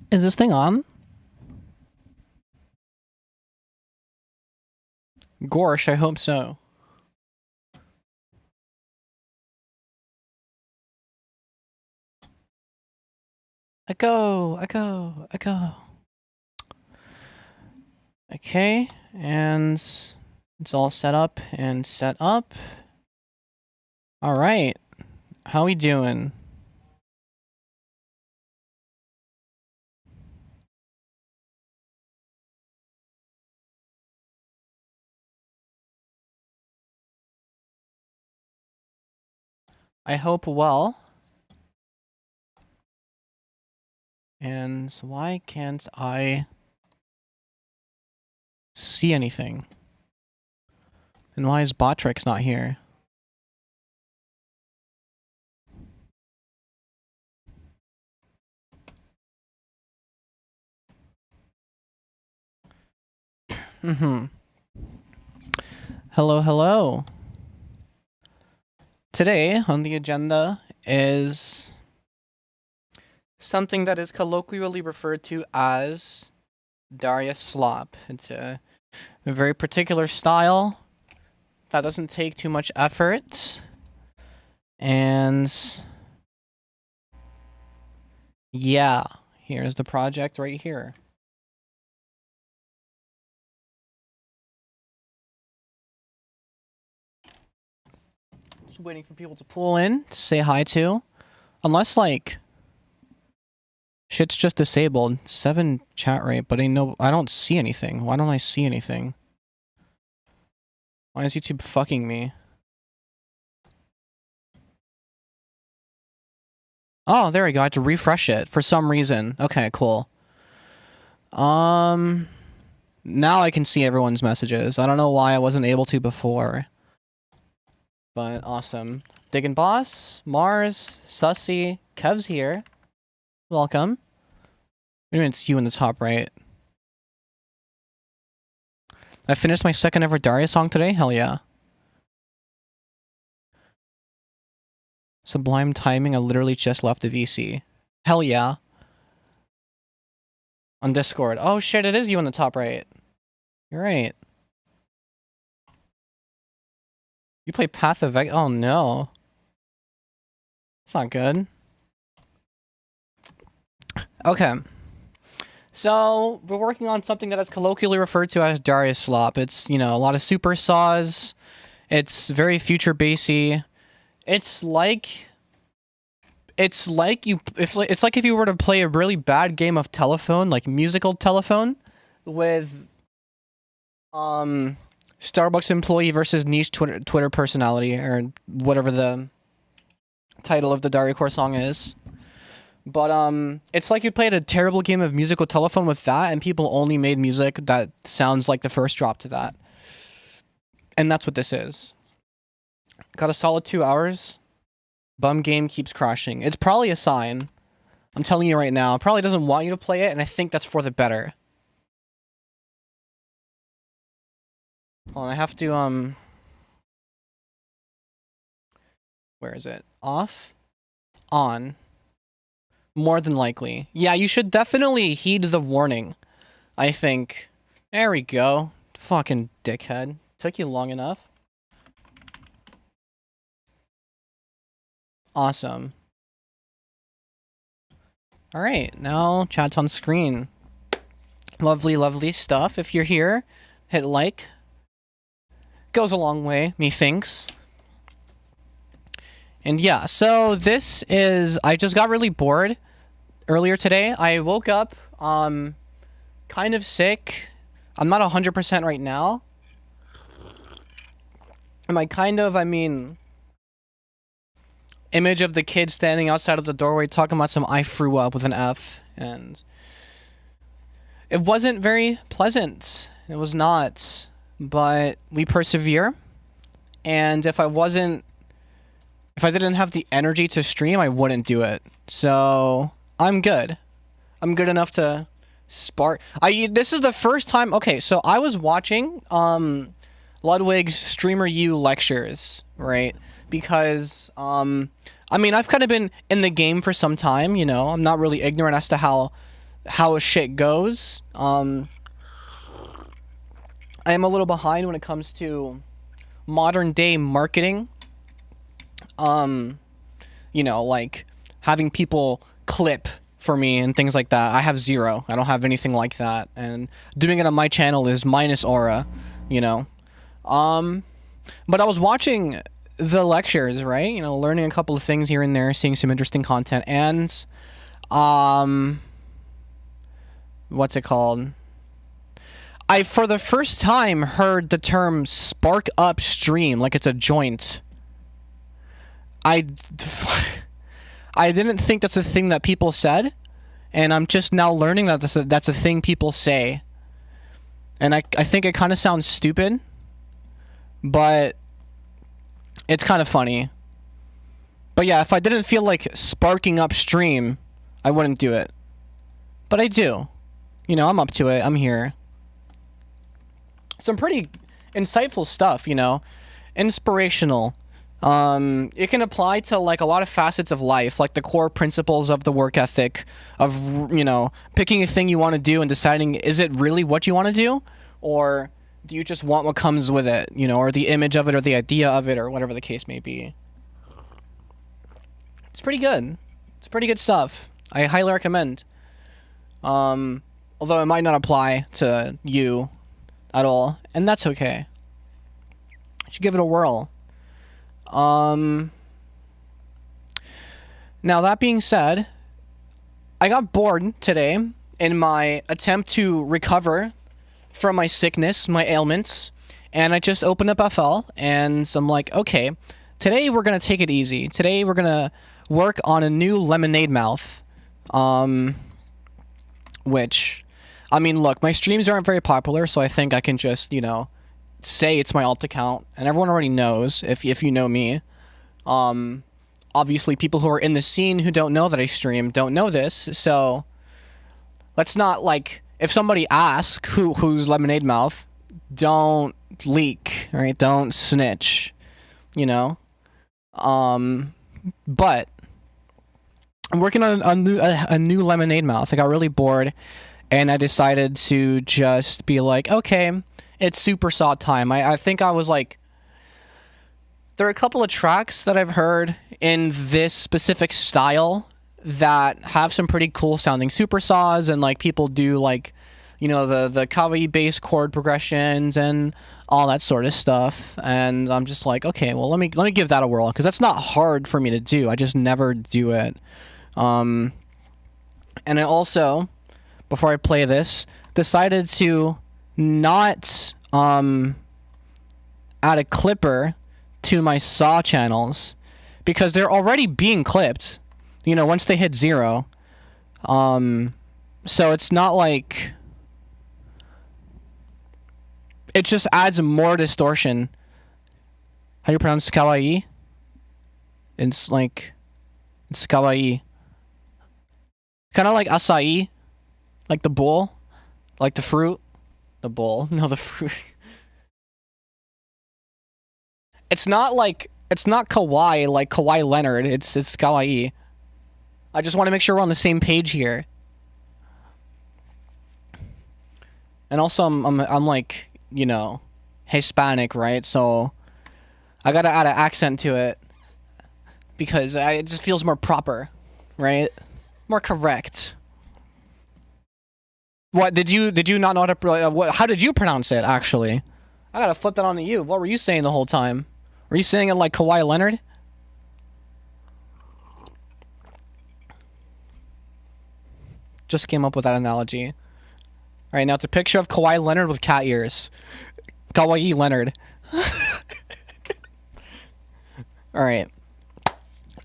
Is this thing on? Gorsh, I hope so. Echo. Okay, and it's all set up and set up. All right, how we doing? I hope well. And why can't I see anything? And why is Botrix not here? Hello, hello. Today on the agenda is something that is colloquially referred to as dariaslop. It's a very particular style that doesn't take too much effort. And yeah, here's the project right here. Just waiting for people to pull in to say hi to. Unless, like, shit's just disabled. 7 chat rate, but I don't see anything. Why don't I see anything? Why is YouTube fucking me? Oh, there we go. I had to refresh it for some reason. Okay, cool. Now I can see everyone's messages. I don't know why I wasn't able to before. But awesome. Diggin' Boss, Mars, Sussy, Kev's here. Welcome. Maybe it's you in the top right. I finished my second ever Daria song today? Hell yeah. Sublime timing, I literally just left the VC. Hell yeah. On Discord. Oh shit, it is you in the top right. You're right. You play Path of Vex? Oh no. It's not good. Okay. So, we're working on something that is colloquially referred to as dariaslop. It's, you know, a lot of super saws. It's very future bassy. It's like if you were to play a really bad game of telephone, like musical telephone, with Starbucks employee versus niche Twitter personality, or whatever the title of the dariacore song is. But it's like you played a terrible game of musical telephone with that, and people only made music that sounds like the first drop to that. And that's what this is. Got a solid 2 hours. Bum game keeps crashing. It's probably a sign. I'm telling you right now. It probably doesn't want you to play it, and I think that's for the better. Well, I have to, where is it? Off? On. More than likely. Yeah, you should definitely heed the warning, I think. There we go. Fucking dickhead. Took you long enough. Awesome. Alright, now chat's on screen. Lovely, lovely stuff. If you're here, hit like. Goes a long way, methinks. And yeah, so this is... I just got really bored earlier today. I woke up, kind of sick. I'm not 100% right now. I mean... Image of the kid standing outside of the doorway talking about some I threw up with an F, and... It wasn't very pleasant. It was not. But we persevere. And if I didn't have the energy to stream, I wouldn't do it. So, I'm good. I'm good enough to spark. This is the first time. Okay, so I was watching Ludwig's Streamer U lectures, right? Because I mean, I've kind of been in the game for some time, you know. I'm not really ignorant as to how how shit goes. I am a little behind when it comes to modern day marketing. You know, like having people clip for me and things like that. I have zero. I don't have anything like that. And doing it on my channel is minus aura, you know. But I was watching the lectures, right? You know, learning a couple of things here and there, seeing some interesting content, and what's it called? I, for the first time, heard the term spark up stream like it's a joint. I didn't think that's a thing that people said, and I'm just now learning that that's a thing people say. And I think it kind of sounds stupid, but it's kind of funny. But yeah, if I didn't feel like sparking up stream, I wouldn't do it. But I do. You know, I'm up to it. I'm here. Some pretty insightful stuff, you know. Inspirational. It can apply to like a lot of facets of life, like the core principles of the work ethic, of, you know, picking a thing you want to do and deciding, is it really what you want to do? Or do you just want what comes with it, you know, or the image of it, or the idea of it, or whatever the case may be. It's pretty good. It's pretty good stuff. I highly recommend. Although it might not apply to you at all, and that's okay. You should give it a whirl. Now that being said, I got bored today in my attempt to recover from my sickness, my ailments, and I just opened up FL, and I'm like, okay, today we're gonna take it easy. Today we're gonna work on a new lemonade mouth, which, I mean, look, my streams aren't very popular, so I think I can just, you know, say it's my alt account, and everyone already knows, if you know me. Obviously people who are in the scene who don't know that I stream don't know this, so let's not, like, if somebody asks who's Lemonade Mouth, don't leak, right? Don't snitch, you know? But I'm working on a new Lemonade Mouth. I got really bored, and I decided to just be like, okay, it's Super Saw time. I think I was like, there are a couple of tracks that I've heard in this specific style that have some pretty cool sounding super saws, and like people do, like, you know, the kawaii bass chord progressions and all that sort of stuff. And I'm just like, okay, well, let me give that a whirl, because that's not hard for me to do. I just never do it. And I also, before I play this, decided to not add a clipper to my saw channels, because they're already being clipped, you know, once they hit 0. So it's not like, it just adds more distortion. How do you pronounce kawaii? It's like, it's kawaii. Kind of like acai, like the bowl, like the fruit. The bowl, no, the fruit. It's not kawaii like Kawhi Leonard. It's kawaii. I just want to make sure we're on the same page here. And also, I'm like, you know, Hispanic, right? So I gotta add an accent to it, because it just feels more proper, right? More correct. What did you not know how to? How did you pronounce it? Actually, I gotta flip that onto you. What were you saying the whole time? Were you saying it like Kawhi Leonard? Just came up with that analogy. Alright, now it's a picture of Kawhi Leonard with cat ears. Kawaii Leonard. Alright.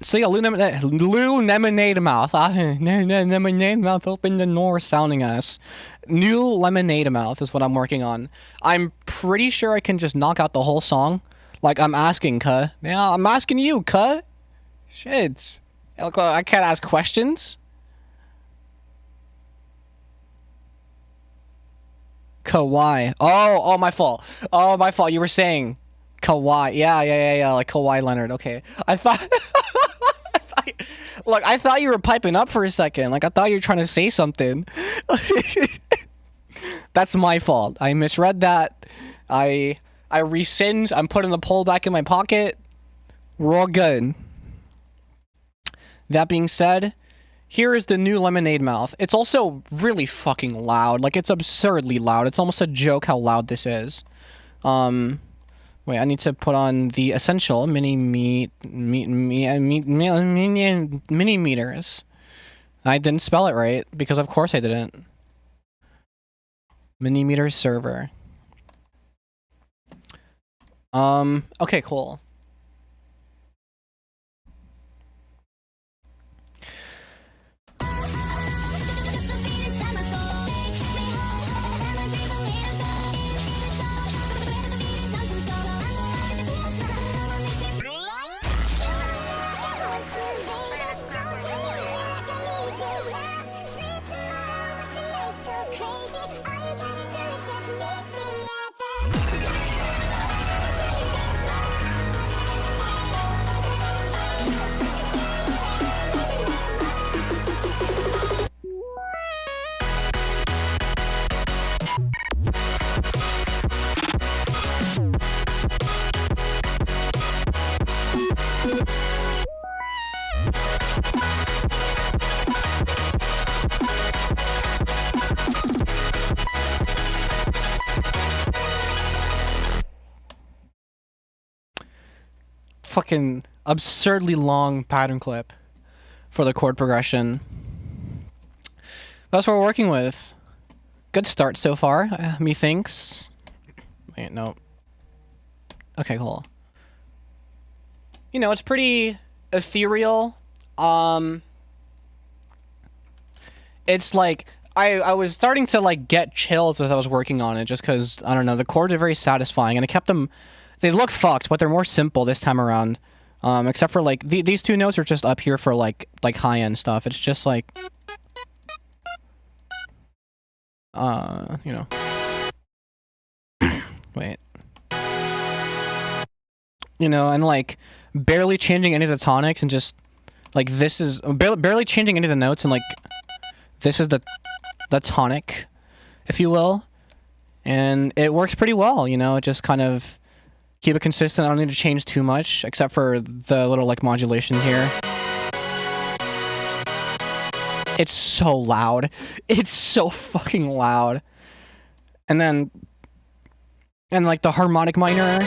So yeah, Lou Lemonade Mouth. Lemonade Mouth, open the door sounding ass. New Lemonade Mouth is what I'm working on. I'm pretty sure I can just knock out the whole song. Like, I'm asking, cuh. Yeah, I'm asking you, cuh. Shit. I can't ask questions. Kawaii. Oh, my fault. Oh, my fault. You were saying Kawaii. Yeah, like Kawhi Leonard. Okay. I thought Look, I thought you were piping up for a second. Like, I thought you were trying to say something. That's my fault. I misread that. I rescind. I'm putting the poll back in my pocket. We're all good. That being said, here is the new Lemonade Mouth. It's also really fucking loud. Like, it's absurdly loud. It's almost a joke how loud this is. Wait, I need to put on the essential mini meters. I didn't spell it right, because of course I didn't. Mini meters server. Okay, cool. Fucking absurdly long pattern clip for the chord progression. That's what we're working with. Good start so far, methinks. Wait, no. Okay, cool. You know, it's pretty ethereal. It's like I was starting to like get chills as I was working on it, just because I don't know, the chords are very satisfying, and I kept them. They look fucked, but they're more simple this time around. Except for like these two notes are just up here for like high end stuff. It's just like, you know. Wait. You know, and like barely changing any of the tonics, and just like this is barely changing any of the notes, and like this is the tonic, if you will, and it works pretty well. You know, it just kind of keep it consistent. I don't need to change too much, except for the little like modulations here. It's so loud. It's so fucking loud. And then, and like the harmonic minor.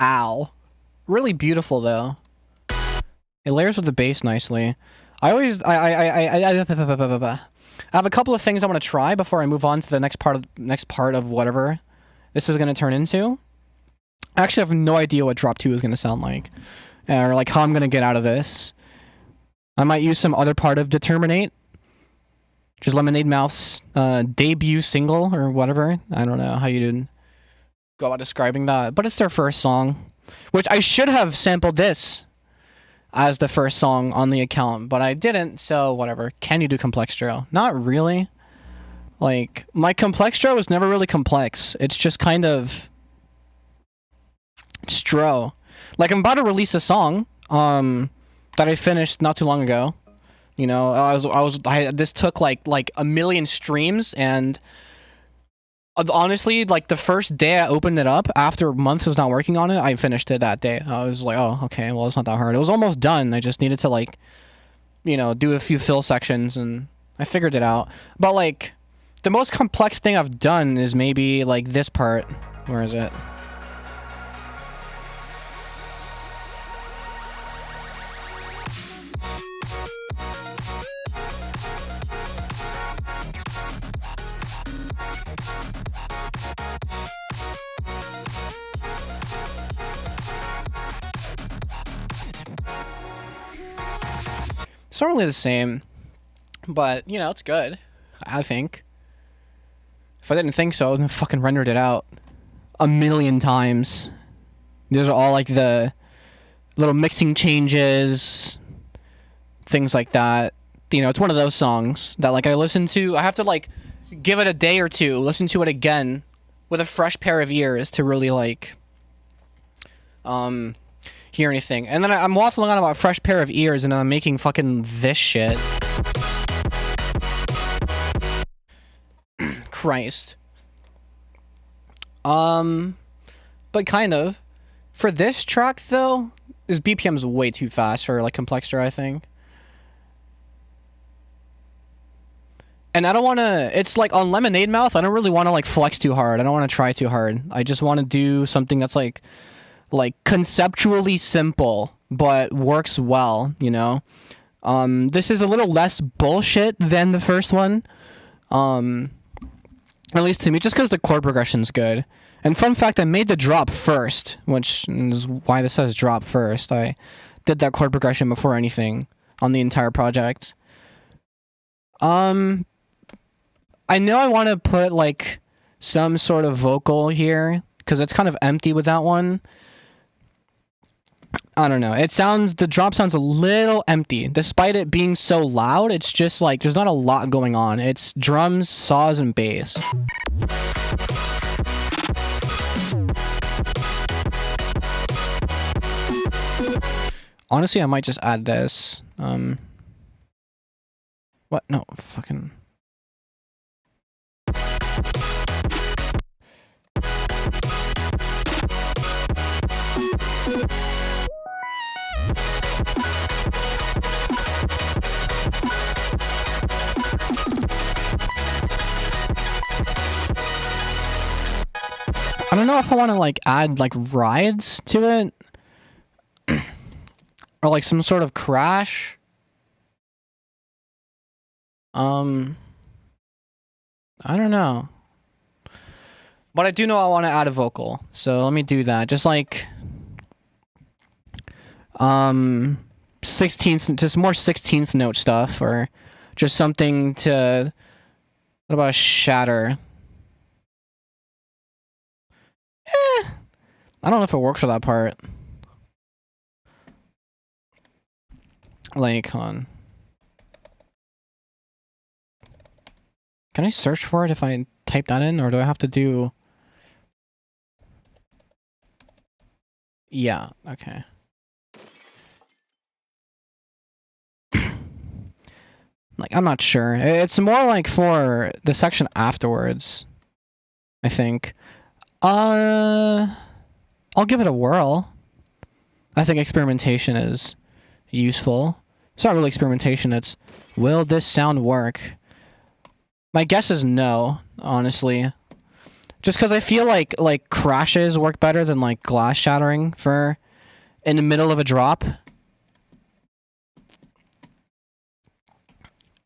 Ow. Really beautiful though. It layers with the bass nicely. I have a couple of things I want to try before I move on to the next part of whatever this is going to turn into. I actually have no idea what drop 2 is going to sound like, or like how I'm going to get out of this. I might use some other part of Determinate, which is Lemonade Mouth's debut single or whatever. I don't know how you'd go about describing that, but it's their first song, which I should have sampled this as the first song on the account, but I didn't, so whatever. Can you do Complextro? Not really. Like, my Complextro was never really complex. It's just kind of stro. Like, I'm about to release a song that I finished not too long ago. You know, this took like a million streams, and honestly, like the first day I opened it up, after months was not working on it, I finished it that day. I was like, oh, okay, well, it's not that hard. It was almost done. I just needed to like, you know, do a few fill sections, and I figured it out. But like, the most complex thing I've done is maybe like this part. Where is it? It's not really the same, but, you know, it's good, I think. If I didn't think so, then fucking rendered it out a million times. These are all, like, the little mixing changes, things like that. You know, it's one of those songs that, like, I listen to. I have to, like, give it a day or two, listen to it again with a fresh pair of ears to really like hear anything. And then I'm waffling on about a fresh pair of ears and I'm making fucking this shit. Christ. But kind of. For this track though, this BPM is way too fast for like Complextor, I think. And I don't want to, it's like on Lemonade Mouth, I don't really want to like flex too hard. I don't want to try too hard. I just want to do something that's like conceptually simple, but works well, you know? This is a little less bullshit than the first one. At least to me, just because the chord progression's good. And fun fact, I made the drop first, which is why this says drop first. I did that chord progression before anything on the entire project. I know I want to put like some sort of vocal here because it's kind of empty with that one. I don't know. The drop sounds a little empty. Despite it being so loud, it's just like there's not a lot going on. It's drums, saws, and bass. Honestly, I might just add this. What? No, fucking... I don't know if I want to like add like rides to it or like some sort of crash. I don't know. But I do know I want to add a vocal. So let me do that. Just like 16th, just more 16th note stuff or just something to... What about a shatter? I don't know if it works for that part. Like, hold on. Can I search for it if I type that in, or do I have to do... Yeah, okay. Like, I'm not sure. It's more like for the section afterwards, I think. I'll give it a whirl. I think experimentation is useful. It's not really experimentation, it's, will this sound work? My guess is no, honestly. Just because I feel like crashes work better than like glass shattering for in the middle of a drop.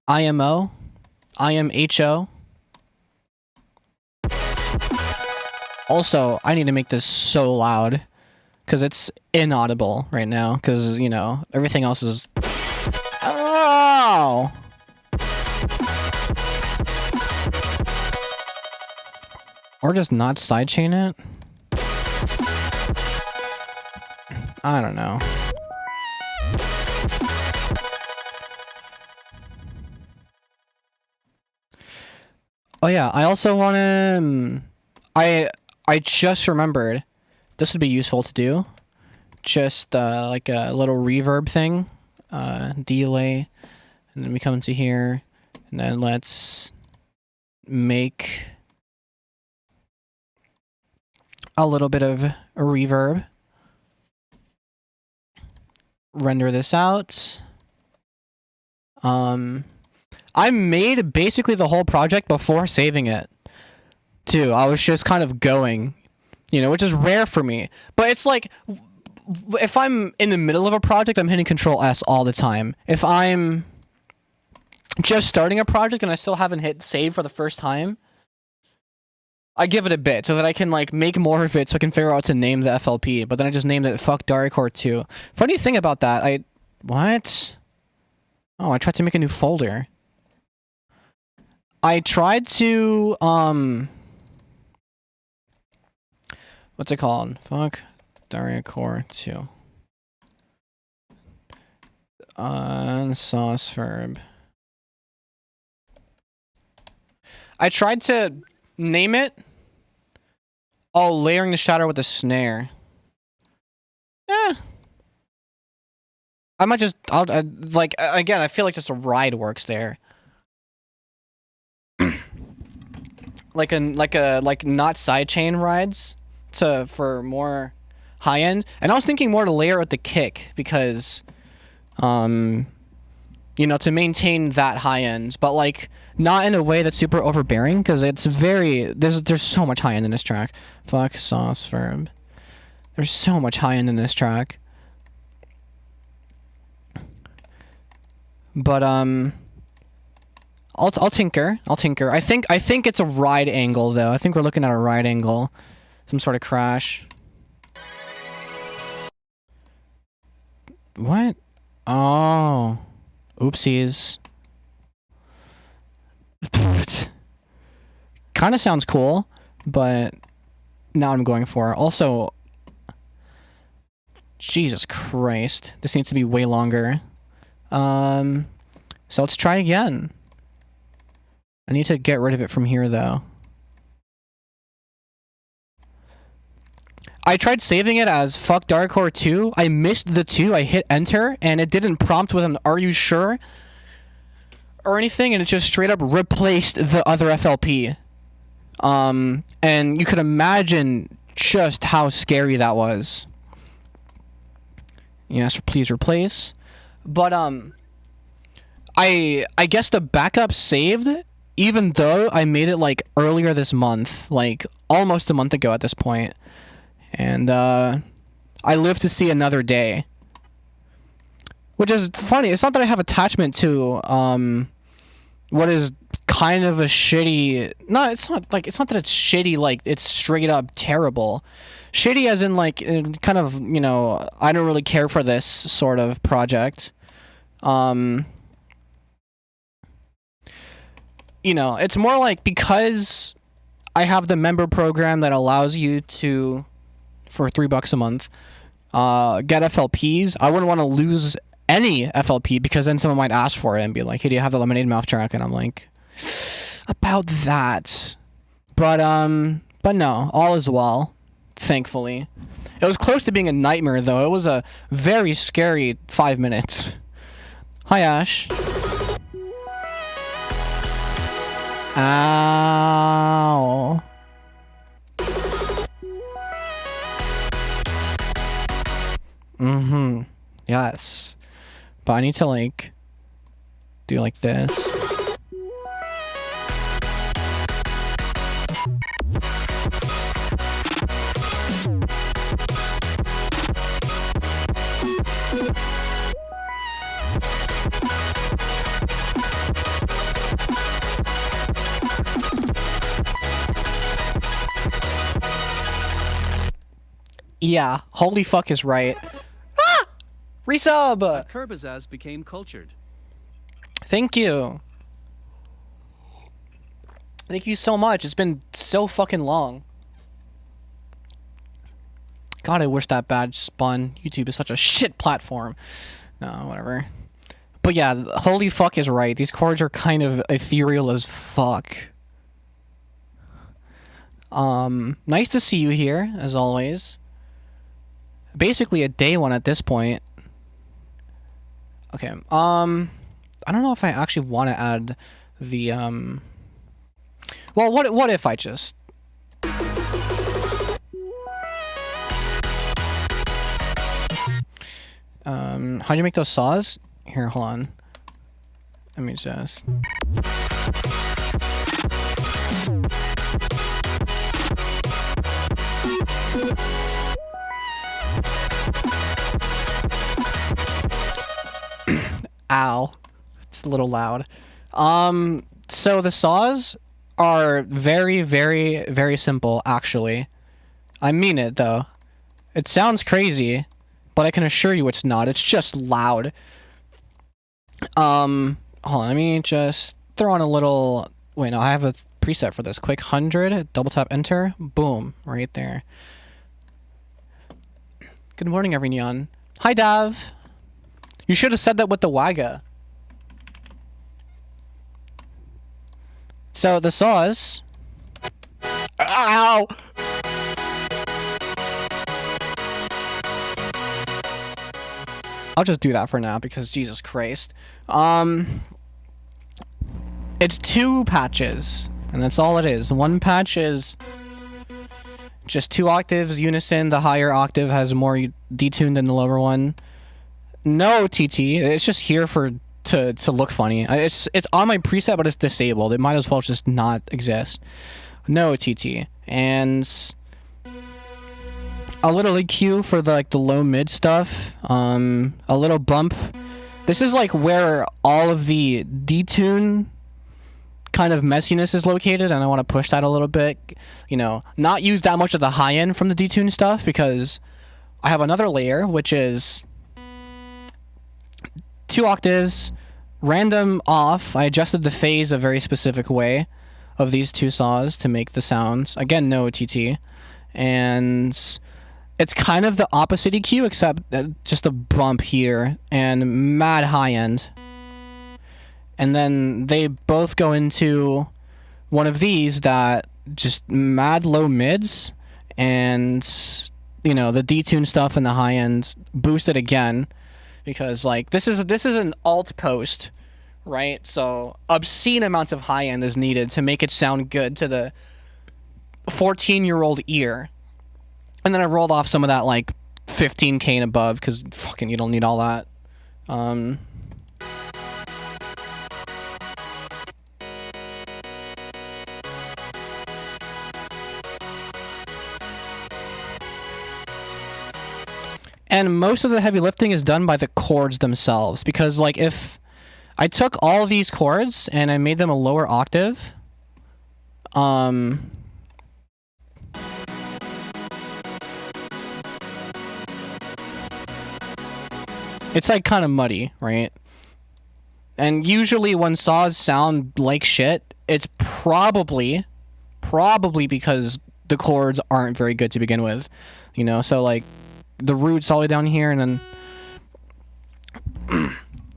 IMO, IMHO. Also, I need to make this so loud because it's inaudible right now because, you know, everything else is... Oh! Or just not sidechain it? I don't know. Oh yeah, I also want to... I just remembered this would be useful to do. Just like a little reverb thing. Delay. And then we come into here. And then let's make a little bit of a reverb. Render this out. I made basically the whole project before saving it, too. I was just kind of going, you know, which is rare for me. But it's like, if I'm in the middle of a project, I'm hitting Control S all the time. If I'm just starting a project and I still haven't hit save for the first time, I give it a bit so that I can like make more of it so I can figure out what to name the FLP. But then I just named it fuck dariacore 2. Funny thing about that, what? Oh, I tried to make a new folder. I tried to, what's it called? Fuck dariacore 2. Sauce verb. I tried to name it. Oh, layering the shadow with a snare. Eh. I might just, like, again, I feel like just a ride works there. like not sidechain rides for more high end. And I was thinking more to layer with the kick because, you know, to maintain that high end, but like not in a way that's super overbearing because it's very, there's so much high end in this track. Fuck sauce verb. There's so much high end in this track. But I'll tinker. I think it's a ride angle though. I think we're looking at a ride angle. Some sort of crash. What? Oh. Oopsies. Kind of sounds cool, but now I'm going for it. Also, Jesus Christ. This needs to be way longer. So let's try again. I need to get rid of it from here, though. I tried saving it as fuck dariacore 2. I missed the 2. I hit enter, and it didn't prompt with an "Are you sure?" or anything, and it just straight up replaced the other FLP. And you could imagine just how scary that was. Yes, please replace. But I guess the backup saved, even though I made it like earlier this month, like almost a month ago at this point. And I live to see another day. Which is funny. It's not that I have attachment to what is kind of a shitty... No, it's not that it's shitty, like it's straight up terrible. Shitty as in like kind of, you know, I don't really care for this sort of project. You know, it's more like because I have the member program that allows you to, for $3 a month, get FLPs. I wouldn't want to lose any FLP because then someone might ask for it and be like, "Hey, do you have the Lemonade mouth track?" And I'm like, about that. But no, all is well, thankfully. It was close to being a nightmare though. It was a very scary 5 minutes. Hi, Ash. Ow. Mm-hmm. Yes. But I need to, like, do like this. Yeah, holy fuck is right. Ah! Resub! Kerbazaz became cultured. Thank you. Thank you so much. It's been so fucking long. God, I wish that badge spun. YouTube is such a shit platform. No, whatever. But yeah, holy fuck is right. These chords are kind of ethereal as fuck. Nice to see you here, as always. Basically a day one at this point. Okay, I don't know if I actually want to add the, well, what if I just... How'd you make those saws? Here, hold on. Let me just... Ow. It's a little loud. So the saws are very, very, very simple, actually. I mean it, though. It sounds crazy, but I can assure you it's not. It's just loud. Hold on, let me just throw on a little... Wait, no, I have a preset for this. Quick 100, double tap enter, boom, right there. Good morning, every neon. Hi, Dav. You should have said that with the Wagga. So the saws. Ow! I'll just do that for now because Jesus Christ. It's 2 patches, and that's all it is. One patch is just 2 octaves unison. The higher octave has more detuned than the lower one. No TT. It's just here to look funny. It's on my preset, but it's disabled. It might as well just not exist. No TT. And a little EQ for the low mid stuff. A little bump. This is like where all of the detune kind of messiness is located, and I want to push that a little bit. You know, not use that much of the high end from the detune stuff because I have another layer which is 2 octaves, random off. I adjusted the phase a very specific way of these 2 saws to make the sounds. Again, no TT. And it's kind of the opposite EQ, except just a bump here and mad high end. And then they both go into one of these that just mad low mids, and you know, the detune stuff and the high end boosted again because like this is an alt post, right? So obscene amounts of high end is needed to make it sound good to the 14-year-old ear. And then I rolled off some of that like 15K and above because fucking you don't need all that. And most of the heavy lifting is done by the chords themselves because like if I took all of these chords and I made them a lower octave, it's like kind of muddy, right? And usually when saws sound like shit, it's probably because the chords aren't very good to begin with, you know? So like the root's all the way down here, and then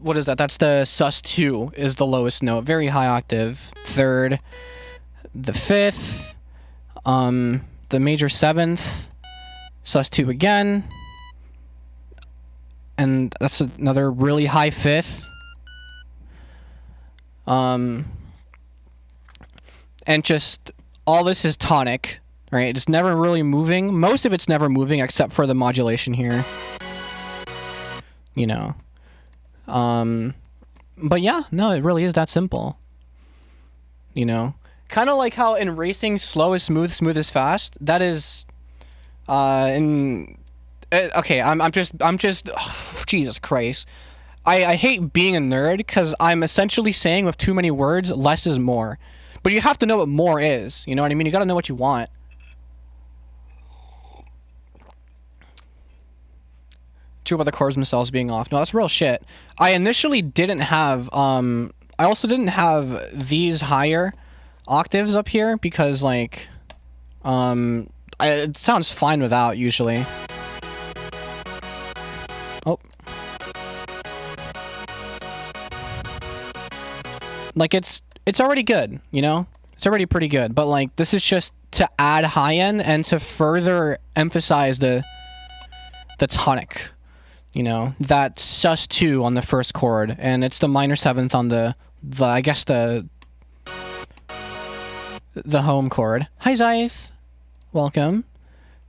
what is that? That's the sus2 is the lowest note, very high octave. 3rd, the 5th, the major 7th, sus2 again, and that's another really high 5th. And just all this is tonic, right? It's never really moving. Most of it's never moving except for the modulation here. You know. But yeah, no, it really is that simple. You know? Kind of like how in racing, slow is smooth, smooth is fast. That is, okay, I'm just, oh, Jesus Christ. I hate being a nerd because I'm essentially saying with too many words, less is more. But you have to know what more is. You know what I mean? You gotta know what you want. True about the chords themselves being off. No, that's real shit. I initially didn't have, I also didn't have these higher octaves up here because, like, it sounds fine without, usually. Oh. Like, it's already good, you know? It's already pretty good, but, like, this is just to add high-end and to further emphasize the tonic. You know, that sus2 on the first chord, and it's the minor 7th on the I guess the home chord. Hi, Zyth. Welcome.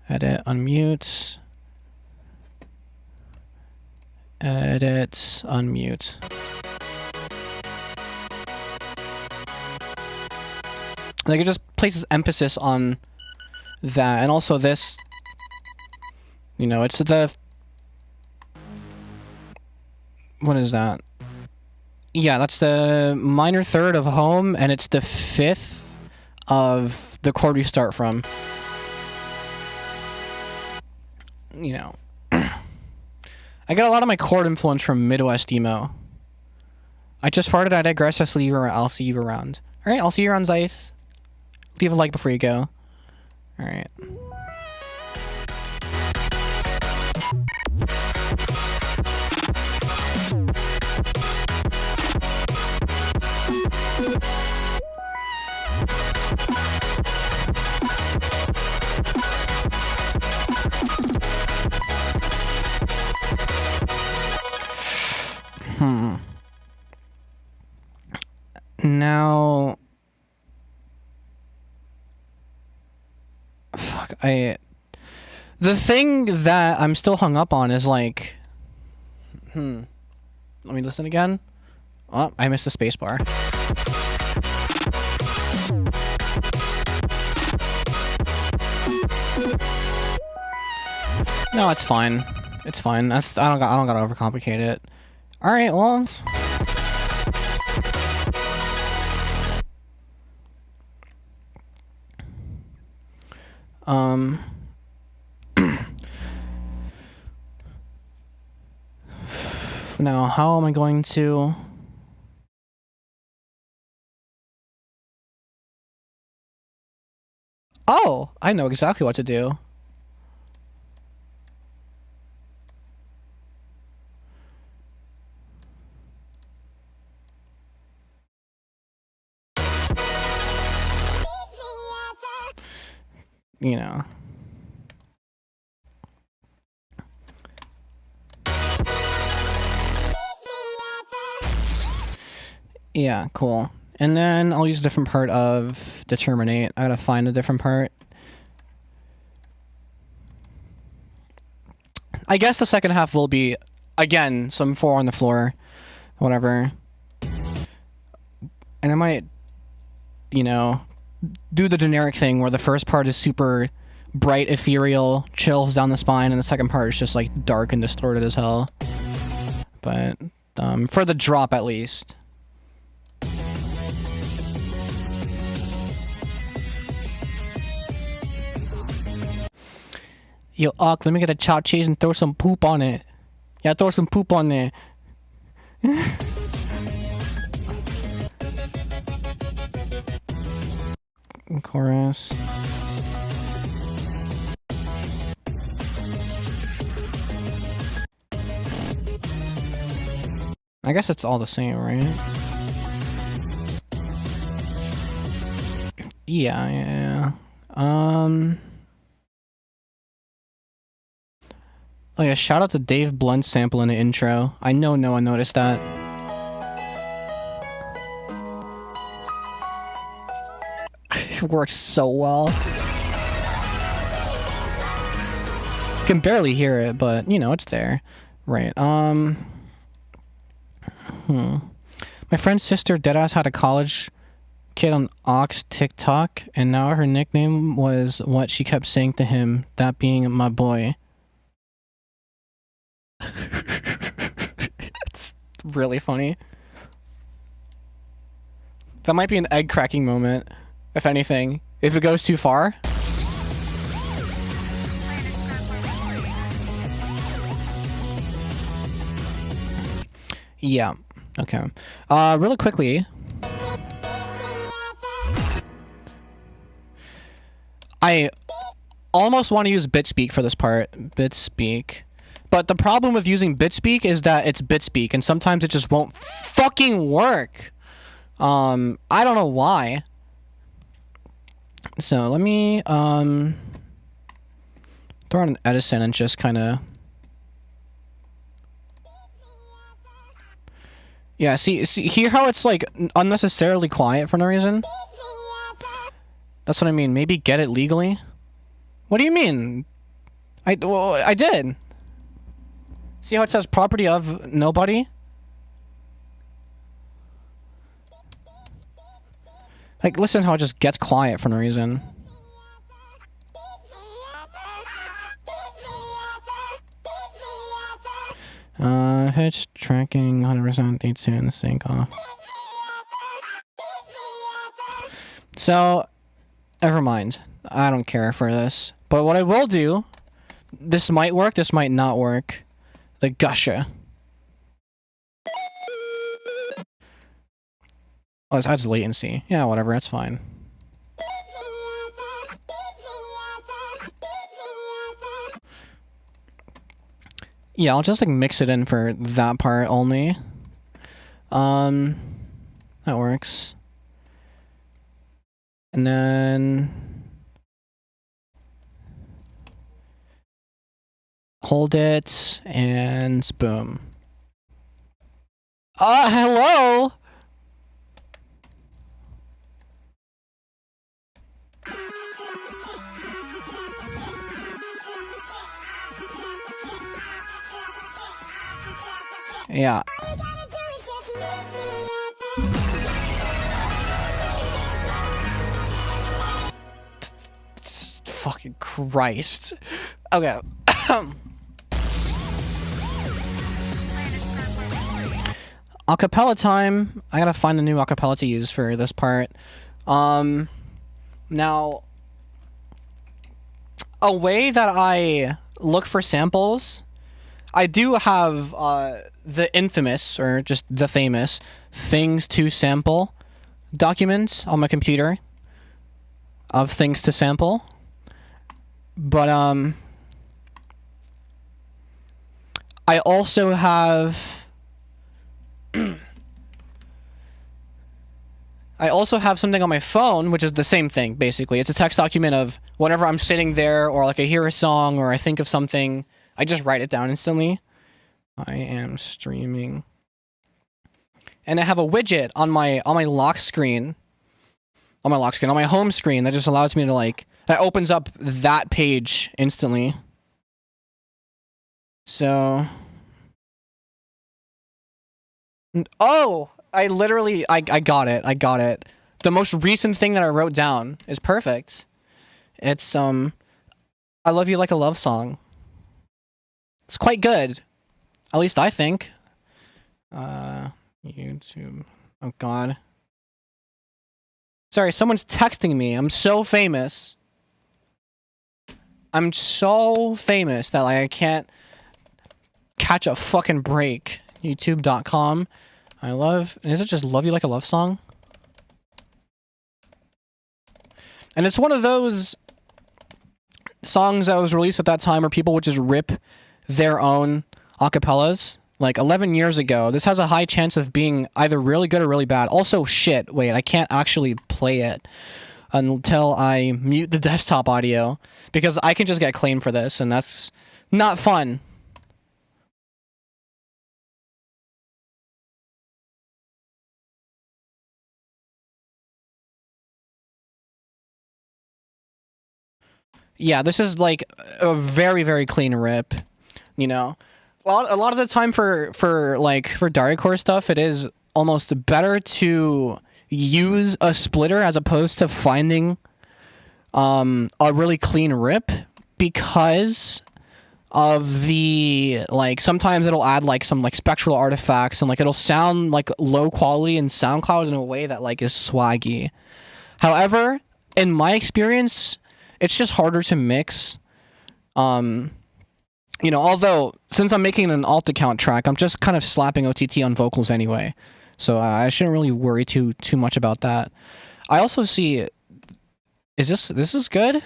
Edit, unmute. Edit, unmute. Like, it just places emphasis on that, and also this, you know, it's the... What is that? Yeah, that's the minor 3rd of home, and it's the 5th of the chord you start from. You know. I got a lot of my chord influence from Midwest emo. I just farted, I digress, I'll see you around. Alright, I'll see you around, Zyth. Leave a like before you go. Alright. Now... Fuck, the thing that I'm still hung up on is like... Let me listen again. Oh, I missed the spacebar. No, it's fine. It's fine. I don't gotta overcomplicate it. All right, well. Now, how am I going to? Oh, I know exactly what to do. You know. Yeah, cool. And then I'll use a different part of determinate. I gotta find a different part. I guess the second half will be, again, some 4 on the floor. Whatever. And I might, you know, do the generic thing where the first part is super bright, ethereal, chills down the spine, and the second part is just like dark and distorted as hell. But for the drop at least. Yo, let me get a chow cheese and throw some poop on it. Yeah, throw some poop on there. Chorus. I guess it's all the same, right? Yeah. Oh yeah, shout out to Dave Blunt's sample in the intro. I know no one noticed that. It works so well. You can barely hear it, but, you know, it's there. Right, My friend's sister deadass had a college kid on Ox TikTok, and now her nickname was what she kept saying to him, that being my boy. It's really funny. That might be an egg cracking moment, if anything. If it goes too far. Yeah. Okay. Really quickly. I almost want to use Bitspeak for this part. Bitspeak. But the problem with using Bitspeak is that it's Bitspeak, and sometimes it just won't fucking work. I don't know why. So let me throw on an Edison and just kind of. Yeah, see, hear how it's like unnecessarily quiet for no reason? That's what I mean. Maybe get it legally. What do you mean? I did. See how it says property of nobody? Like, listen how it just gets quiet for no reason. Hitch tracking 100% D2 sync off. So, never mind. I don't care for this. But what I will do, this might work, this might not work. The gusher. Oh, it adds latency. Yeah, whatever, that's fine. Yeah, I'll just like mix it in for that part only. That works. And then hold it and boom. Hello. Yeah. Fucking Christ. Okay. Acapella time. I gotta find a new acapella to use for this part. Now, a way that I look for samples, I do have the infamous, or just the famous, things to sample documents on my computer of things to sample. But I also have something on my phone, which is the same thing, basically. It's a text document of whenever I'm sitting there, or like I hear a song, or I think of something, I just write it down instantly. I am streaming. And I have a widget on my lock screen. On my home screen, that just allows me to, like, that opens up that page instantly. So... Oh! I got it. The most recent thing that I wrote down is perfect. It's, I Love You Like a Love Song. It's quite good. At least I think. YouTube. Oh, God. Sorry, someone's texting me. I'm so famous. I'm so famous that, like, I can't catch a fucking break. YouTube.com. Is it just Love You Like a Love Song? And it's one of those songs that was released at that time where people would just rip their own acapellas. Like 11 years ago. This has a high chance of being either really good or really bad. Also, shit, wait, I can't actually play it until I mute the desktop audio, because I can just get claimed for this, and that's not fun. Yeah, this is like a very, very clean rip, you know? A lot of the time for dariacore stuff, it is almost better to use a splitter as opposed to finding a really clean rip, because of the, like, sometimes it'll add like some like spectral artifacts, and like it'll sound like low quality in SoundCloud in a way that like is swaggy. However, in my experience, it's just harder to mix. You know, although, since I'm making an alt account track, I'm just kind of slapping OTT on vocals anyway. So I shouldn't really worry too much about that. I also see... This is good? Is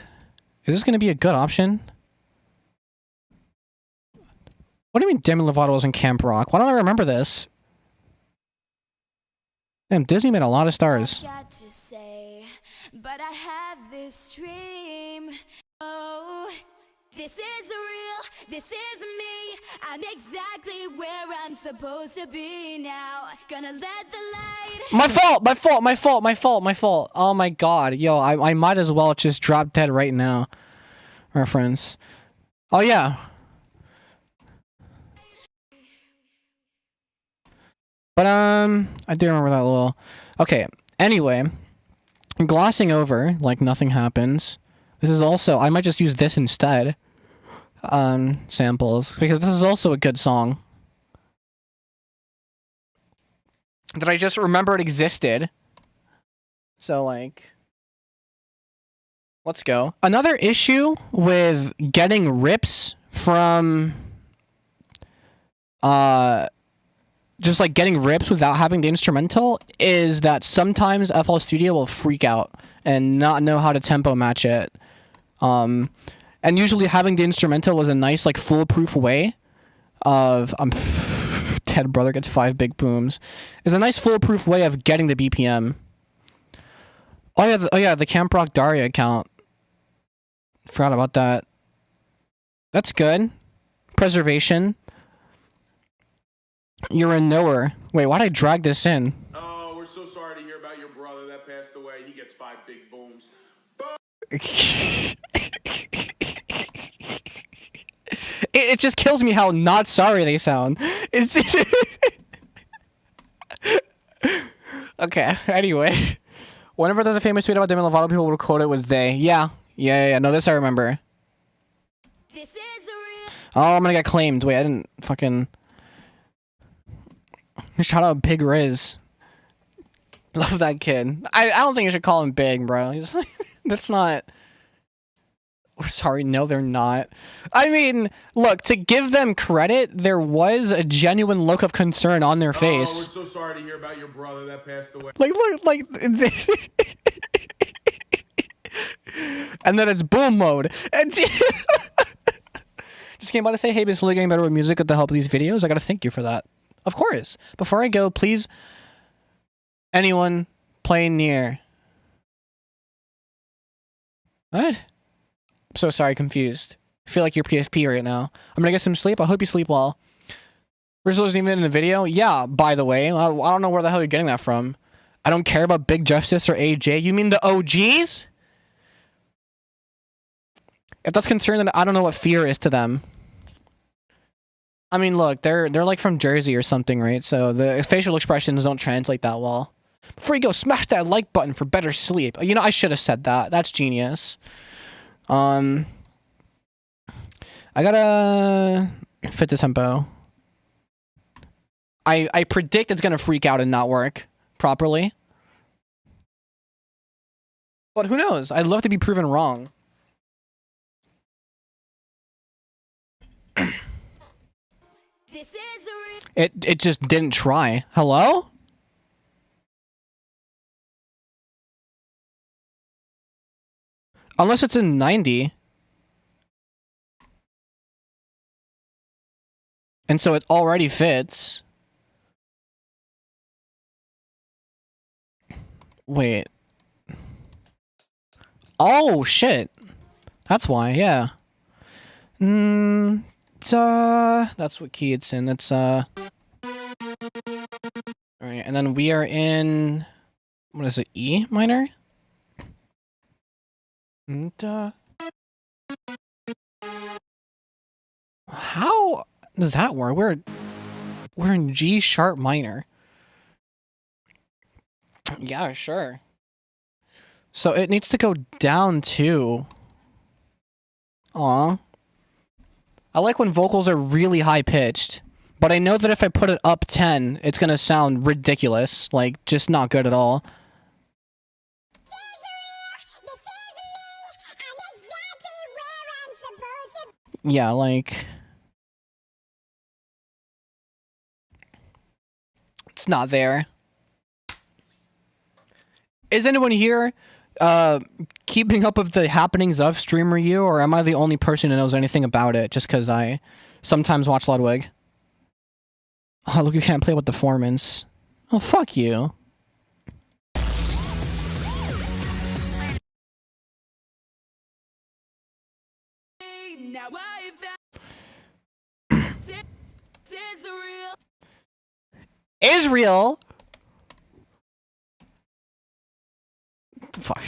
this going to be a good option? What do you mean Demi Lovato was in Camp Rock? Why don't I remember this? Damn, Disney made a lot of stars. Got to say, but I have this dream. Oh, this is real, this is me. I'm exactly where I'm supposed to be now. Gonna let the light... My fault. Oh my god. Yo, I might as well just drop dead right now. Reference. Oh yeah. But I do remember that little... Okay, anyway. Glossing over, like nothing happens. This is also... I might just use this instead. Samples. Because this is also a good song. That I just remembered existed. So, like... Let's go. Another issue with getting rips from... just like getting rips without having the instrumental is that sometimes FL Studio will freak out and not know how to tempo match it. And usually having the instrumental is a nice like foolproof way of Ted Brother gets 5 big booms. Is a nice foolproof way of getting the BPM. Oh yeah, the Camp Rock Daria account. Forgot about that. That's good. Preservation. You're a knower. Wait, why'd I drag this in? Oh, we're so sorry to hear about your brother that passed away. He gets 5 big booms. it just kills me how not sorry they sound. It's okay. Anyway, whenever there's a famous tweet about Demi Lovato, people will quote it with they. Yeah. No, this I remember. This is real. Oh, I'm gonna get claimed. Wait, I didn't fucking. Shout out Big Riz. Love that kid. I don't think you should call him Big, bro. He's like, that's not. Sorry, no, they're not. I mean, look, to give them credit, there was a genuine look of concern on their face. Oh, we're so sorry to hear about your brother that passed away. Like, look, like. And then it's boom mode. And just came by to say, hey, been slowly getting better with music with the help of these videos. I gotta thank you for that. Of course. Before I go, please, anyone playing near. What? I'm so sorry, confused. I feel like you're PFP right now. I'm gonna get some sleep. I hope you sleep well. Rizzo isn't even in the video? Yeah, by the way. I don't know where the hell you're getting that from. I don't care about Big Justice or AJ. You mean the OGs? If that's concerned, then I don't know what fear is to them. I mean, look, they're like from Jersey or something, right? So the facial expressions don't translate that well. Before you go, smash that like button for better sleep. You know, I should have said that. That's genius. I gotta fit the tempo. I predict it's gonna freak out and not work properly. But who knows? I'd love to be proven wrong. This is real. It just didn't try. Hello? Unless it's in 90. And so it already fits. Wait. Oh, shit. That's why, yeah. That's what key it's in. It's, Alright, and then we are in... What is it? E minor? How does that work? We're in G sharp minor. Yeah, sure. So it needs to go down too. Aw. I like when vocals are really high pitched, but I know that if I put it up 10, it's gonna sound ridiculous. Like, just not good at all. Yeah, like... It's not there. Is anyone here keeping up with the happenings of Streamer U, or am I the only person who knows anything about it just because I sometimes watch Ludwig? Oh, look, you can't play with the Formans. Oh, fuck you. Israel? Fuck.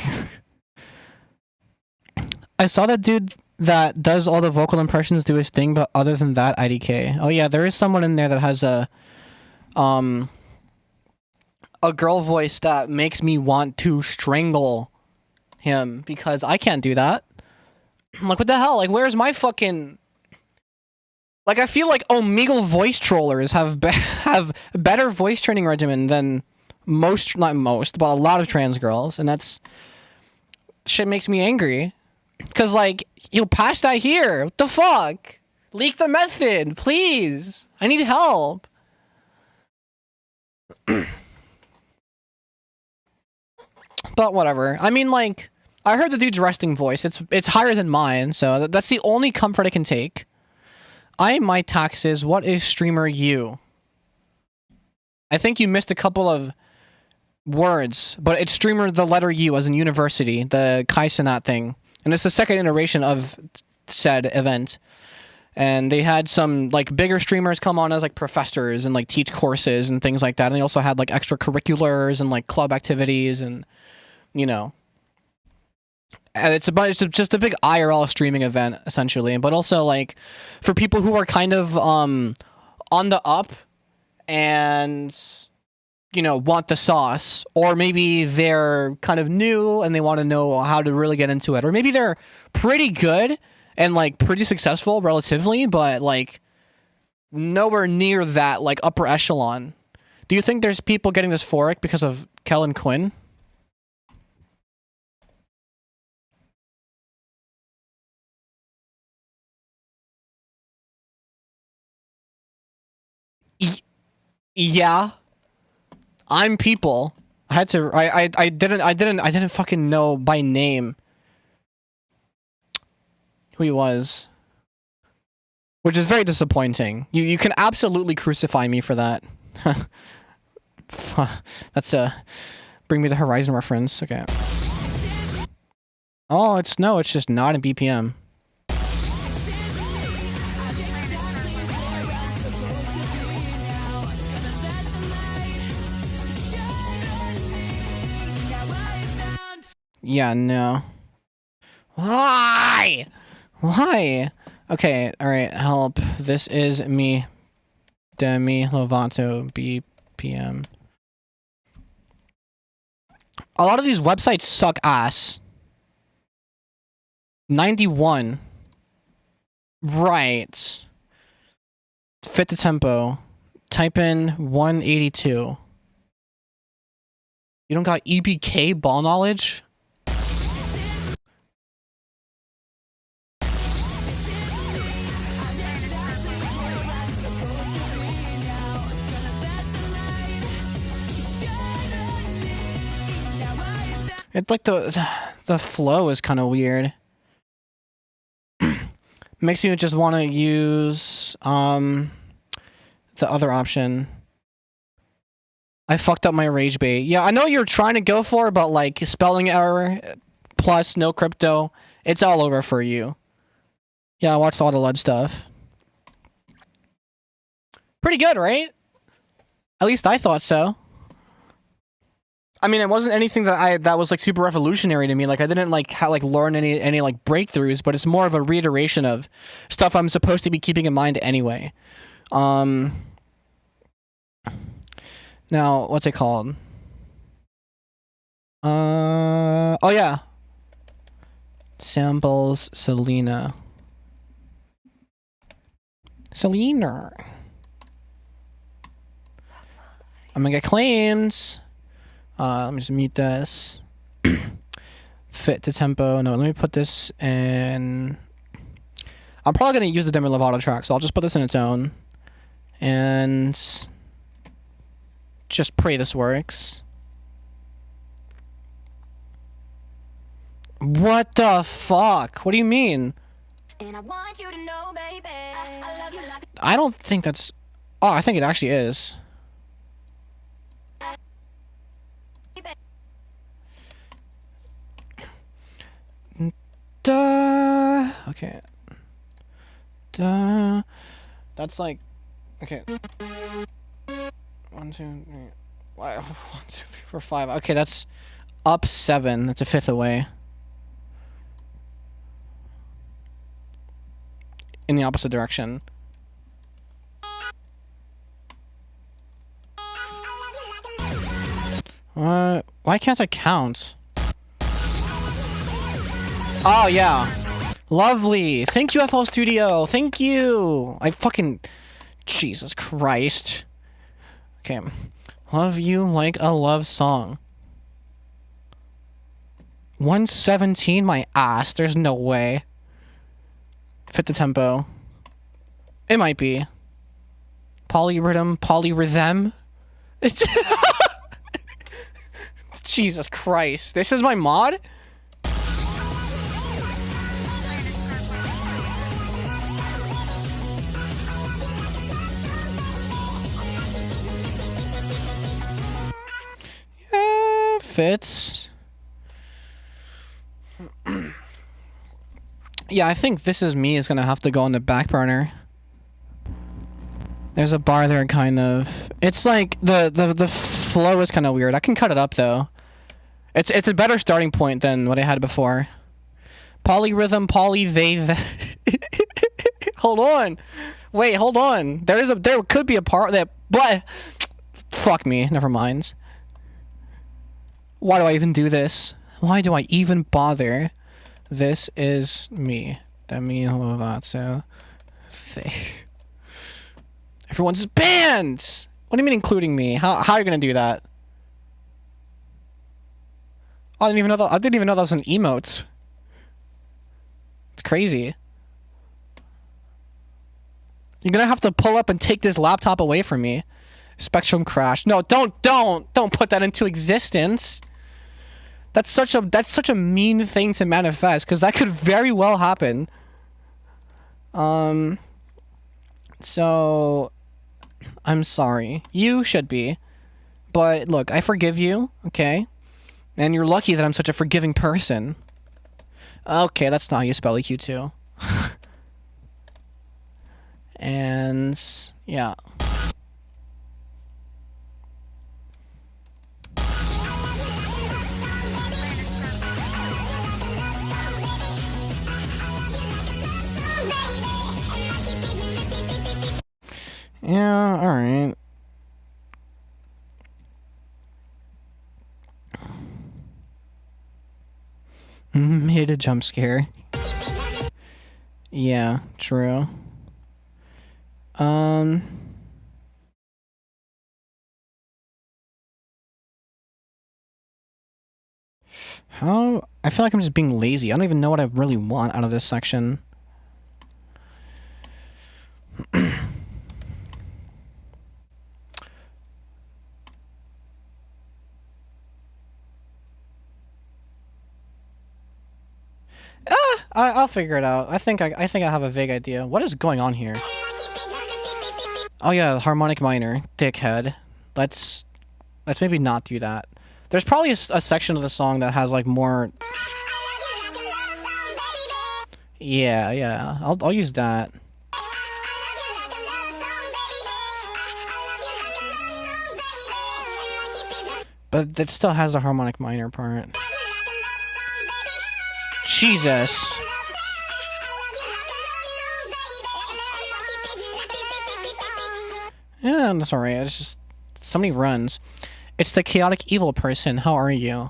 I saw that dude that does all the vocal impressions do his thing, but other than that, IDK. Oh yeah, there is someone in there that has a girl voice that makes me want to strangle him because I can't do that. Like, what the hell? Like, where's my fucking... Like, I feel like Omegle voice trollers have better voice training regimen than not most, but a lot of trans girls, and that's... Shit makes me angry. Because, like, you'll pass that here. What the fuck? Leak the method, please. I need help. But whatever. I mean, like, I heard the dude's resting voice. It's higher than mine, so that's the only comfort I can take. My taxes. What is Streamer U? I think you missed a couple of words, but it's Streamer the letter U as in university, the Kai Cenat thing. And it's the second iteration of said event. And they had some, like, bigger streamers come on as, like, professors and, like, teach courses and things like that. And they also had, like, extracurriculars and, like, club activities and, you know. And it's just a big IRL streaming event essentially, but also like for people who are kind of on the up and want the sauce, or maybe they're kind of new and they want to know how to really get into it, or maybe they're pretty good and like pretty successful relatively, but like nowhere near that like upper echelon. Do you think there's people getting this Forex because of Kellen Quinn? Yeah, I'm people. I had to. I didn't fucking know by name who he was, which is very disappointing. You can absolutely crucify me for that. That's Bring Me the Horizon reference. Okay. Oh, it's just not in BPM. Yeah, no. Why? Okay, alright, help. This is me. Demi Lovato BPM. A lot of these websites suck ass. 91. Right. Fit the tempo. Type in 182. You don't got EBK ball knowledge? It's like the flow is kind of weird. Makes you just want to use the other option. I fucked up my rage bait. Yeah, I know what you're trying to go for, but like spelling error plus no crypto, it's all over for you. Yeah, I watched all the LED stuff. Pretty good, right? At least I thought so. I mean, it wasn't anything that was like super revolutionary to me. Like I didn't like learn any like breakthroughs, but it's more of a reiteration of stuff I'm supposed to be keeping in mind anyway. Now, what's it called? Oh yeah. Samples Selena. I'm gonna get claims. Let me just mute this. Fit to tempo. No, let me put this in. I'm probably going to use the Demi Lovato track, so I'll just put this in its own. And just pray this works. What the fuck? What do you mean? And I want you to know, baby, I love you like I don't think that's... Oh, I think it actually is. Duh. Okay. Duh. That's like... Okay. 1, 2, 3... 1, 2, 3, 4, 5. Okay, that's up 7. That's a fifth away. In the opposite direction. What? Why can't I count? Oh, yeah. Lovely. Thank you, FL Studio. Thank you. I fucking... Jesus Christ. Okay. Love you like a love song. 117, my ass. There's no way. Fit the tempo. It might be. Polyrhythm, polyrhythm. Jesus Christ. This is my mod? Yeah, fits. Yeah, I think This Is Me is gonna have to go on the back burner. There's a bar there, kind of. It's like the flow is kind of weird. I can cut it up though. It's a better starting point than what I had before. Polyrhythm, hold on. Wait, hold on. There could be a part that, but fuck me. Never mind. Why do I even do this? Why do I even bother? This is me. That me so they. Everyone's banned. What do you mean, including me? How are you gonna do that? Oh, I didn't even know that was an emote. It's crazy. You're gonna have to pull up and take this laptop away from me. Spectrum crash. No, don't put that into existence. That's such a mean thing to manifest, because that could very well happen. So I'm sorry. You should be. But look, I forgive you, okay? And you're lucky that I'm such a forgiving person. Okay, that's not how you spell EQ too. And yeah. Yeah, alright. Made a jump scare. Yeah, true. How? I feel like I'm just being lazy. I don't even know what I really want out of this section. I'll figure it out. I think I have a vague idea. What is going on here? Oh yeah, the harmonic minor, dickhead. Let's maybe not do that. There's probably a section of the song that has like more. Yeah. I'll use that. But it still has a harmonic minor part. Jesus. Yeah, that's alright. It's just so many runs. It's the chaotic evil person. How are you?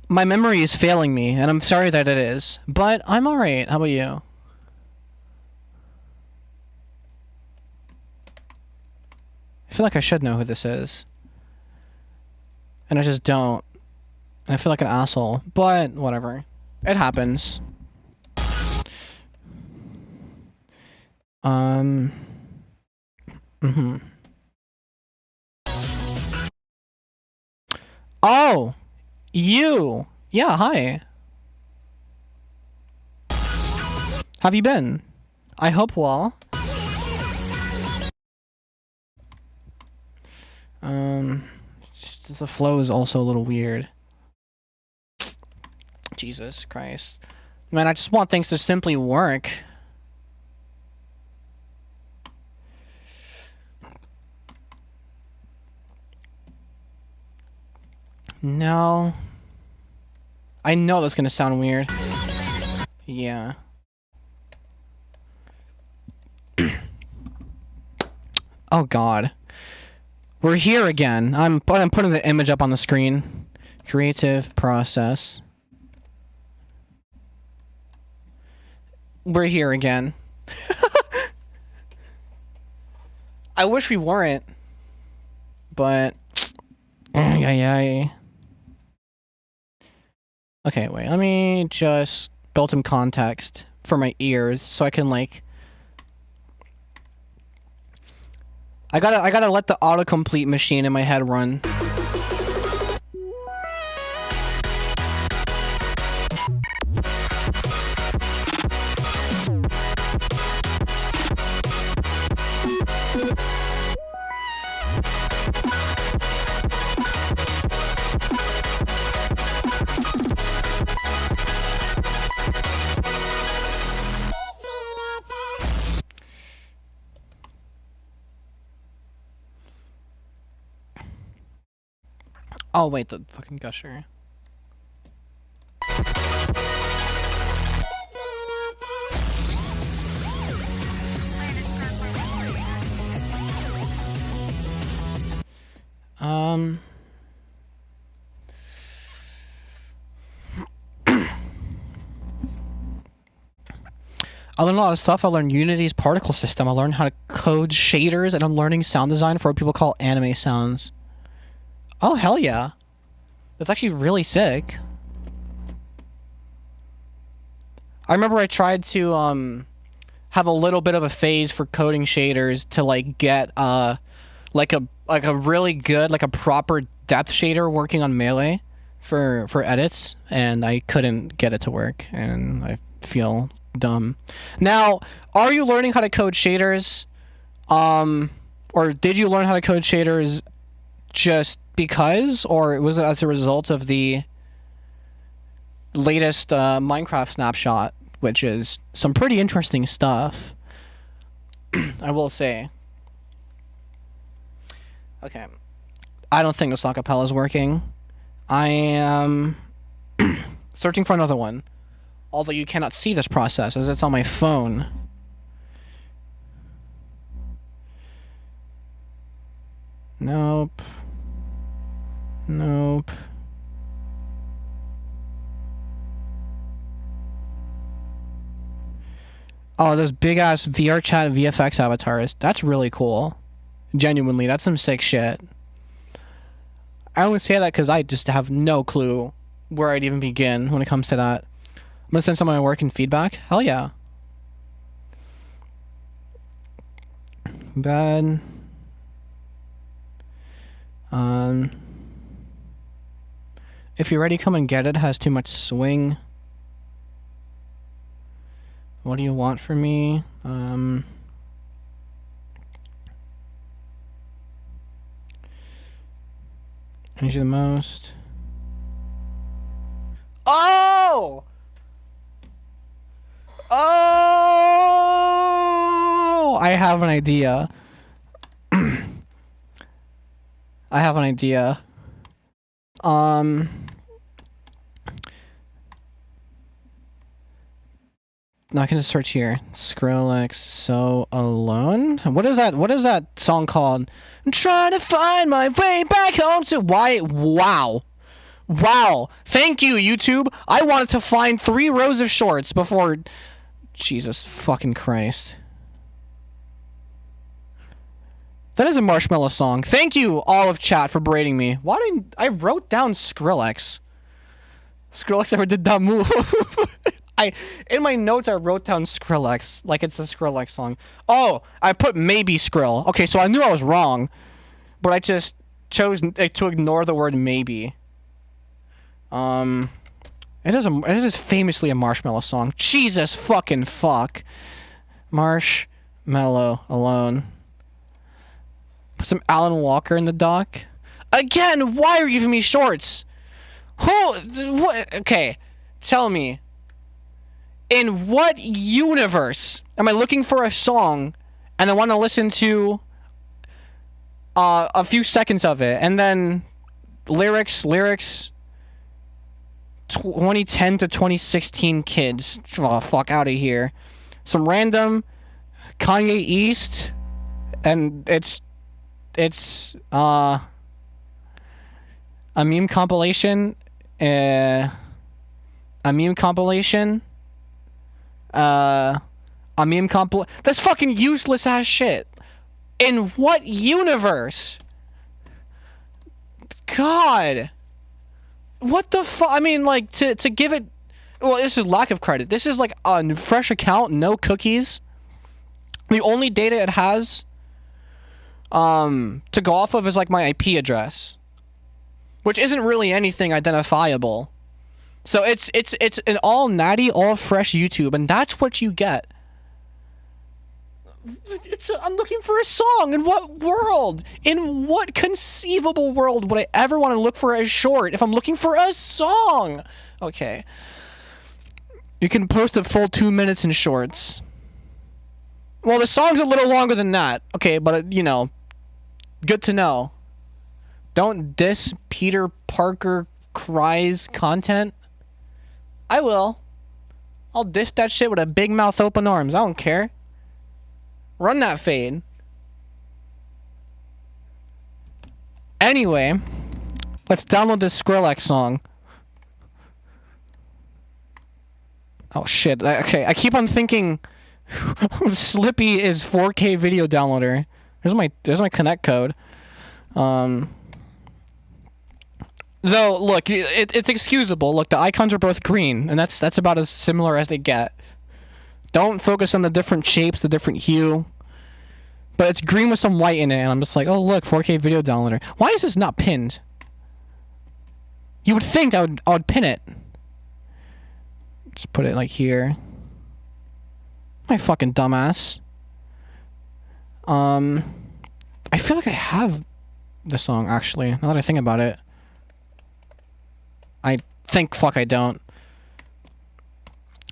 My memory is failing me, and I'm sorry that it is. But I'm alright. How about you? I feel like I should know who this is. And I just don't. And I feel like an asshole. But whatever. It happens. Oh! You! Yeah, hi. Have you been? I hope well. The flow is also a little weird. Jesus Christ. Man, I just want things to simply work. No. I know that's gonna sound weird. Yeah. Oh God. We're here again. I'm putting the image up on the screen. Creative process. We're here again. I wish we weren't. But okay, wait. Let me just build some context for my ears so I can like I gotta let the autocomplete machine in my head run. Oh wait, the fucking gusher. Um. I learned a lot of stuff. I learned Unity's particle system. I learned how to code shaders, and I'm learning sound design for what people call anime sounds. Oh, hell yeah. That's actually really sick. I remember I tried to, have a little bit of a phase for coding shaders to, like, get, like a really good, like a proper depth shader working on Melee for edits, and I couldn't get it to work, and I feel dumb. Now, are you learning how to code shaders? Or did you learn how to code shaders just because, or was it as a result of the latest Minecraft snapshot, which is some pretty interesting stuff, I will say. Okay. I don't think this acapella is working. I am searching for another one. Although you cannot see this process as it's on my phone. Nope. Nope. Oh, those big ass VR chat VFX avatars. That's really cool. Genuinely, that's some sick shit. I only say that because I just have no clue where I'd even begin when it comes to that. I'm gonna send some of my work and feedback. Hell yeah. Bad. If you're ready, come and get it. Has too much swing. What do you want from me? I need you the most. Oh! Oh! I have an idea. I have an idea. Now I can just search here. Skrillex, So Alone? What is that? What is that song called? I'm trying to find my way back home to... Why? Wow. Wow. Thank you, YouTube. I wanted to find 3 rows of shorts before... Jesus fucking Christ. That is a Marshmallow song. Thank you, all of chat, for braiding me. Why didn't... I wrote down Skrillex. Skrillex never did that move. In my notes, I wrote down Skrillex, like it's a Skrillex song. Oh, I put maybe Skrill. Okay, so I knew I was wrong, but I just chose to ignore the word maybe. It is famously a Marshmallow song. Jesus fucking fuck. Marshmallow Alone. Put some Alan Walker in the doc. Again, why are you giving me shorts? What? Okay, tell me. In what universe am I looking for a song and I want to listen to a few seconds of it and then lyrics 2010 to 2016 kids. Oh, fuck out of here. Some random Kanye East, and it's a meme compilation. A meme compilation. That's fucking useless ass shit. In what universe? God. What the fuck? I mean, like, to give it... Well, this is lack of credit. This is like a fresh account, no cookies. The only data it has to go off of is like my IP address, which isn't really anything identifiable. So it's an all natty, all fresh YouTube, and that's what you get. I'm looking for a song. In what world? In what conceivable world would I ever want to look for a short if I'm looking for a song? Okay. You can post a full 2 minutes in shorts. Well, the song's a little longer than that. Okay, but, you know, good to know. Don't diss Peter Parker Cries content. I will. I'll diss that shit with a big mouth, open arms. I don't care. Run that fade. Anyway, let's download this Skrillex song. Oh shit. Okay, I keep on thinking Slippy is 4K video downloader. There's my connect code. Though look, it's excusable. Look, the icons are both green, and that's about as similar as they get. Don't focus on the different shapes, the different hue. But it's green with some white in it, and I'm just like, oh look, 4K video downloader. Why is this not pinned? You would think I would pin it. Just put it like here. My fucking dumbass. I feel like I have the song actually, now that I think about it. I think fuck I don't.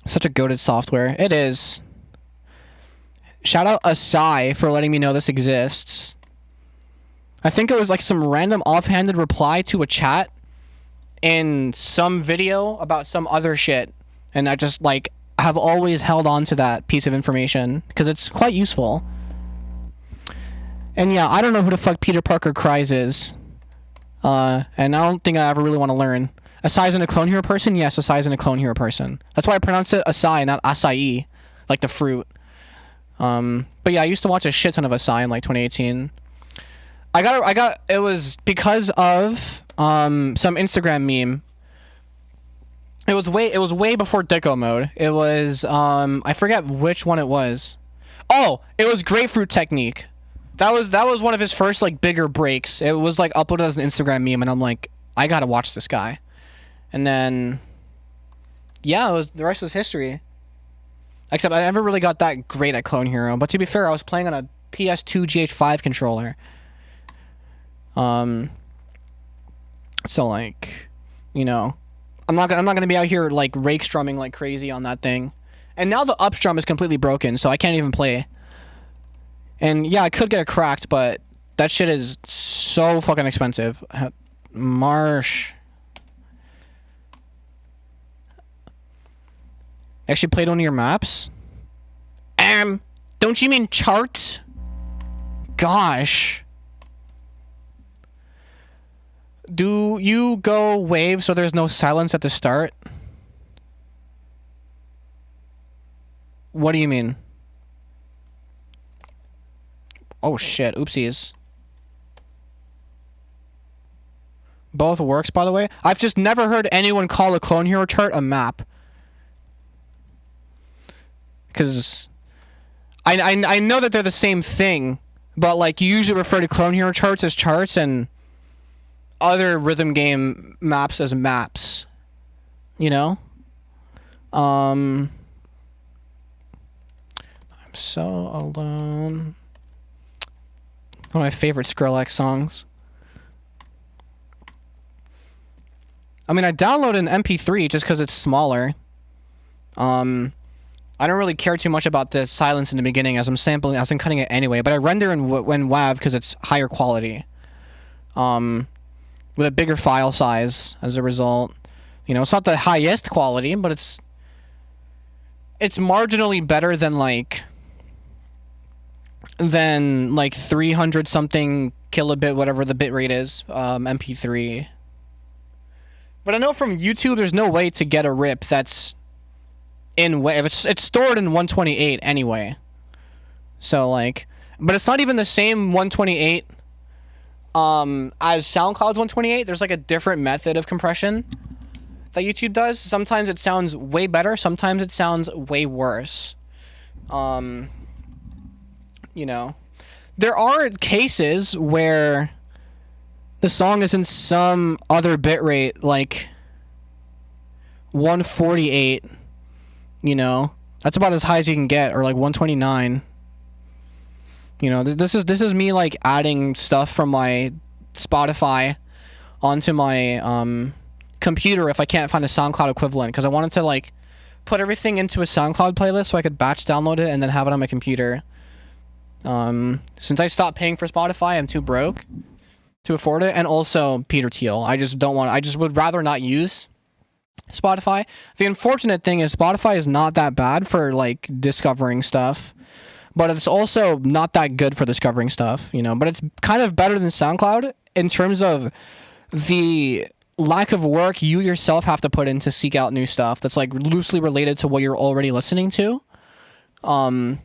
Such a goated software. It is. Shout out Asai for letting me know this exists. I think it was like some random offhanded reply to a chat in some video about some other shit. And I just like have always held on to that piece of information because it's quite useful. And yeah, I don't know who the fuck Peter Parker Cries is. And I don't think I ever really want to learn. Asai isn't a Clone Hero person? Yes, Asai isn't a Clone Hero person. That's why I pronounce it Asai, not acai, like the fruit. But yeah, I used to watch a shit ton of Asai in like 2018. It was because of some Instagram meme. It was way before Deco mode. It was I forget which one it was. Oh, it was Grapefruit Technique. That was one of his first like bigger breaks. It was like uploaded as an Instagram meme, and I'm like, I gotta watch this guy. And then, yeah, the rest was history. Except I never really got that great at Clone Hero. But to be fair, I was playing on a PS2 GH5 controller. So like, you know, I'm not gonna be out here like rake strumming like crazy on that thing. And now the up strum is completely broken, so I can't even play. And yeah, I could get it cracked, but that shit is so fucking expensive. Marsh. Actually played one of your maps? Don't you mean charts? Gosh. Do you go wave so there's no silence at the start? What do you mean? Oh shit, oopsies. Both works, by the way. I've just never heard anyone call a Clone Hero chart a map. Because I know that they're the same thing, but like you usually refer to Clone Hero charts as charts and other rhythm game maps as maps. You know? I'm so alone. One of my favorite Skrillex songs. I mean, I downloaded an MP3 just because it's smaller. I don't really care too much about the silence in the beginning as I'm cutting it anyway, but I render in WAV because it's higher quality. With a bigger file size as a result. You know, it's not the highest quality, but it's marginally better than like 300 something kilobit, whatever the bit rate is, MP3. But I know from YouTube there's no way to get a rip that's in WAV. It's stored in 128 anyway. So like, but it's not even the same 128 as SoundCloud's 128. There's like a different method of compression that YouTube does. Sometimes it sounds way better, sometimes it sounds way worse. You know, there are cases where the song is in some other bitrate, like 148, you know, that's about as high as you can get, or like 129. You know, this is me like adding stuff from my Spotify onto my computer if I can't find a SoundCloud equivalent, because I wanted to like put everything into a SoundCloud playlist so I could batch download it and then have it on my computer. Since I stopped paying for Spotify, I'm too broke to afford it, and also Peter Thiel. I just would rather not use Spotify. The unfortunate thing is Spotify is not that bad for like discovering stuff, but it's also not that good for discovering stuff, you know. But it's kind of better than SoundCloud in terms of the lack of work you yourself have to put in to seek out new stuff that's like loosely related to what you're already listening to. Or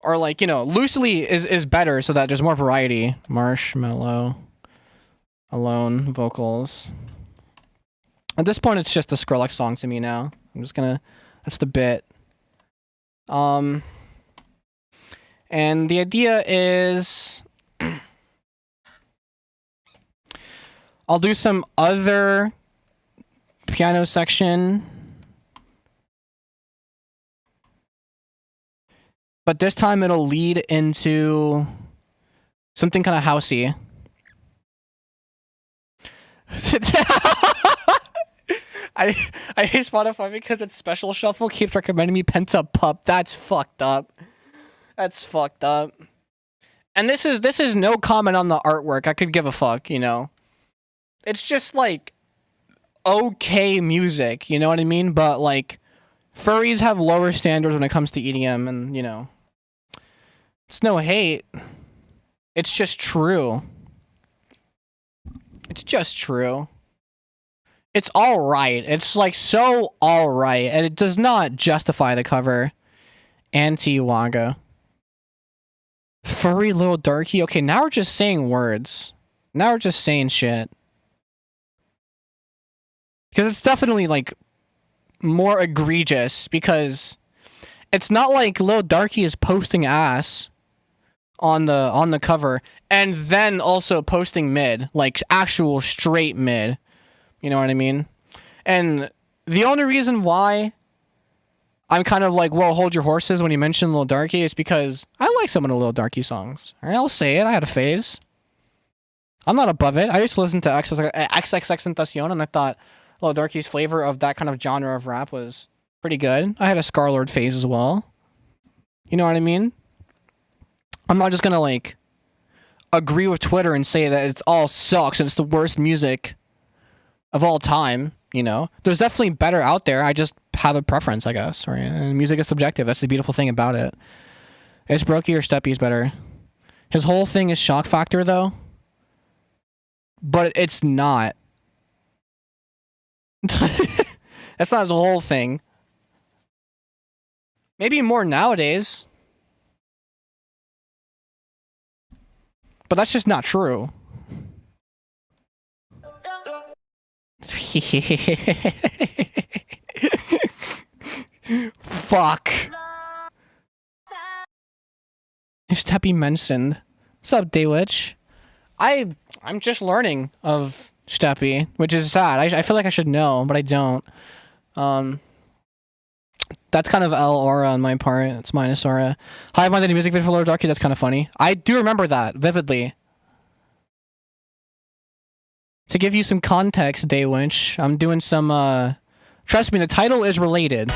like, you know, loosely is better so that there's more variety. Marshmallow, alone, vocals. At this point, it's just a Skrillex song to me now. I'm just gonna, that's the bit. And the idea is I'll do some other piano section, but this time it'll lead into something kind of housey. I hate Spotify because its special shuffle keeps recommending me Pent Up Pup. That's fucked up. That's fucked up. And this is no comment on the artwork. I could give a fuck, you know. It's just like okay music, you know what I mean? But like furries have lower standards when it comes to EDM, and you know, it's no hate. It's just true. It's just true. It's all right. It's like so all right, and it does not justify the cover. Anti-Waga. Furry little darky. Okay, now we're just saying words. Now we're just saying shit. Because it's definitely like more egregious, because it's not like Lil Darky is posting ass on the cover and then also posting mid, like actual straight mid. You know what I mean? And the only reason why I'm kind of like, well, hold your horses when you mention Lil Darky is because I like some of the Lil Darky songs. All right, I'll say it. I had a phase. I'm not above it. I used to listen to XXXTentacion, and I thought Lil Darky's flavor of that kind of genre of rap was pretty good. I had a Scarlord phase as well. You know what I mean? I'm not just gonna like agree with Twitter and say that it's all sucks and it's the worst music of all time. You know, there's definitely better out there. I just have a preference, I guess. Right? And music is subjective. That's the beautiful thing about it. Is Brokey or Steppy's better? His whole thing is shock factor, though. But it's not. That's not his whole thing. Maybe more nowadays. But that's just not true. Fuck. Steppy mentioned. What's up, Daywitch? I'm just learning of Steppy, which is sad. I feel like I should know, but I don't. That's kind of L aura on my part. It's minus aura. Hive Mind did a music video for Lord Darky. That's kind of funny. I do remember that vividly. To give you some context, Daywinch, I'm doing some, trust me, the title is related.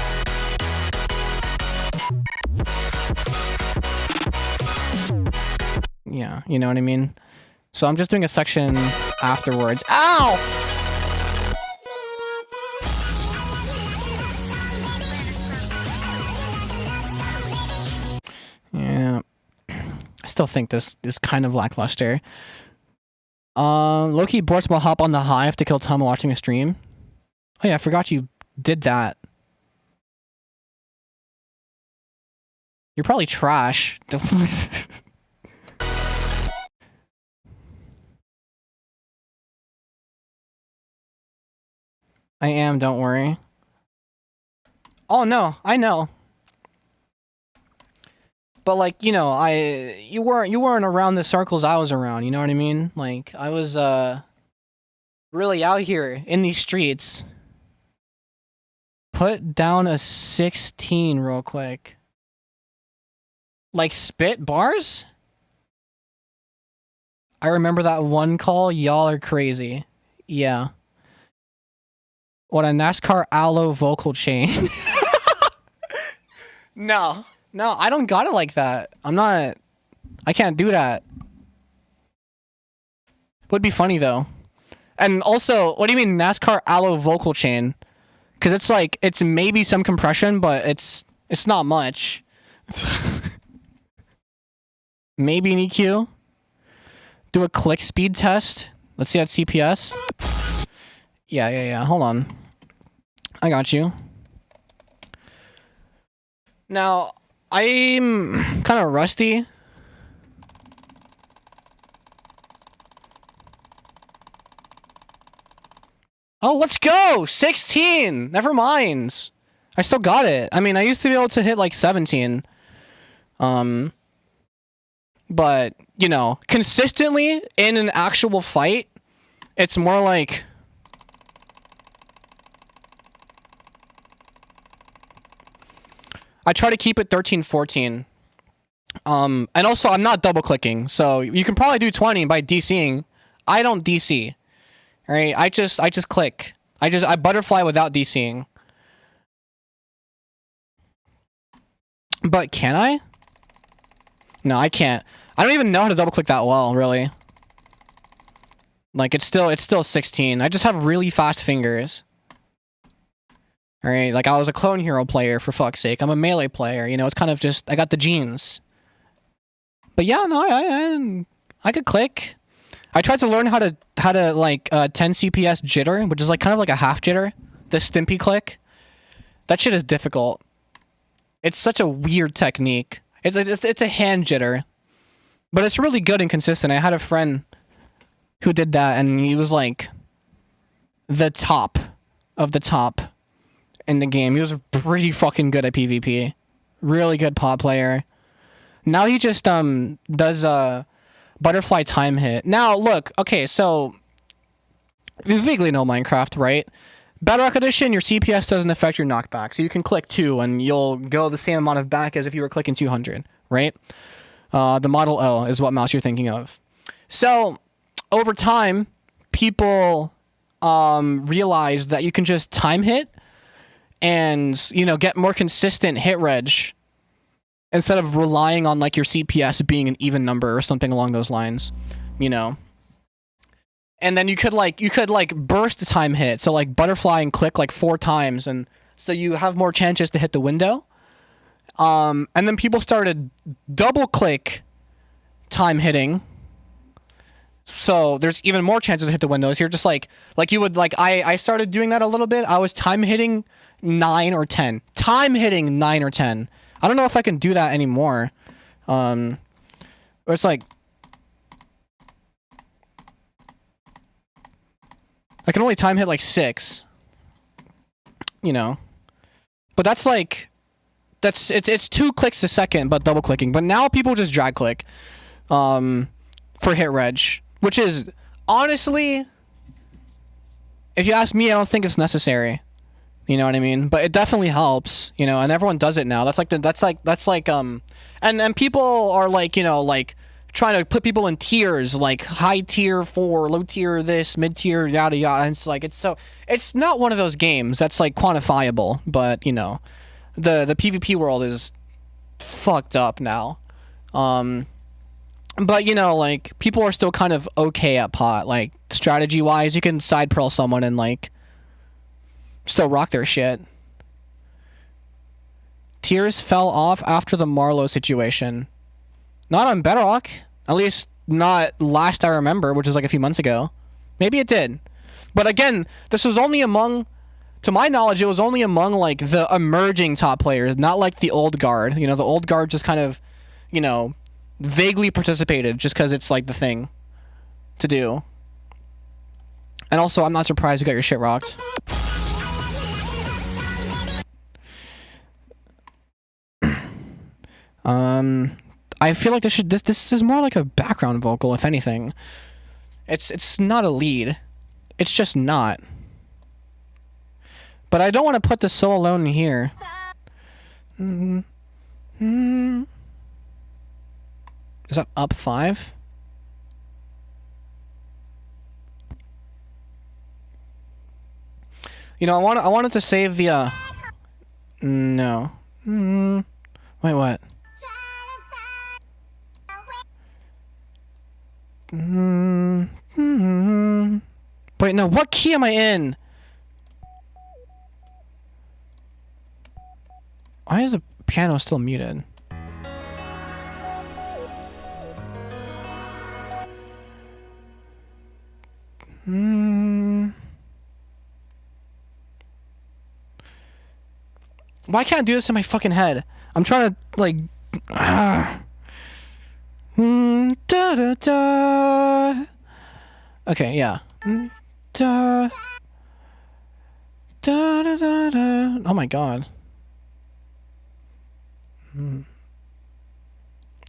Yeah, you know what I mean? So I'm just doing a section afterwards. Ow! Yeah. I still think this is kind of lackluster. Loki Bortz will hop on the hive to kill Tom watching a stream. Oh yeah, I forgot you did that. You're probably trash. I am, don't worry. Oh no, I know. But like, you know, you weren't around the circles I was around, you know what I mean? Like I was really out here in these streets. Put down a 16 real quick. Like spit bars? I remember that one call. Y'all are crazy. Yeah. What a NASCAR aloe vocal chain. No, I don't got it like that. I can't do that. Would be funny though. And also, what do you mean NASCAR aloe vocal chain? Because it's like, it's maybe some compression, but it's not much. Maybe an EQ. Do a click speed test. Let's see that CPS. Yeah. Hold on. I got you. Now, I'm kind of rusty. Oh, let's go! 16! Never mind. I still got it. I mean, I used to be able to hit like 17. But, you know, consistently in an actual fight, it's more like... I try to keep it 13, 14. And also, I'm not double clicking, so you can probably do 20 by DCing. I don't DC. Right? I just click. I butterfly without DCing. But can I? No, I can't. I don't even know how to double click that well, really. Like, it's still 16. I just have really fast fingers. Alright, like I was a clone hero player, for fuck's sake. I'm a melee player, you know, it's kind of just, I got the genes. But yeah, no, I could click. I tried to learn how to like 10 CPS jitter, which is like kind of like a half jitter. The Stimpy click. That shit is difficult. It's such a weird technique. It's a hand jitter. But it's really good and consistent. I had a friend who did that, and he was like the top of the top in the game. He was pretty fucking good at PvP. Really good pot player. Now he just does a butterfly time hit. Now look, okay, so you vaguely know Minecraft, right? Bedrock Edition, your CPS doesn't affect your knockback, so you can click 2 and you'll go the same amount of back as if you were clicking 200, right? The Model O is what mouse you're thinking of. So over time, people realized that you can just time hit and, you know, get more consistent hit reg instead of relying on like your CPS being an even number or something along those lines, you know. And then you could burst the time hit, so like butterfly and click like 4 times, and so you have more chances to hit the window. And then people started double click time hitting, so there's even more chances to hit the windows. You're just like you would like I started doing that a little bit. I was time hitting 9 or 10. Time hitting 9 or 10. I don't know if I can do that anymore. It's like I can only time hit like 6. You know. But that's like it's 2 clicks a second but double clicking. But now people just drag click for hit reg, which is honestly, if you ask me, I don't think it's necessary. You know what I mean? But it definitely helps, you know, and everyone does it now. And people are like, you know, like trying to put people in tiers, like high tier 4, low tier this, mid tier, yada yada. And it's like it's not one of those games that's like quantifiable, but you know, the PvP world is fucked up now. But you know, like people are still kind of okay at pot, like strategy wise. You can side pearl someone and like still rock their shit. Tiers fell off after the Marlowe situation. Not on Bedrock. At least not last I remember, which is like a few months ago. Maybe it did. But again, this was only among, to my knowledge, it was only among like the emerging top players, not like the old guard. You know, the old guard just kind of, you know, vaguely participated just because it's like the thing to do. And also, I'm not surprised you got your shit rocked. I feel like this is more like a background vocal, if anything. It's not a lead. It's just not. But I don't want to put the so alone in here. Is that up 5? You know, I wanted to save the no. Wait, what? Wait, no, what key am I in? Why is the piano still muted? Why can't I do this in my fucking head? I'm trying to, like... Da, da, da. Okay, yeah. Da. Da, da, da, da. Oh my god.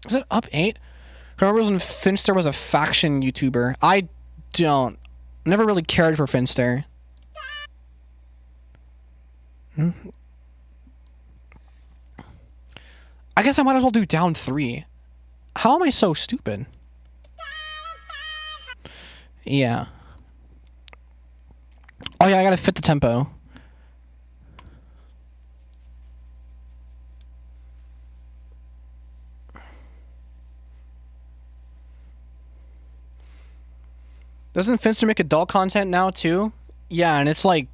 Is it up 8? I remember when Finster was a faction YouTuber. I don't. Never really cared for Finster. I guess I might as well do down 3. How am I so stupid? Yeah. Oh yeah, I gotta fit the tempo. Doesn't Finster make adult content now too? Yeah, and it's like...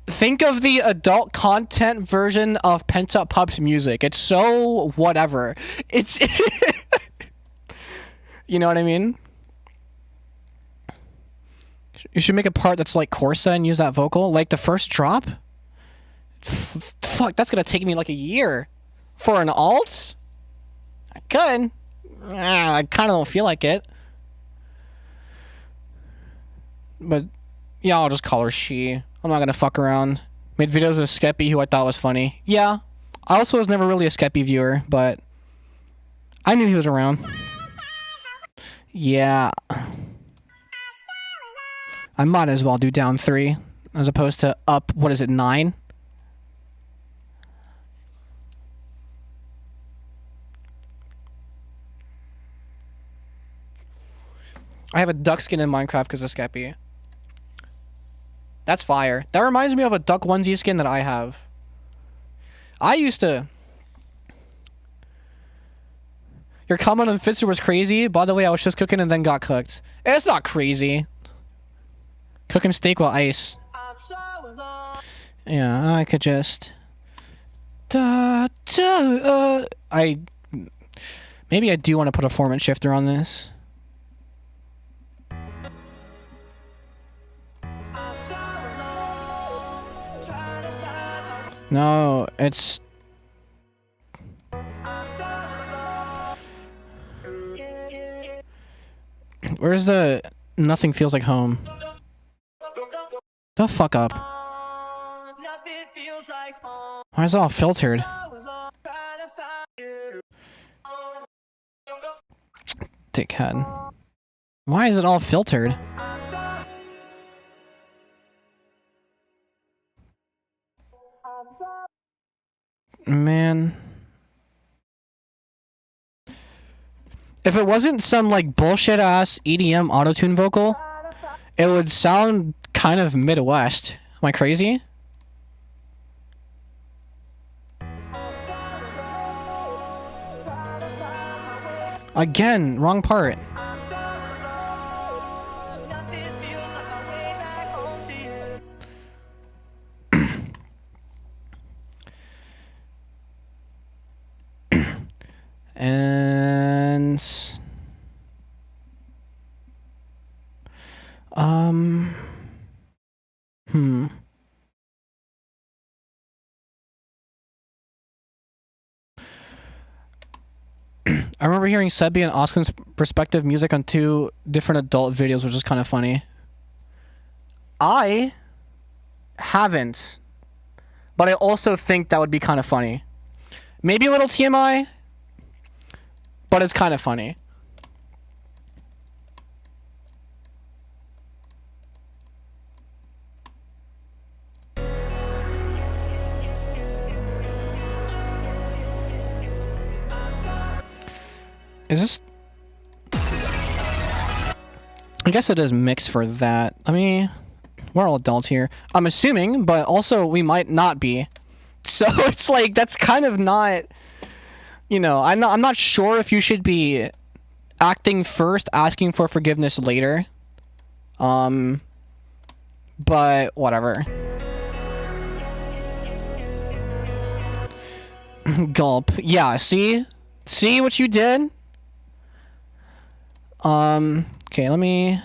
Think of the adult content version of Pent Up Pup's music. It's so whatever. It's... You know what I mean? You should make a part that's like Corsa and use that vocal. Like the first drop? Fuck, that's gonna take me like a year. For an alt? I could. I kind of don't feel like it. But, yeah, I'll just call her she. I'm not gonna fuck around. Made videos with Skeppy, who I thought was funny. Yeah. I also was never really a Skeppy viewer, but I knew he was around. Yeah. I might as well do down 3 as opposed to up, what is it, 9? I have a duck skin in Minecraft because of Skeppy. That's fire. That reminds me of a duck onesie skin that I have. I used to... Your comment on Fitzer was crazy. By the way, I was just cooking and then got cooked. It's not crazy. Cooking steak with ice. Yeah, I could just... Maybe I do want to put a formant shifter on this. No, it's... Where's the... Nothing feels like home? The fuck up. Why is it all filtered? Dickhead. Why is it all filtered? Man. If it wasn't some, like, bullshit-ass EDM autotune vocal, it would sound kind of Midwest. Am I crazy? Again, wrong part. And... I remember hearing Sebi and Oskin's perspective music on 2 different adult videos, which is kind of funny. I haven't, but I also think that would be kind of funny. Maybe a little TMI, but it's kind of funny. Is this... I guess it is mixed for that. I mean, we're all adults here. I'm assuming, but also we might not be. So it's like, that's kind of not... You know, I'm not sure if you should be acting first, asking for forgiveness later. But whatever. Gulp. Yeah, see? See what you did? Okay, let me...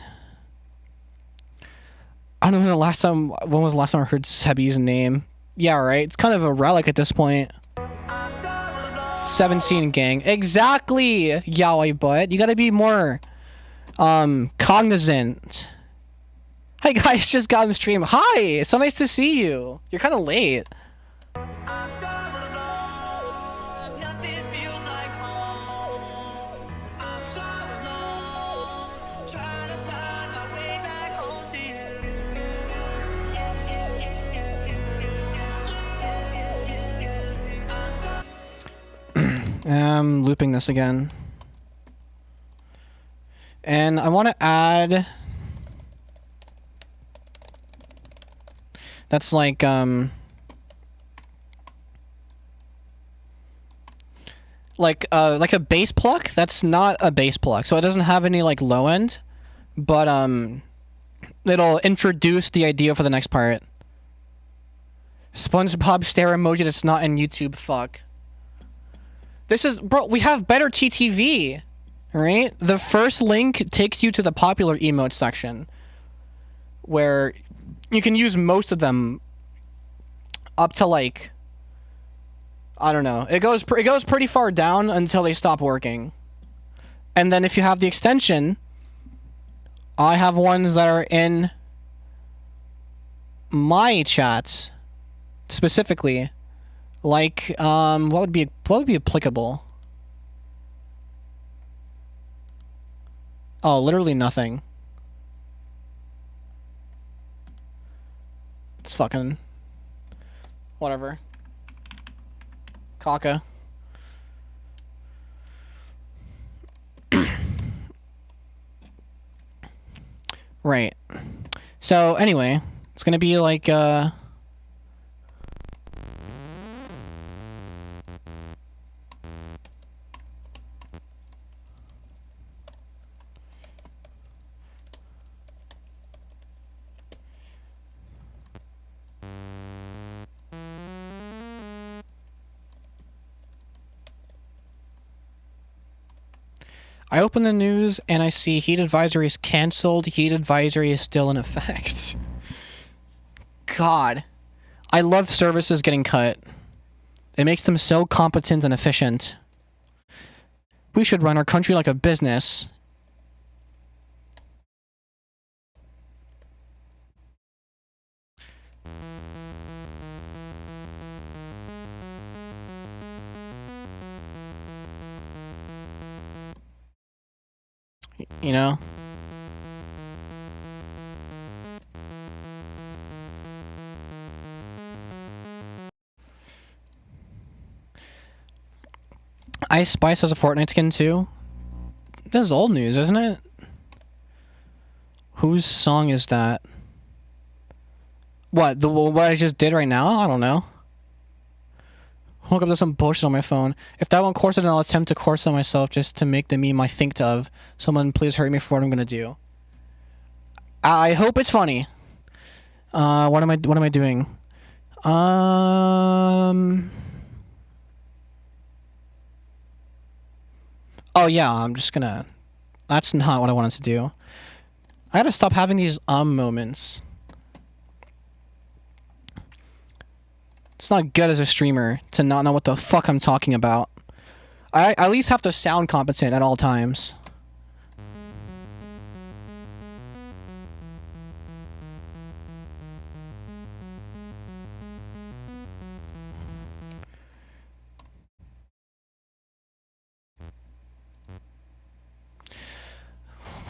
I don't know when was the last time I heard Sebi's name? Yeah, right? It's kind of a relic at this point. 17 gang. Exactly, yaoi butt. You gotta be more, cognizant. Hey guys, just got on the stream. Hi! It's so nice to see you. You're kind of late. I'm looping this again. And I want to add... That's like, like a bass pluck. That's not a bass pluck, so it doesn't have any like low end, but it'll introduce the idea for the next part. SpongeBob stare emoji that's not in YouTube. Fuck. This is, bro, we have better TTV, right? The first link takes you to the popular emote section, where you can use most of them up to like, I don't know. It goes pretty far down until they stop working. And then if you have the extension, I have ones that are in my chats specifically. Like, what would be applicable? Oh, literally nothing. It's fucking whatever. Caca. Right. So anyway, it's gonna be like I open the news and I see heat advisory is canceled. Heat advisory is still in effect. God. I love services getting cut. It makes them so competent and efficient. We should run our country like a business. You know? Ice Spice has a Fortnite skin too? This is old news, isn't it? Whose song is that? What? What I just did right now? I don't know. Woke up to some bullshit on my phone. If that won't course it, then I'll attempt to course it myself just to make the meme I think of. Someone please hurt me for what I'm gonna do. I hope it's funny. What am I doing? Oh yeah, I'm just gonna... That's not what I wanted to do. I gotta stop having these moments. It's not good as a streamer to not know what the fuck I'm talking about. I at least have to sound competent at all times.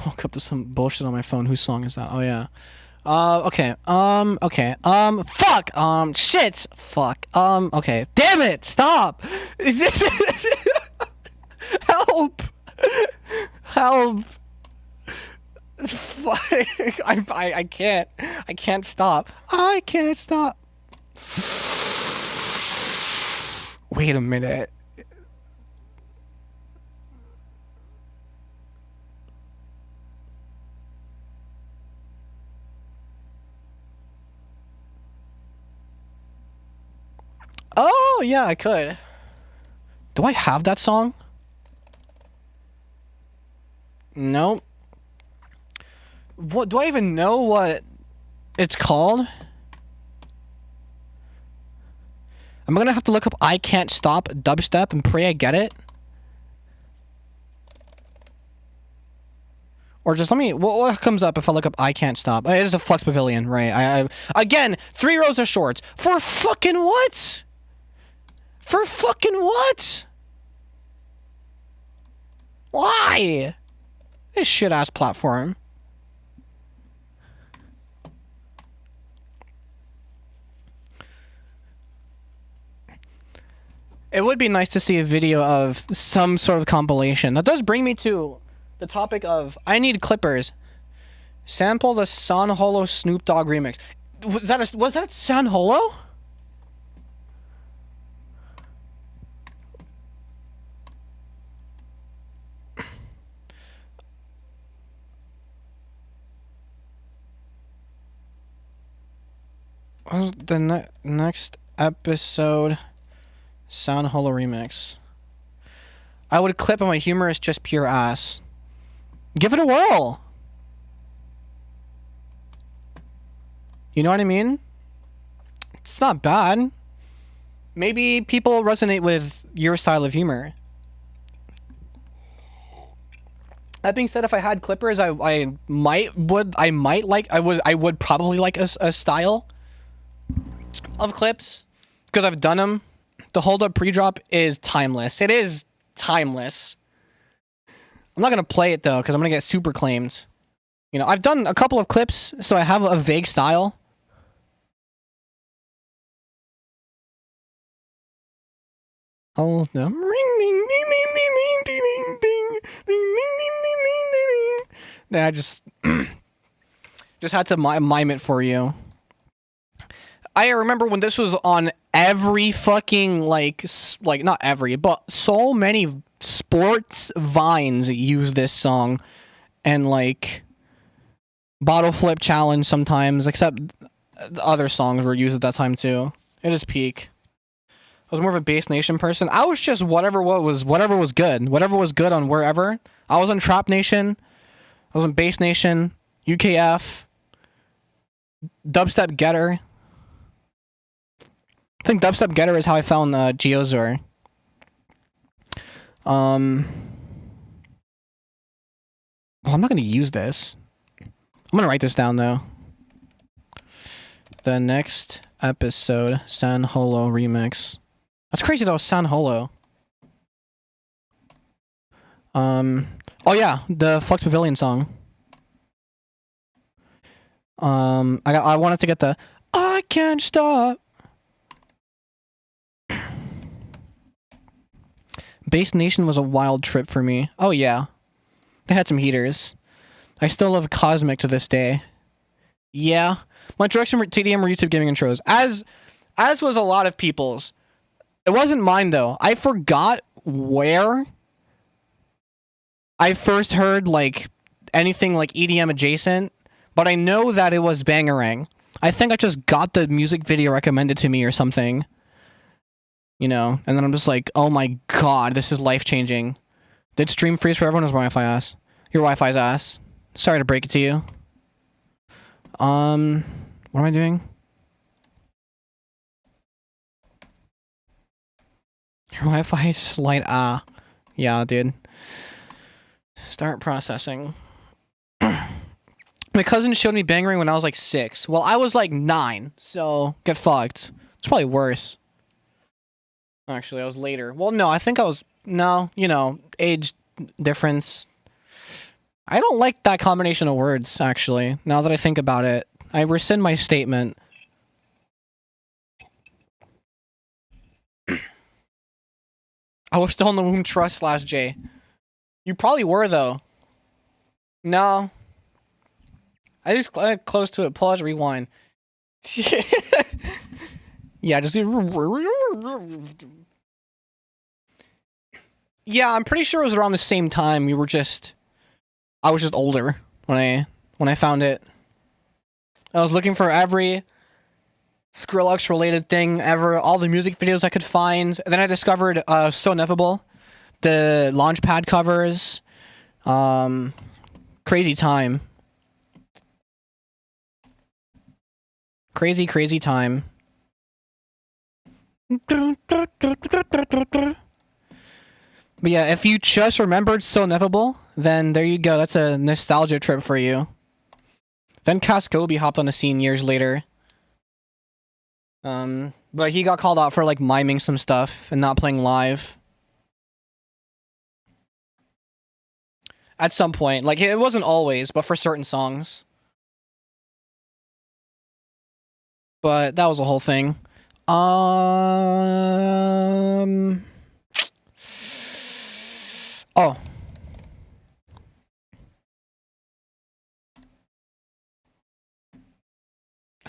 Woke up to some bullshit on my phone. Whose song is that? Oh yeah. Okay. Okay. Fuck. Shit. Fuck. Okay. Damn it. Stop. Help. Help. Fuck. I can't. I can't stop. I can't stop. Wait a minute. Oh, yeah, I could. Do I have that song? Nope. What do I even know what it's called? I'm gonna have to look up I Can't Stop dubstep and pray I get it. Or just let me, what comes up if I look up I Can't Stop? It is a Flux Pavilion, right? I again, 3 rows of shorts. For fucking what? For fucking what? Why? This shit ass platform. It would be nice to see a video of some sort of compilation. That does bring me to the topic of I need clippers. Sample the San Holo Snoop Dogg remix. Was that San Holo? Was the next episode San Holo remix? I would clip and my humor is just pure ass. Give it a whirl. You know what I mean? It's not bad. Maybe people resonate with your style of humor. That being said, if I had clippers, I would probably like a style of clips because I've done them. The hold up pre-drop is timeless. It is timeless. I'm not gonna play it though because I'm gonna get super claimed. You know, I've done a couple of clips, so I have a vague style. Oh, the ring, ding, ding, ding, ding, ding, ding, ding, ding, ding, ding, ding. I just had to mime it for you. I remember when this was on every fucking like not every, but so many sports vines use this song, and like bottle flip challenge sometimes, except other songs were used at that time too. It is peak. I was more of a Bass Nation person. I was just whatever was good. Whatever was good on wherever. I was on Trap Nation. I was on Bass Nation, UKF, Dubstep Getter. I think Dubstep Getter is how I found Geozor. Well, I'm not going to use this. I'm going to write this down, though. The next episode, San Holo remix. That's crazy, that was San Holo. Oh, yeah, the Flux Pavilion song. I wanted to get the I Can't Stop. Bass Nation was a wild trip for me. Oh yeah. They had some heaters. I still love Cosmic to this day. Yeah. My direction for TDM or YouTube gaming intros. As was a lot of people's. It wasn't mine though. I forgot where I first heard like anything like EDM adjacent, but I know that it was Bangarang. I think I just got the music video recommended to me or something. You know, and then I'm just like, oh my god, this is life-changing. Did stream freeze for everyone? Or was my Wi-Fi ass? Your Wi-Fi's ass. Sorry to break it to you. What am I doing? Your Wi-Fi is slight yeah, dude. Start processing. My cousin showed me Bangarang when I was like 6. Well, I was like 9, so get fucked. It's probably worse. Actually, I was later. Well, no, I think I was... No, you know, age difference. I don't like that combination of words, actually, now that I think about it. I rescind my statement. I was still in the womb trust /J. You probably were, though. No. I just close to it. Pause, rewind. Yeah, just... Yeah, I'm pretty sure it was around the same time. I was just older when I found it. I was looking for every Skrillex related thing ever, all the music videos I could find. And then I discovered So Ineffable, the Launchpad covers, Crazy time. Crazy time. But yeah, if you just remembered So Ineffable, then there you go. That's a nostalgia trip for you. Then Cascoby hopped on the scene years later. But he got called out for like miming some stuff and not playing live. At some point. Like, it wasn't always, but for certain songs. But that was a whole thing. Oh.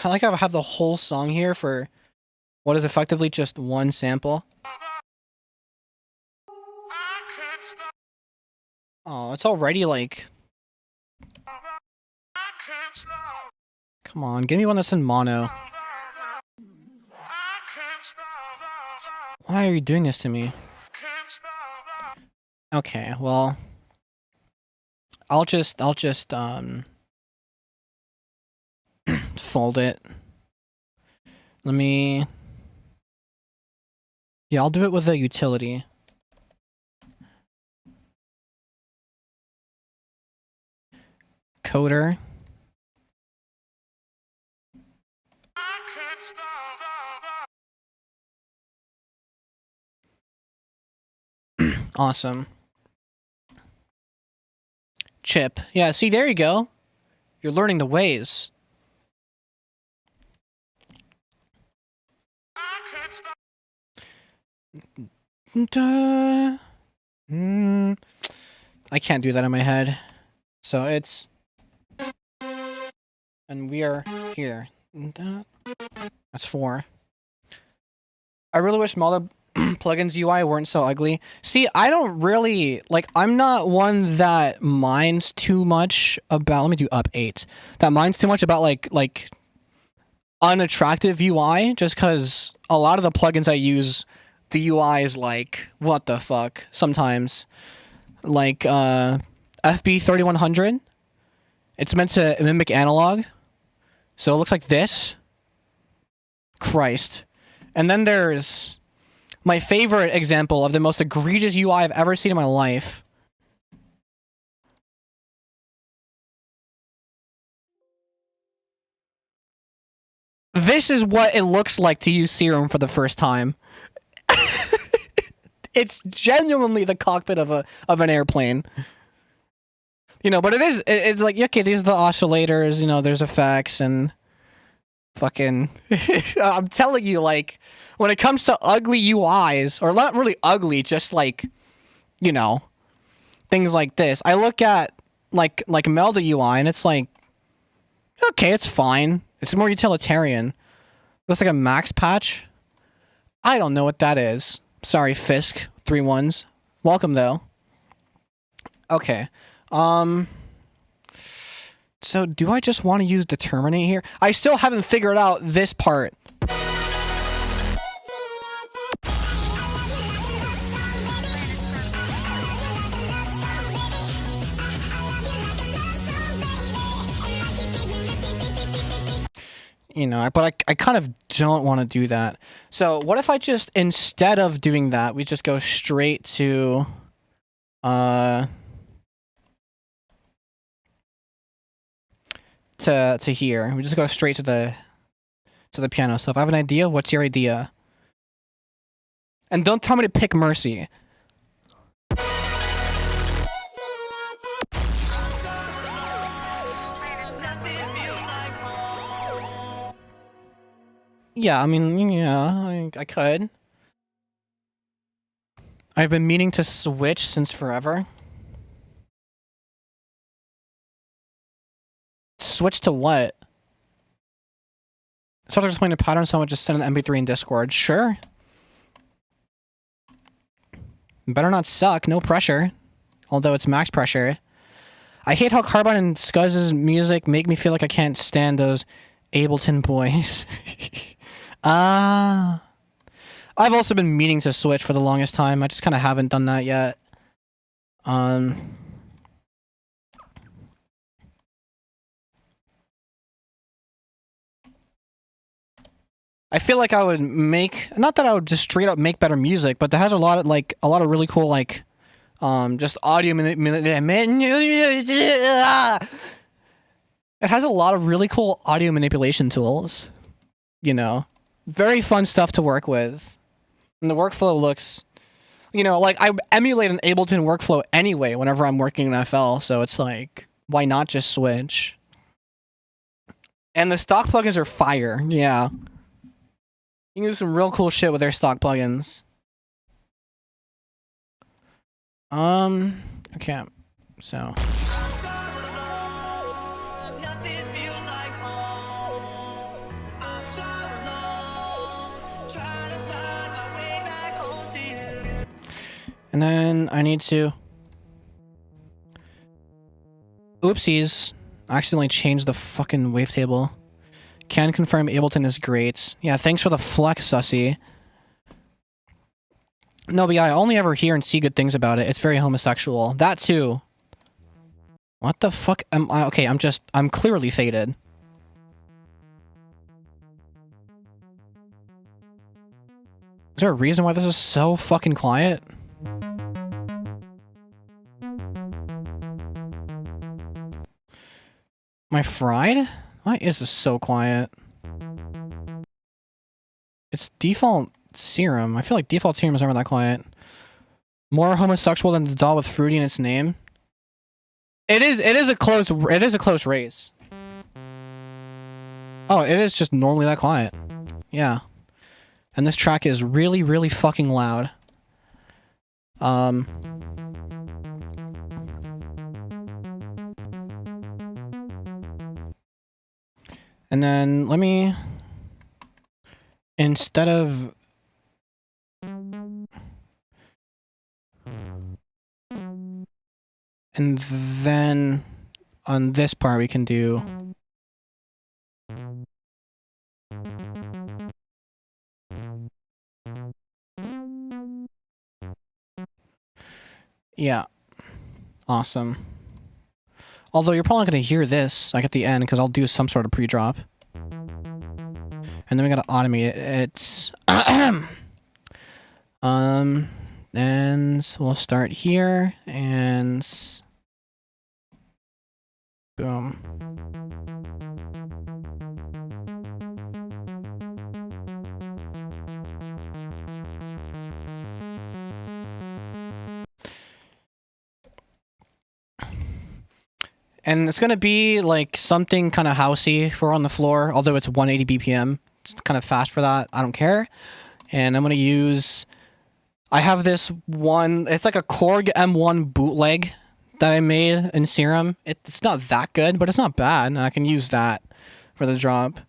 I like how I have the whole song here for what is effectively just one sample. Oh, it's already like... Come on, give me one that's in mono. Why are you doing this to me? Okay, well... I'll just, fold it. Let me... Yeah, I'll do it with a utility. Coder. Awesome. Chip. Yeah, see, there you go. You're learning the ways. I can't do that in my head. So it's... And we are here. That's 4. I really wish Moda plugins UI weren't so ugly. See, I don't really... Like, I'm not one that minds too much about... Let me do up 8. That minds too much about, like unattractive UI, just because a lot of the plugins I use, the UI is like, what the fuck, sometimes. Like, FB 3100. It's meant to mimic analog. So it looks like this. Christ. And then there's my favorite example of the most egregious UI I've ever seen in my life. This is what it looks like to use Serum for the first time. It's genuinely the cockpit of an airplane. You know, but it's like, okay, these are the oscillators, you know, there's effects and fucking... I'm telling you, like, when it comes to ugly UIs, or not really ugly, just like, you know, things like this. I look at, like Melda UI, and it's like, okay, it's fine. It's more utilitarian. Looks like a max patch. I don't know what that is. Sorry, Fisk, 3 1s. Welcome, though. Okay. So do I just want to use determinate here? I still haven't figured out this part. You know, but I kind of don't want to do that. So what if I just, instead of doing that, we just go straight to, to here. We just go straight to the piano. So if I have an idea, what's your idea? And don't tell me to pick Mercy. Yeah, I mean, yeah, I could. I've been meaning to switch since forever. Switch to what? So to explain the pattern, someone just send an MP3 in Discord. Sure. Better not suck, no pressure. Although it's max pressure. I hate how Carbine and Scuzz's music make me feel like I can't stand those Ableton boys. I've also been meaning to switch for the longest time. I just kind of haven't done that yet. I feel like I would make, not that I would just straight up make better music, but that has a lot of really cool just audio it has a lot of really cool audio manipulation tools, you know. Very fun stuff to work with. And the workflow looks, like I emulate an Ableton workflow anyway whenever I'm working in FL, so it's like, why not just switch? And the stock plugins are fire, yeah. You can do some real cool shit with their stock plugins. Okay, so. And then I need to... Oopsies. I accidentally changed the fucking wavetable. Can confirm Ableton is great. Yeah, thanks for the flex, sussy. No, but yeah, I only ever hear and see good things about it. It's very homosexual. That too. What the fuck am I? Okay, I'm clearly faded. Is there a reason why this is so fucking quiet? Am I fried? Why is this so quiet? It's default serum. I feel like default serum is never that quiet. More homosexual than the doll with fruity in its name. It is a close race. Oh, it is just normally that quiet. Yeah. And this track is really, really fucking loud. And then let me, instead of and then on this part we can do yeah, awesome. Although you're probably not going to hear this like at the end because I'll do some sort of pre-drop. And then we gotta automate it. And we'll start here and boom. And it's gonna be like something kind of housey for on the floor, although it's 180 BPM. It's kind of fast for that. I don't care. And I'm gonna use, I have this one, it's like a Korg M1 bootleg that I made in Serum. It's not that good, but it's not bad. And I can use that for the drop.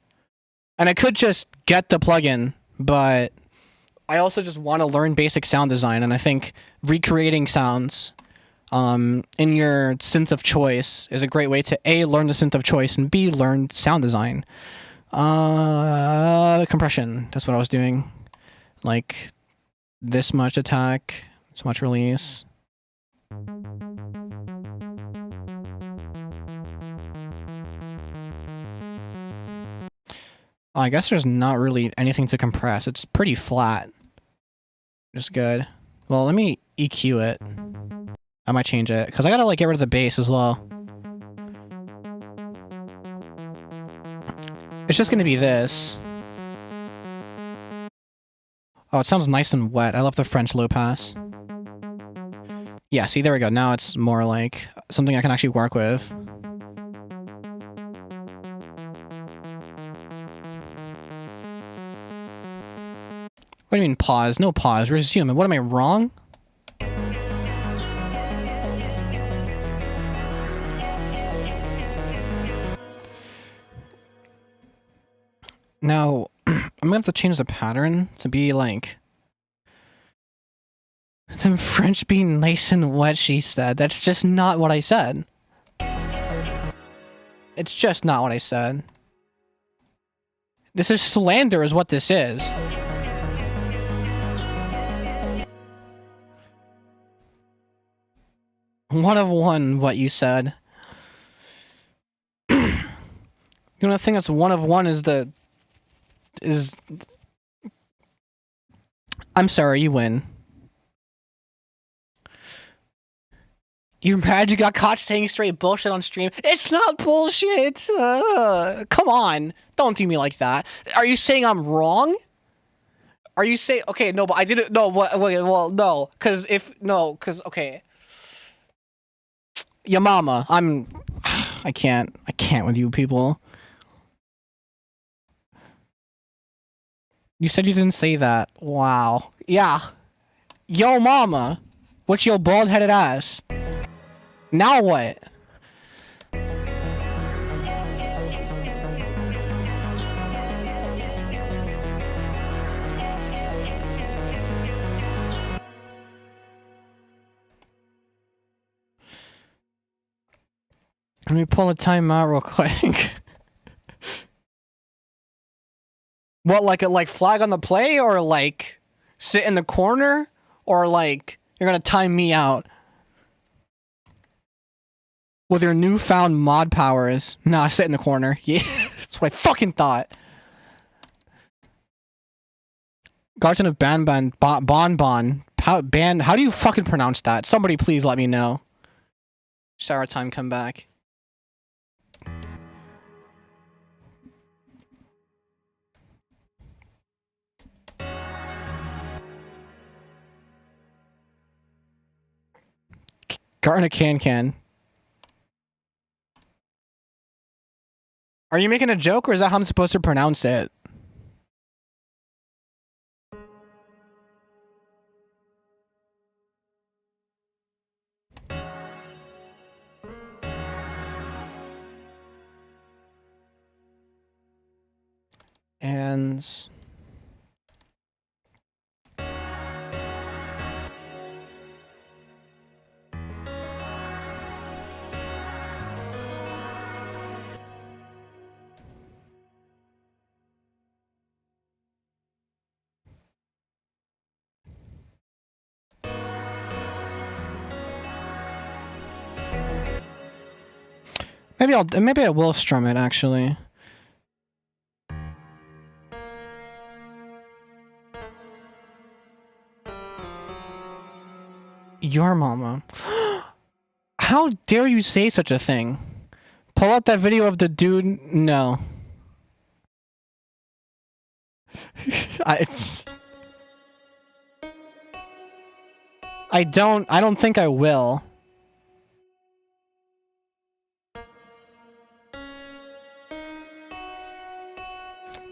And I could just get the plugin, but I also just want to learn basic sound design. And I think recreating sounds in your synth of choice is a great way to A, learn the synth of choice, and B, learn sound design. Compression, that's what I was doing. Like, this much attack, this much release. Oh, I guess there's not really anything to compress. It's pretty flat. Just good. Well, let me EQ it. I might change it, because I gotta like get rid of the bass as well. It's just gonna be this. Oh, it sounds nice and wet. I love the French low pass. Yeah, see, there we go. Now it's more like something I can actually work with. What do you mean pause? No pause. Resume. What am I wrong? Now, I'm gonna have to change the pattern to be like... The French being nice and wet, she said. That's just not what I said. It's just not what I said. This is slander is what this is. One of one, what you said. The only thing that's one of one is the is... I'm sorry, you win. You're mad you got caught saying straight bullshit on stream? It's not bullshit! Come on. Don't do me like that. Are you saying I'm wrong? Are you saying... Okay, no, but I didn't... No, wait, well, no. Because, okay. Your mama. I can't with you people. You said you didn't say that. Wow. Yeah. Yo mama. What's your bald-headed ass? Now what? Let me pull a timeout real quick. What, like flag on the play, or like sit in the corner, or like you're gonna time me out with your newfound mod powers? Nah, sit in the corner. Yeah, that's what I fucking thought. Guardian of Bon. How do you fucking pronounce that? Somebody please let me know. Shower time, come back. Garten can. Are you making a joke, or is that how I'm supposed to pronounce it? And... Maybe I will strum it, actually. Your mama. How dare you say such a thing? Pull up that video of the dude. No. I don't think I will.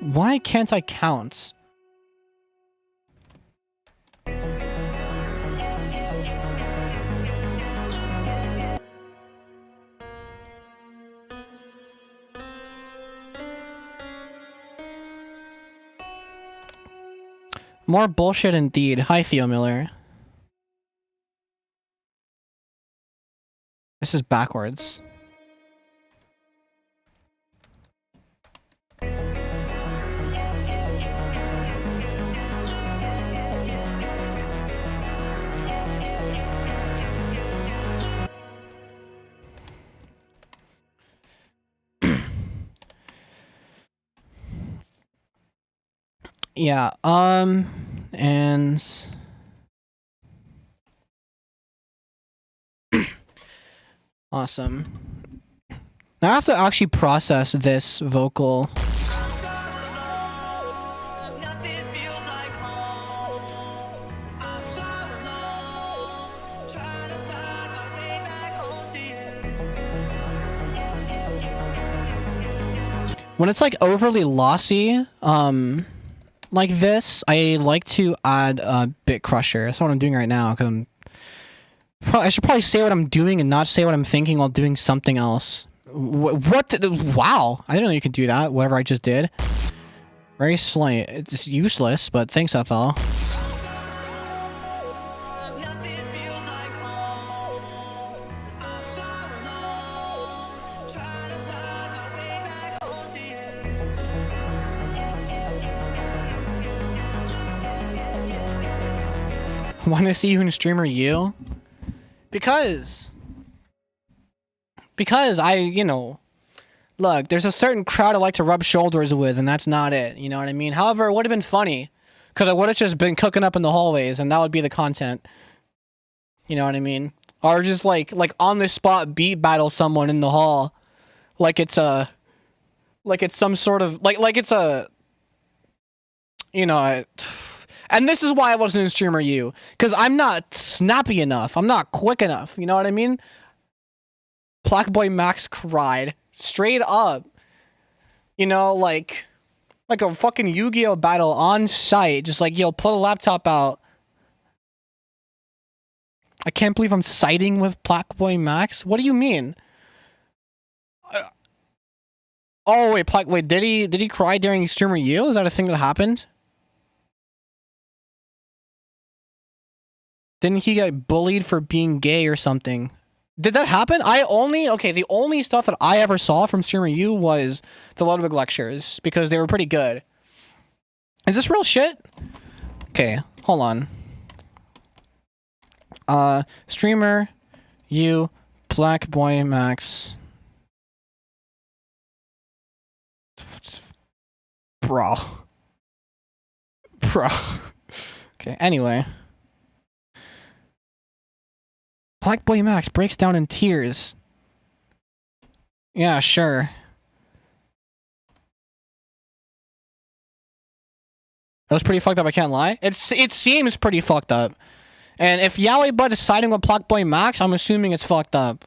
Why can't I count? More bullshit indeed. Hi, Theo Miller. This is backwards. Yeah, and... Awesome. Now I have to actually process this vocal. When it's like overly lossy, like this, I like to add a bit crusher. That's what I'm doing right now, because I should probably say what I'm doing and not say what I'm thinking while doing something else. Wow, I didn't know you could do that, whatever I just did. Very slight. It's useless, but thanks, FL. Want to see you in streamer you? Because I, you know, look, there's a certain crowd I like to rub shoulders with, and that's not it. You know what I mean? However, it would have been funny, because I would have just been cooking up in the hallways, and that would be the content. You know what I mean? Or just like on the spot beat battle someone in the hall, like it's some sort of like it's a, you know. And this is why I wasn't in Streamer U, because I'm not snappy enough. I'm not quick enough. You know what I mean? Blackboy Max cried straight up. You know, like a fucking Yu-Gi-Oh battle on site. Just like, yo, pull the laptop out. I can't believe I'm siding with Blackboy Max. What do you mean? Oh wait, did he cry during Streamer U? Is that a thing that happened? Didn't he get bullied for being gay or something? Did that happen? The only stuff that I ever saw from Streamer U was the Ludwig lectures, because they were pretty good. Is this real shit? Okay, hold on. Streamer U, Blackboy Max. Bro. Okay, anyway. Blackboy Max breaks down in tears. Yeah, sure. That was pretty fucked up, I can't lie. It seems pretty fucked up. And if Yaoi Bud is siding with Blackboy Max, I'm assuming it's fucked up.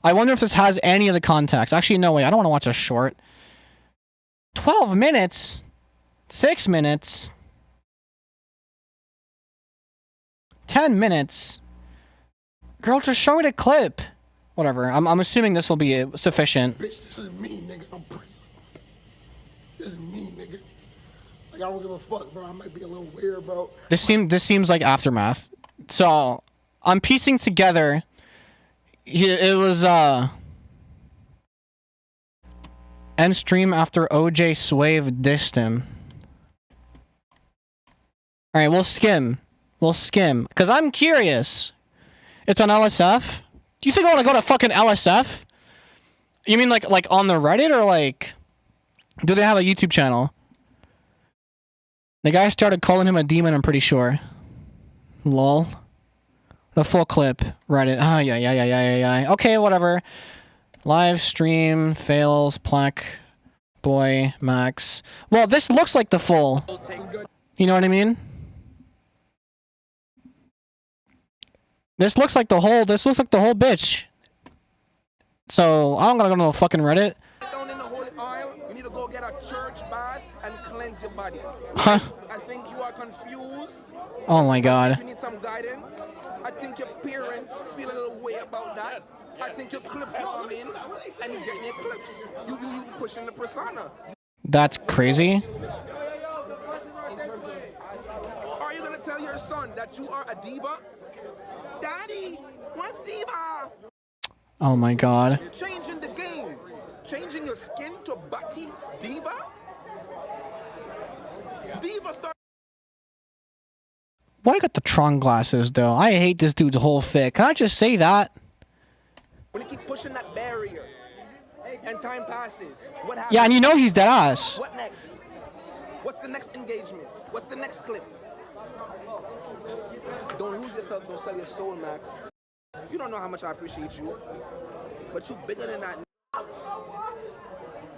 I wonder if this has any of the context. Actually, no, wait, I don't want to watch a short. 12 minutes? 6 minutes? 10 minutes? Girl, just show me the clip. Whatever. I'm assuming this will be sufficient. Bitch, this is me, nigga. I'm crazy. This is me, nigga. Like, I don't give a fuck, bro. I might be a little weird, bro. This seems like Aftermath. So, I'm piecing together. It was end stream after OJ Swave dissed him. All right, we'll skim, because I'm curious. It's on LSF. Do you think I want to go to fucking LSF? You mean like on the Reddit, or like, do they have a YouTube channel? The guy started calling him a demon, I'm pretty sure. Lol. The full clip. Reddit. Oh, yeah. Okay, whatever. Live stream fails. Blackboy Max. Well, this looks like the full. You know what I mean? This looks like the whole bitch. So, I'm gonna go to the fucking Reddit. Down in the holy oil, you need to go get a church bath and cleanse your body. Huh? I think you are confused. Oh my god. You need some guidance. I think your parents feel a little way about that. I think you're clip farming and you're getting your clips. You pushing the persona. That's crazy. Are you gonna tell your son that you are a diva? Daddy, what's diva? Oh my god. Changing the game. Changing your skin to Baki diva? Diva start. Why you got the Tron glasses though? I hate this dude's whole fit. Can I just say that? When you keep pushing that barrier and time passes, what happens? Yeah, and you know he's dead ass. What next? What's the next engagement? What's the next clip? Don't lose yourself, don't sell your soul, Max. You don't know how much I appreciate you, but you bigger than that.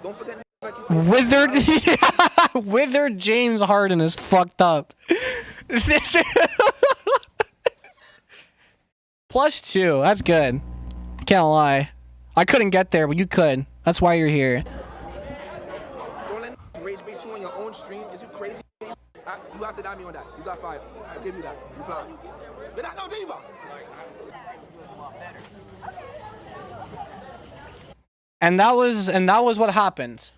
Don't forget like you Withered James Harden is fucked up. +2, that's good. Can't lie. I couldn't get there, but you could. That's why you're here. Don't let rage bait you on your own stream. Is you crazy? You have to die me on that. You got 5. I'll give you that. You fly. But not no diva. And that was what happened.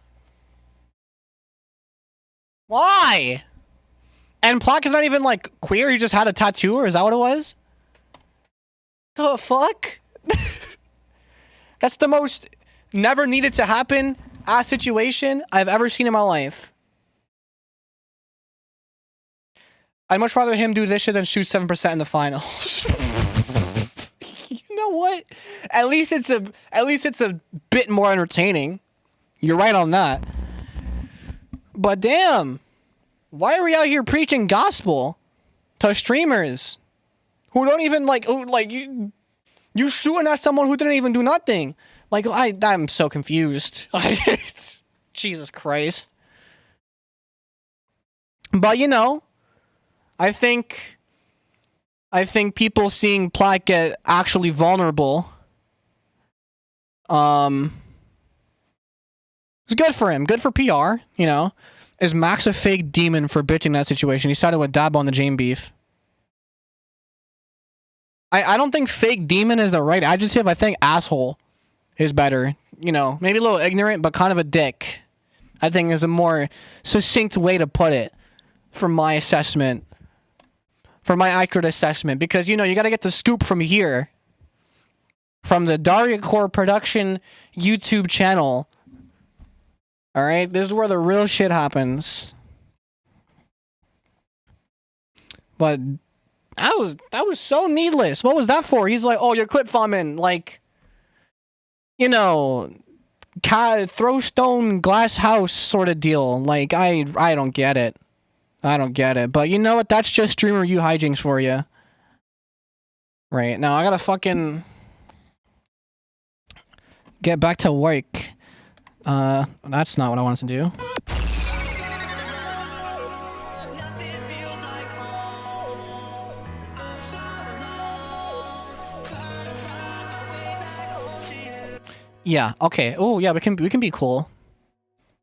Why? And Plaque is not even like queer, he just had a tattoo, or is that what it was? The fuck? That's the most never needed to happen ass situation I've ever seen in my life. I'd much rather him do this shit than shoot 7% in the finals. You know what? At least it's a bit more entertaining. You're right on that. But damn, why are we out here preaching gospel to streamers who don't even like you shooting at someone who didn't even do nothing? Like I'm so confused. Jesus Christ. But you know, I think people seeing Platt get actually vulnerable, it's good for him. Good for PR, you know. Is Max a fake demon for bitching that situation? He started with Dab on the Jane beef. I don't think fake demon is the right adjective. I think asshole is better. You know, maybe a little ignorant, but kind of a dick, I think is a more succinct way to put it from my assessment. For my accurate assessment. Because, you know, you got to get the scoop from here. From the dariacore production YouTube channel. Alright? This is where the real shit happens. But that was so needless. What was that for? He's like, oh, you're clip farming. Like, you know, throw stone glass house sort of deal. Like, I don't get it. I don't get it. But you know what? That's just streamer you hijinks for you. Right. Now I gotta fucking get back to work. That's not what I wanted to do. Yeah, okay. Oh, yeah, we can be cool.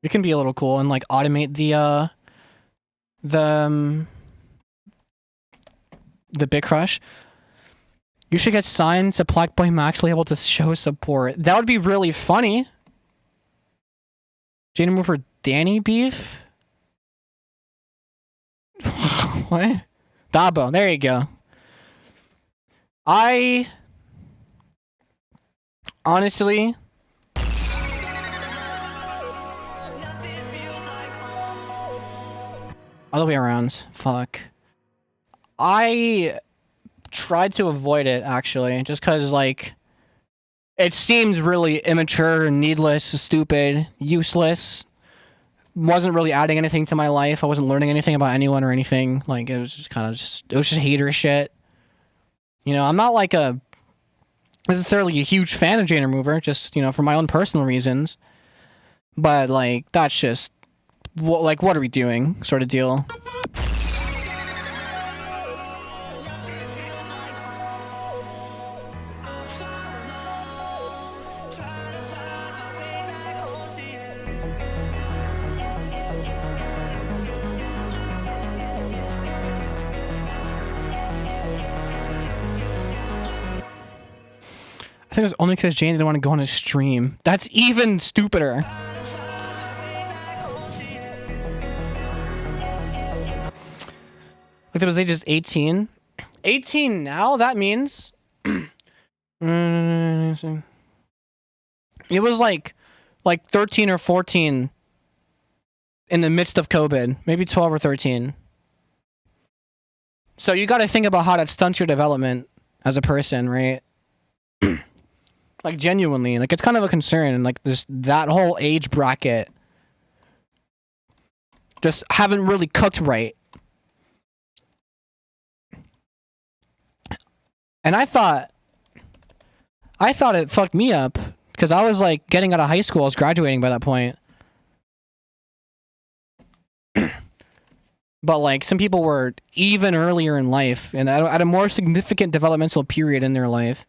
We can be a little cool and like automate the Big Crush. You should get signed to Black Boy Max able to show support. That would be really funny. Jane move for Danny beef? What? Dabo, there you go. Honestly, other way around. Fuck. I tried to avoid it, actually, just because, like, it seemed really immature, needless, stupid, useless. Wasn't really adding anything to my life. I wasn't learning anything about anyone or anything. Like, it was just kind of it was just hater shit. You know, I'm not, like, necessarily a huge fan of Jane Remover, just, you know, for my own personal reasons. But, like, that's just, like, what are we doing, sort of deal. I think it was only because Jane didn't want to go on his stream. That's even stupider. Like, there was ages 18. 18 now? That means... it was like 13 or 14 in the midst of COVID. Maybe 12 or 13. So you got to think about how that stunts your development as a person, right? Like, genuinely, like, it's kind of a concern, and like that whole age bracket just haven't really cooked right. And I thought it fucked me up because I was like getting out of high school. I was graduating by that point. But like some people were even earlier in life and at a more significant developmental period in their life.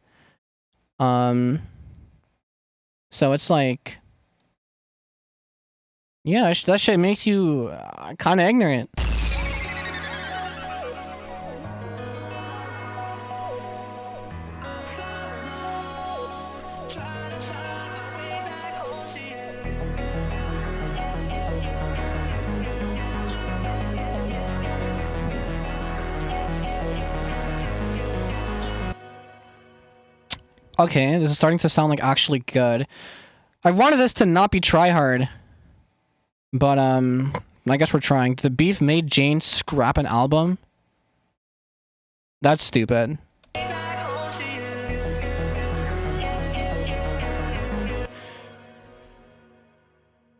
So it's like, yeah, that shit makes you kind of ignorant. Okay, this is starting to sound like actually good. I wanted this to not be tryhard. But, I guess we're trying. The beef made Jane scrap an album? That's stupid.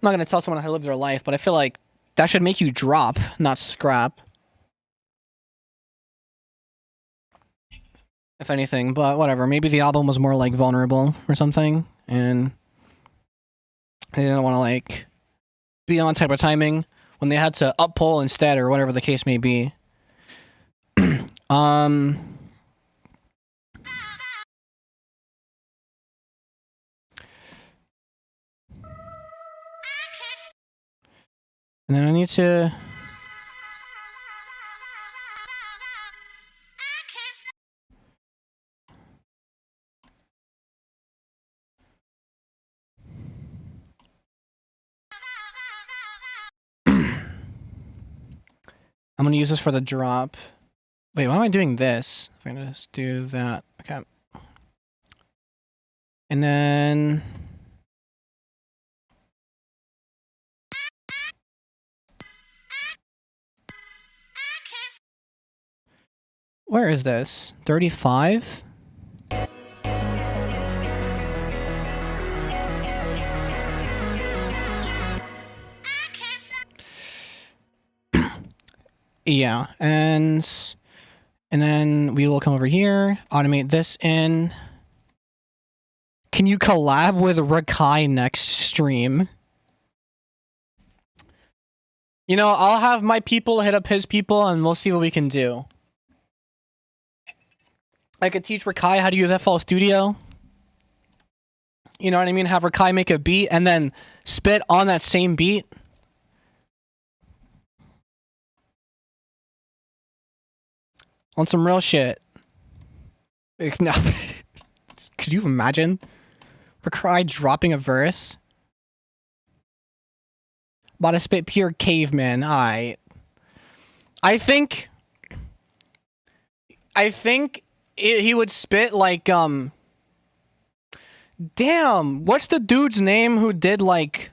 not gonna tell someone how to live their life, but I feel like that should make you drop, not scrap. If anything, but whatever. Maybe the album was more like vulnerable or something, and they didn't want to like be on type of timing when they had to up pull instead, or whatever the case may be. And then I need to. I'm gonna use this for the drop. Wait, why am I doing this? I'm gonna just do that. Okay. And then. Where is this? 35? Yeah, and then we will come over here, automate this in. Can you collab with Rakai next stream? You know, I'll have my people hit up his people and we'll see what we can do. I could teach Rakai how to use FL Studio. You know what I mean? Have Rakai make a beat and then spit on that same beat. On some real shit. No. Could you imagine? Rakai dropping a verse? About to spit pure caveman. I think he would spit like damn, what's the dude's name who did like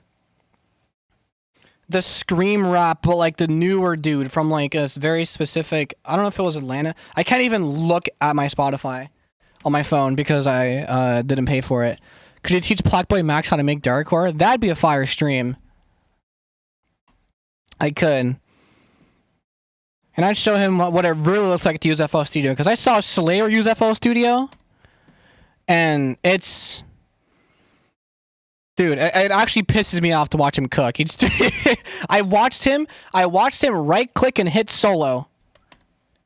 the scream rap, but like the newer dude from like a very specific, I don't know if it was Atlanta. I can't even look at my Spotify on my phone because I didn't pay for it. Could you teach Blackboy Max how to make dariacore? That'd be a fire stream. I could. And I'd show him what it really looks like to use FL Studio. Because I saw Slayer use FL Studio. And it's... Dude, it actually pisses me off to watch him cook. He's I watched him right click and hit solo.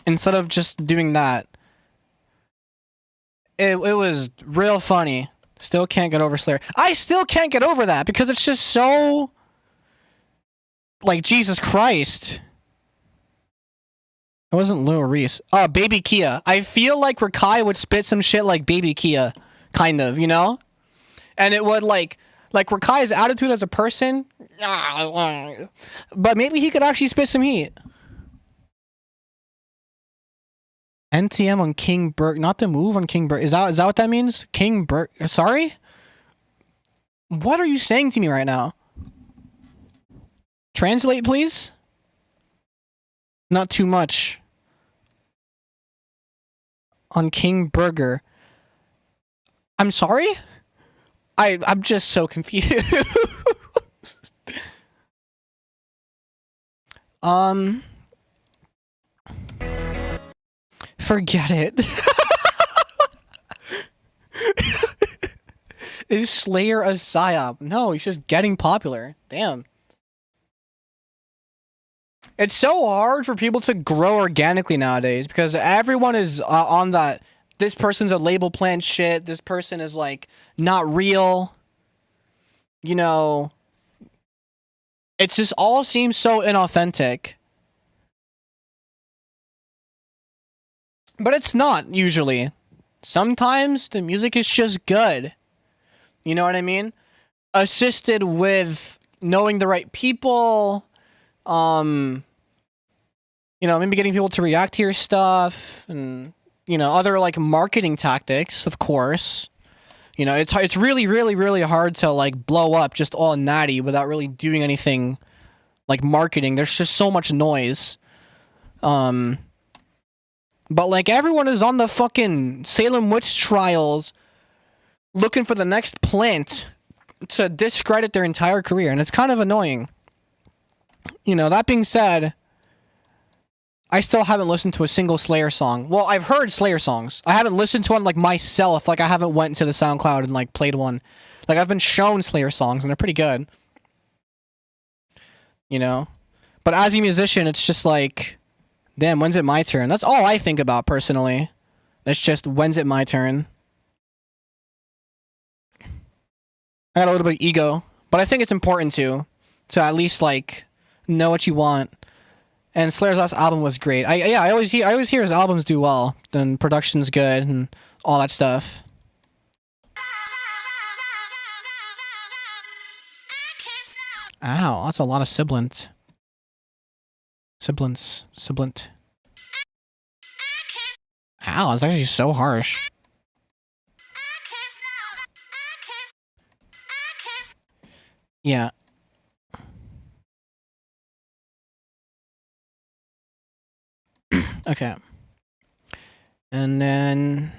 Instead of just doing that. It was real funny. Still can't get over Slayer. I still can't get over that because it's just so... Like, Jesus Christ. It wasn't Lil Reese. Oh, Baby Kia. I feel like Rakai would spit some shit like Baby Kia. Kind of, you know? And it would, like Rakai's attitude as a person. But maybe he could actually spit some heat. NTM on King Burke. Not the move on King Burke. Is that what that means? King Burke. Sorry? What are you saying to me right now? Translate, please? Not too much. On King Burger. I'm sorry? I'm just so confused. Forget it. Is Slayer a psyop? No, he's just getting popular. Damn. It's so hard for people to grow organically nowadays because everyone is on that. This person's a label plan shit. This person is like not real. You know, it just all seems so inauthentic. But it's not usually. Sometimes the music is just good. You know what I mean? Assisted with knowing the right people. You know, maybe getting people to react to your stuff and, you know, other like marketing tactics, of course. You know, it's really, really, really hard to like blow up just all natty without really doing anything like marketing. There's just so much noise. But like everyone is on the fucking Salem witch trials looking for the next plant to discredit their entire career, and it's kind of annoying. You know, that being said, I still haven't listened to a single Slayer song. Well, I've heard Slayer songs. I haven't listened to one like myself. Like I haven't went to the SoundCloud and like played one. Like I've been shown Slayer songs and they're pretty good. You know? But as a musician, it's just like, damn, when's it my turn? That's all I think about personally. It's just, when's it my turn? I got a little bit of ego, but I think it's important to at least like know what you want. And Slayer's last album was great. I always hear his albums do well, and production's good and all that stuff. Ow, that's a lot of sibilants. Sibilant. Ow, it's actually so harsh. Yeah. Okay. And then...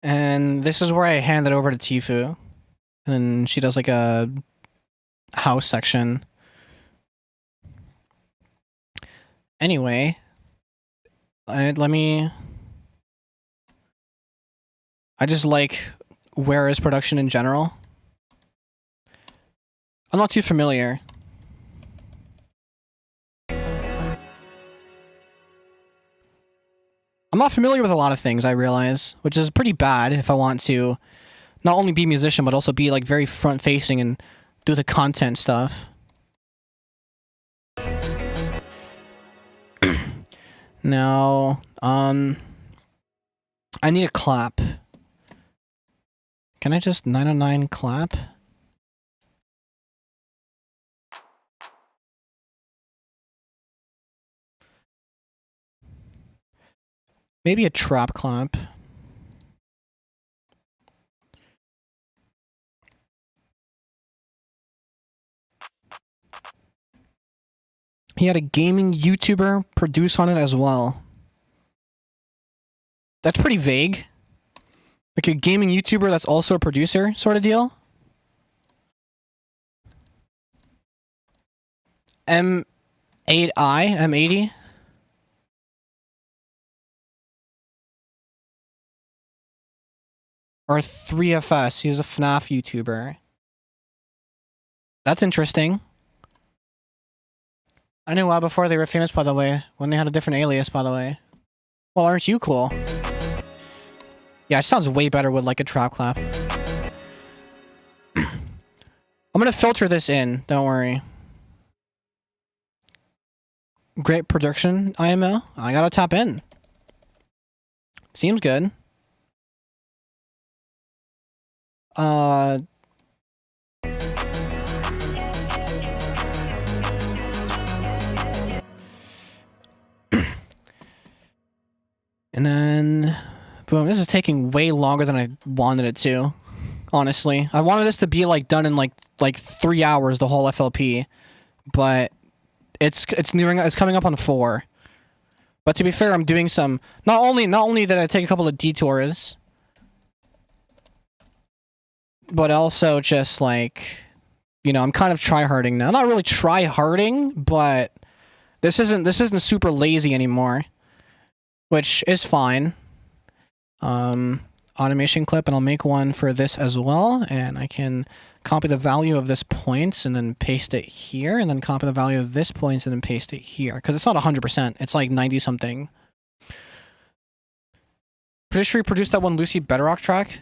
and this is where I hand it over to Tifu. And she does like a house section. Anyway, I just like where is production in general. I'm not too familiar. I'm not familiar with a lot of things, I realize, which is pretty bad if I want to not only be a musician, but also be like very front-facing and do the content stuff. Now, I need a clap. Can I just 909 clap? Maybe a trap clap. He had a gaming YouTuber produce on it as well. That's pretty vague. Like a gaming YouTuber that's also a producer sort of deal. M8i? M80? Or 3FS. He's a FNAF YouTuber. That's interesting. I knew WoW before they were famous, by the way. When they had a different alias, by the way. Well, aren't you cool? Yeah, it sounds way better with like a trap clap. I'm gonna filter this in, don't worry. Great production, IMO. I gotta tap in. Seems good. And then, boom, this is taking way longer than I wanted it to, honestly. I wanted this to be, like, done in, like 3 hours, the whole FLP. But it's coming up on 4. But to be fair, I'm doing some, not only did I take a couple of detours, but also just, like, you know, I'm kind of tryharding now. Not really tryharding, but this isn't super lazy anymore. Which is fine. Automation clip, and I'll make one for this as well, and I can copy the value of this point and then paste it here, and then copy the value of this point and then paste it here, because it's not 100%, it's like 90 something. Pretty sure he produced that one Lucy Bedrock track.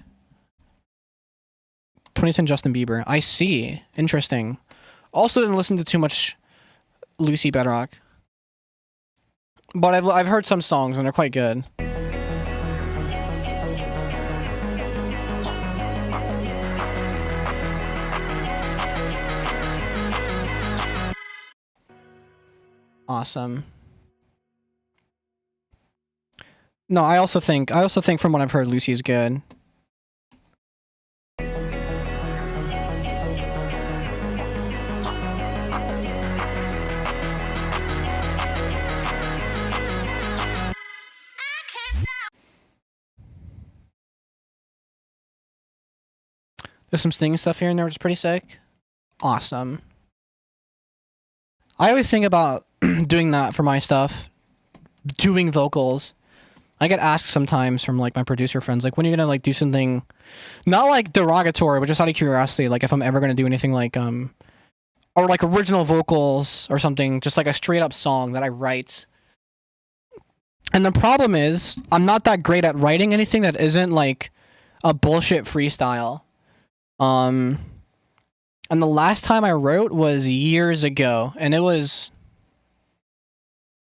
2010 Justin Bieber. I see. Interesting. Also didn't listen to too much Lucy Bedrock. But I've heard some songs and they're quite good. Awesome. No, I also think from what I've heard, Lucy is good. There's some stinging stuff here and there, which is pretty sick. Awesome. I always think about doing that for my stuff. Doing vocals. I get asked sometimes from like my producer friends, like, when are you gonna like do something, not like derogatory, but just out of curiosity, like if I'm ever gonna do anything like or like original vocals or something, just like a straight up song that I write. And the problem is, I'm not that great at writing anything that isn't like a bullshit freestyle. And the last time I wrote was years ago, and it was,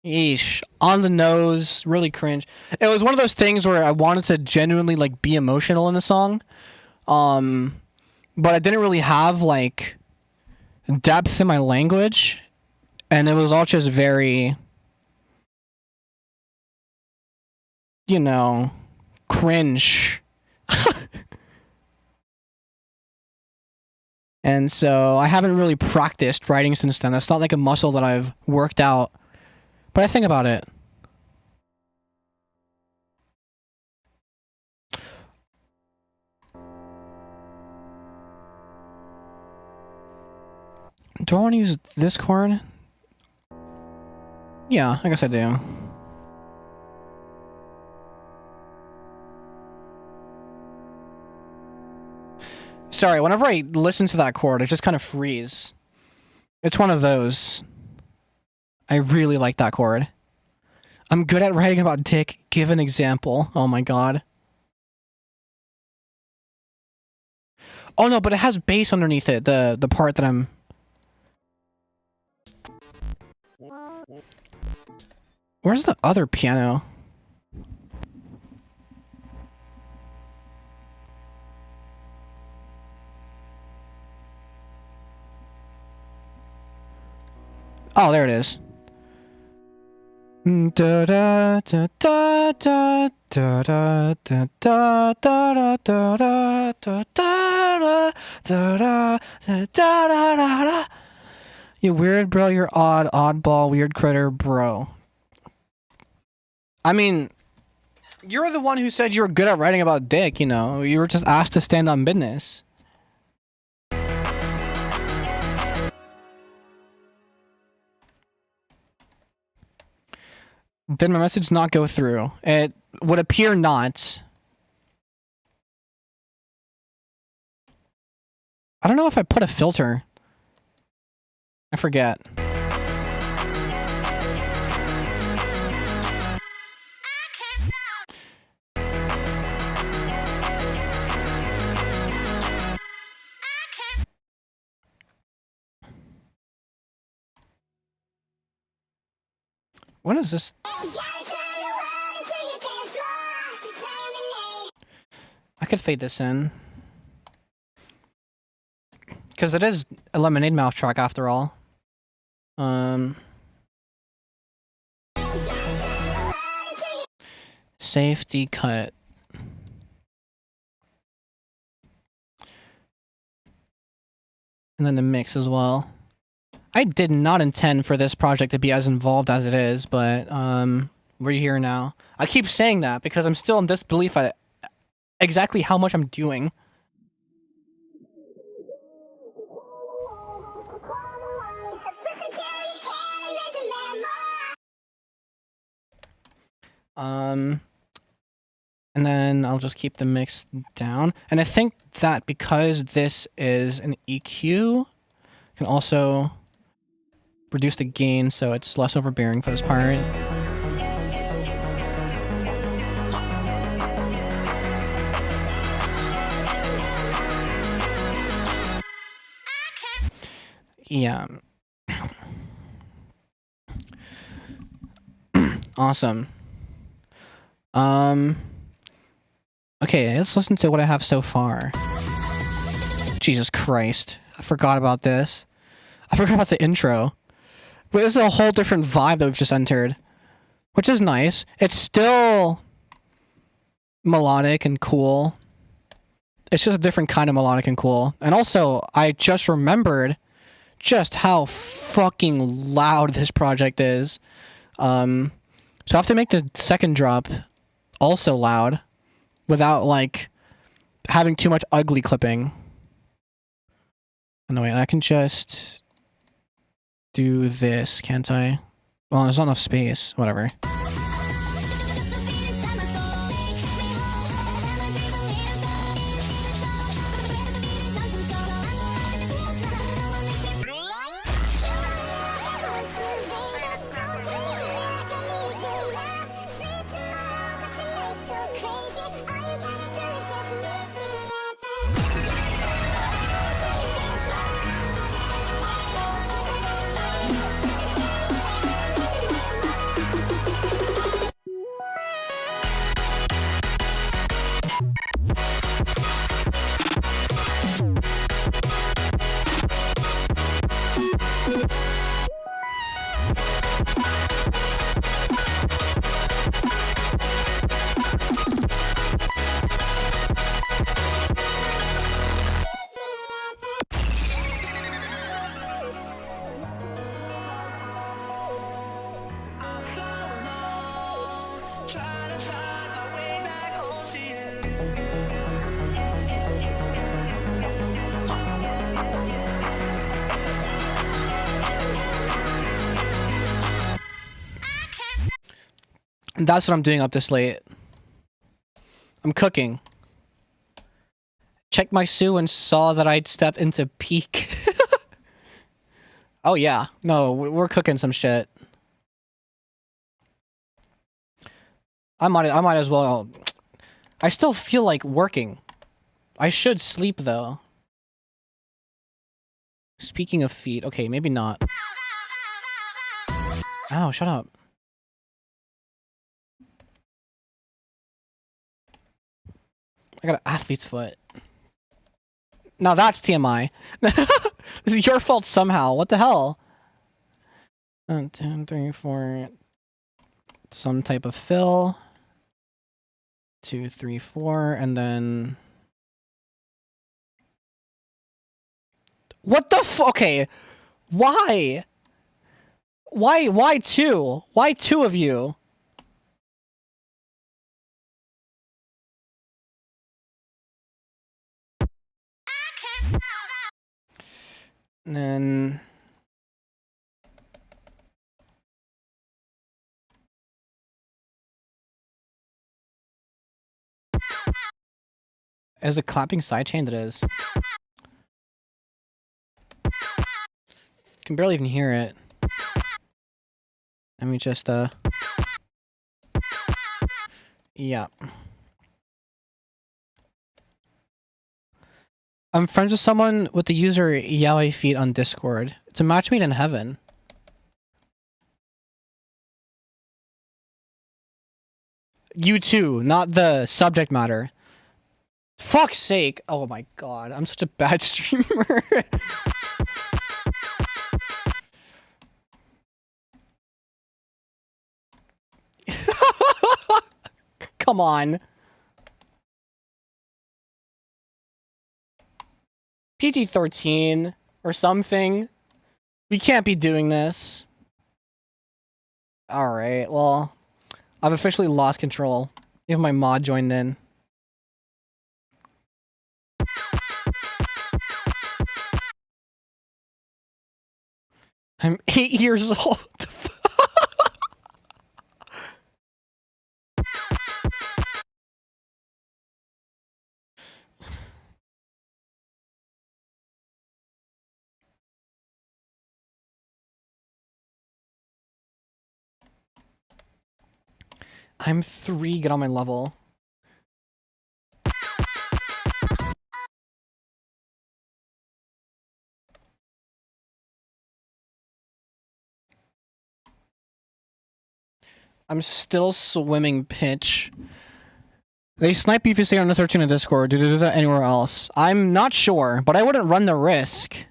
yeesh, on the nose, really cringe. It was one of those things where I wanted to genuinely like be emotional in the song, but I didn't really have like depth in my language, and it was all just very, you know, cringe. And so I haven't really practiced writing since then. That's not like a muscle that I've worked out, but I think about it. Do I want to use this chord? Yeah, I guess I do. Sorry, whenever I listen to that chord, I just kind of freeze. It's one of those. I really like that chord. I'm good at writing about dick. Give an example. Oh my god. Oh no, but it has bass underneath it, the part that I'm... Where's the other piano? Oh, there it is. Da da da da da da da da da da da da da da da da da da. You weird bro, you're odd, oddball, weird critter, bro. I mean, you're the one who said you were good at writing about dick, you know. You were just asked to stand on business. Did my message not go through? It would appear not. I don't know if I put a filter. I forget. What is this? I could fade this in. Because it is a Lemonade Mouth track after all. Safety cut. And then the mix as well. I did not intend for this project to be as involved as it is, but we're here now. I keep saying that because I'm still in disbelief at exactly how much I'm doing. And then I'll just keep the mix down. And I think that because this is an EQ, I can also reduce the gain so it's less overbearing for this part. Yeah. Awesome. Okay, let's listen to what I have so far. Jesus Christ. I forgot about this. I forgot about the intro. But this is a whole different vibe that we've just entered. Which is nice. It's still melodic and cool. It's just a different kind of melodic and cool. And also, I just remembered just how fucking loud this project is. So I have to make the second drop also loud without, like, having too much ugly clipping. No, wait, I can just do this, can't I? Well, there's not enough space. Whatever. That's what I'm doing up this late. I'm cooking. Checked my Sue and saw that I'd stepped into peak. Oh yeah. No, we're cooking some shit. I might as well. I still feel like working. I should sleep though. Speaking of feet, okay, maybe not. Ow, shut up. I got an athlete's foot. Now that's TMI. This is your fault somehow. What the hell? 1, 2, 3, 4. Some type of fill. 2, 3, 4, and then. What the okay. Why? Why two? Why two of you? And then as a clapping sidechain that is. Can barely even hear it. Let me just yeah. I'm friends with someone with the user Yaoi Feet on Discord. It's a match made in heaven. You too, not the subject matter. Fuck's sake. Oh my god, I'm such a bad streamer. Come on. PG-13 or something. We can't be doing this. Alright, well, I've officially lost control. If my mod joined in. I'm 8 years old. I'm 3, get on my level. I'm still swimming pitch. They snipe you if you stay under 13 in Discord. Do that anywhere else. I'm not sure, but I wouldn't run the risk.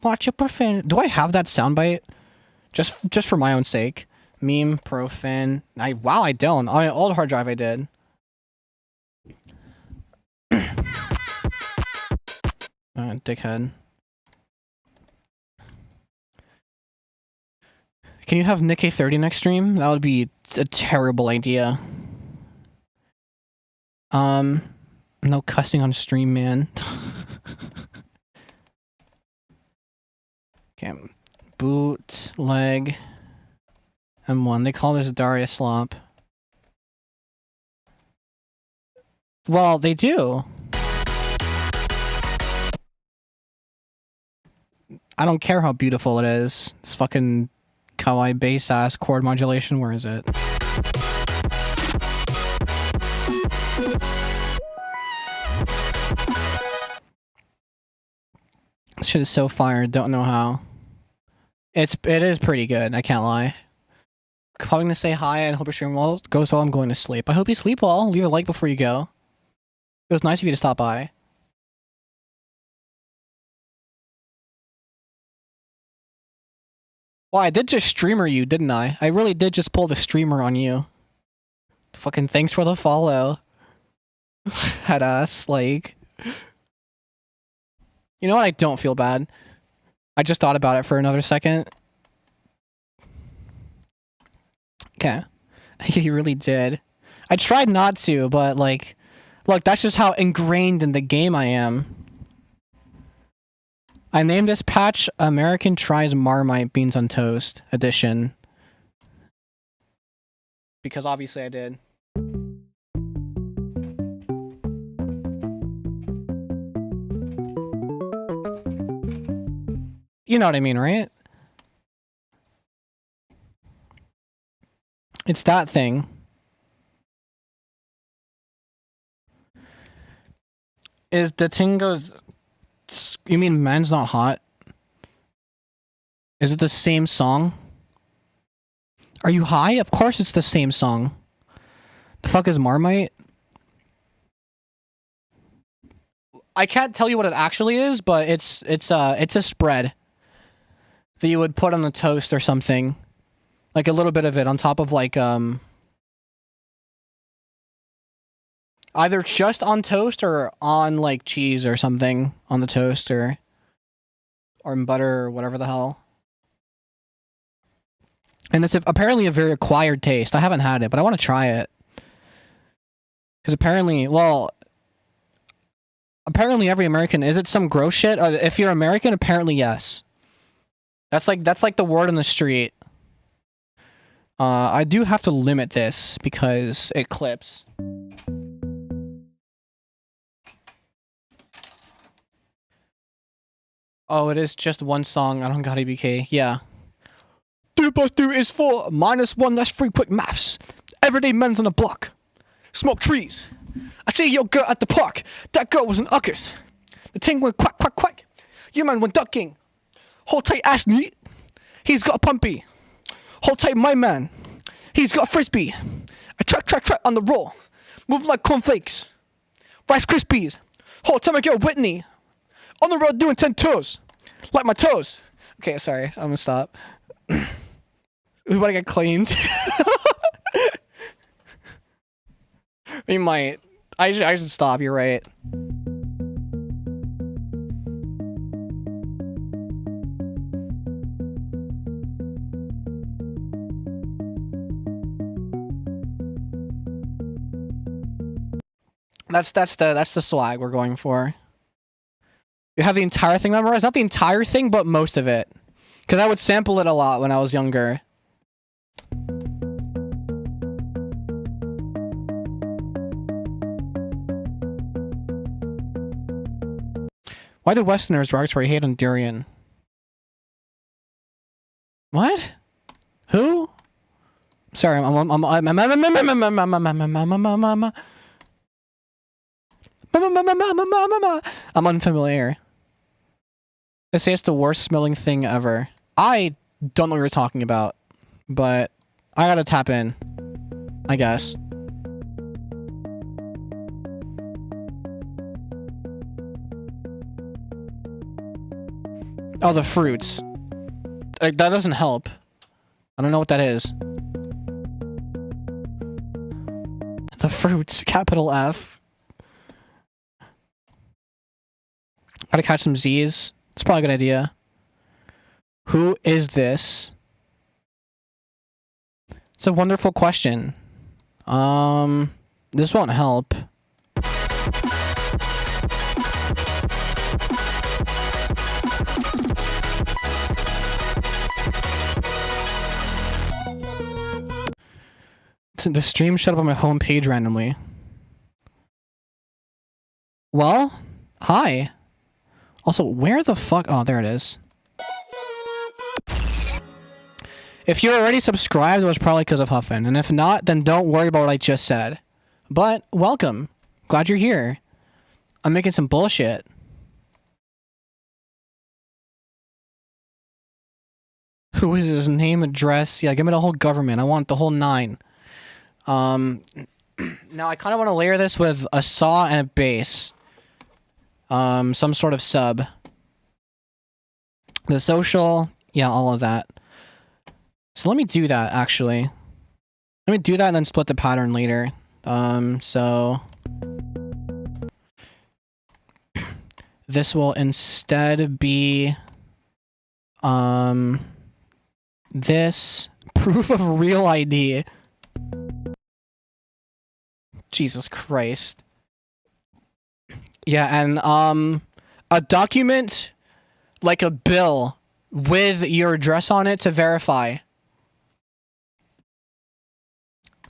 Watch your profane. Do I have that soundbite? Just for my own sake. Meme, profane. Wow, I don't. On an old hard drive I did. Dickhead. Can you have Nick A30 next stream? That would be a terrible idea. No cussing on stream, man. Okay. Bootleg M1. They call this dariaslop. Well, they do. I don't care how beautiful it is. It's fucking kawaii bass ass chord modulation. Where is it? This shit is so fire. Don't know how. It is pretty good. I can't lie. Probably gonna say hi and hope your stream well goes well. I'm going to sleep. I hope you sleep well. Leave a like before you go. It was nice of you to stop by. Well, I did just streamer you, didn't I? I really did just pull the streamer on you. Fucking thanks for the follow. Head ass, like... You know what? I don't feel bad. I just thought about it for another second. Okay. You really did. I tried not to, but like... Look, that's just how ingrained in the game I am. I named this patch American Tries Marmite Beans on Toast Edition. Because obviously I did. You know what I mean, right? It's that thing. Is the thing goes... You mean Man's Not Hot? Is it the same song? Are you high? Of course it's the same song. The fuck is Marmite? I can't tell you what it actually is, but it's a spread that you would put on the toast or something. Like a little bit of it on top of like either just on toast or on like cheese or something on the toast or butter or whatever the hell. And it's apparently a very acquired taste. I haven't had it, but I want to try it. Because apparently, well, apparently every American, is it some gross shit? If you're American, apparently yes. That's like the word on the street. I do have to limit this because it clips. Oh, it is just one song. I don't got ABK. Yeah. 2 plus 2 is 4. -1, that's 3 quick maths. Everyday men's on the block. Smoke trees. I see your girl at the park. That girl was an uckers. The ting went quack, quack, quack. Your man went ducking. Hold tight, ass neat. He's got a pumpy. Hold tight, my man. He's got a frisbee. I track on the roll. Move like cornflakes. Rice Krispies. Hold tight, my girl Whitney. On the road doing 10 toes. Like my toes. Okay, sorry. I'm gonna stop. We want to get cleaned. We might. I should stop. You're right. That's the swag we're going for. You have the entire thing memorized? Not the entire thing, but most of it. Because I would sample it a lot when I was younger. Why do Westerners derogatory hate on durian? What? Who? Sorry, I'm unfamiliar. They say it's the worst smelling thing ever. I don't know what you're talking about, but I gotta tap in, I guess. Oh, the fruits. That doesn't help. I don't know what that is. The fruits, capital F. Gotta catch some Z's. It's probably a good idea. Who is this? It's a wonderful question. This won't help. The stream showed up on my homepage randomly. Well, hi. Also, where the fuck? Oh, there it is. If you're already subscribed, it was probably because of Huffin. And if not, then don't worry about what I just said. But, welcome. Glad you're here. I'm making some bullshit. Who is his name, address? Yeah, give me the whole government. I want the whole 9. Now I kind of want to layer this with a saw and a base. Some sort of sub. The social, yeah, all of that. So let me do that, actually. Let me do that and then split the pattern later. So... This will instead be... This... Proof of real ID. Jesus Christ. Yeah, and, a document, like a bill, with your address on it to verify.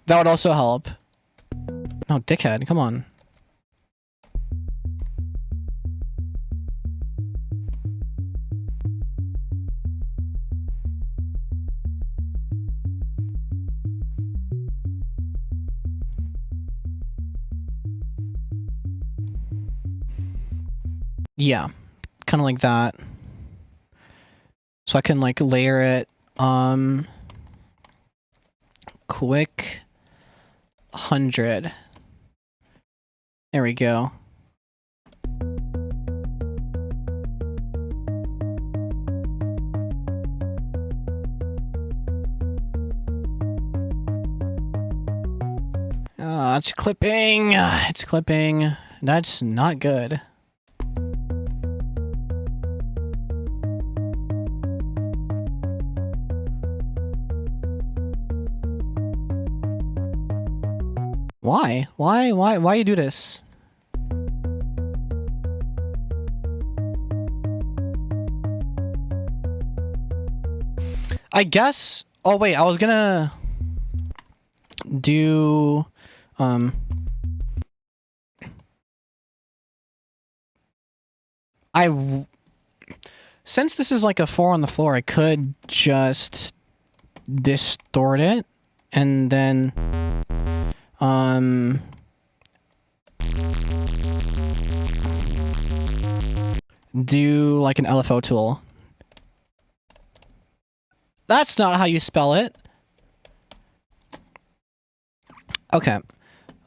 That would also help. No, dickhead, come on. Yeah, kind of like that. So I can like layer it, quick 100. There we go. It's clipping. It's clipping. That's not good. Why? Why you do this? I guess... Oh wait, I was gonna... do... Since this is like a 4 on the floor, I could just... distort it, and then... do like an LFO tool. That's not how you spell it. Okay.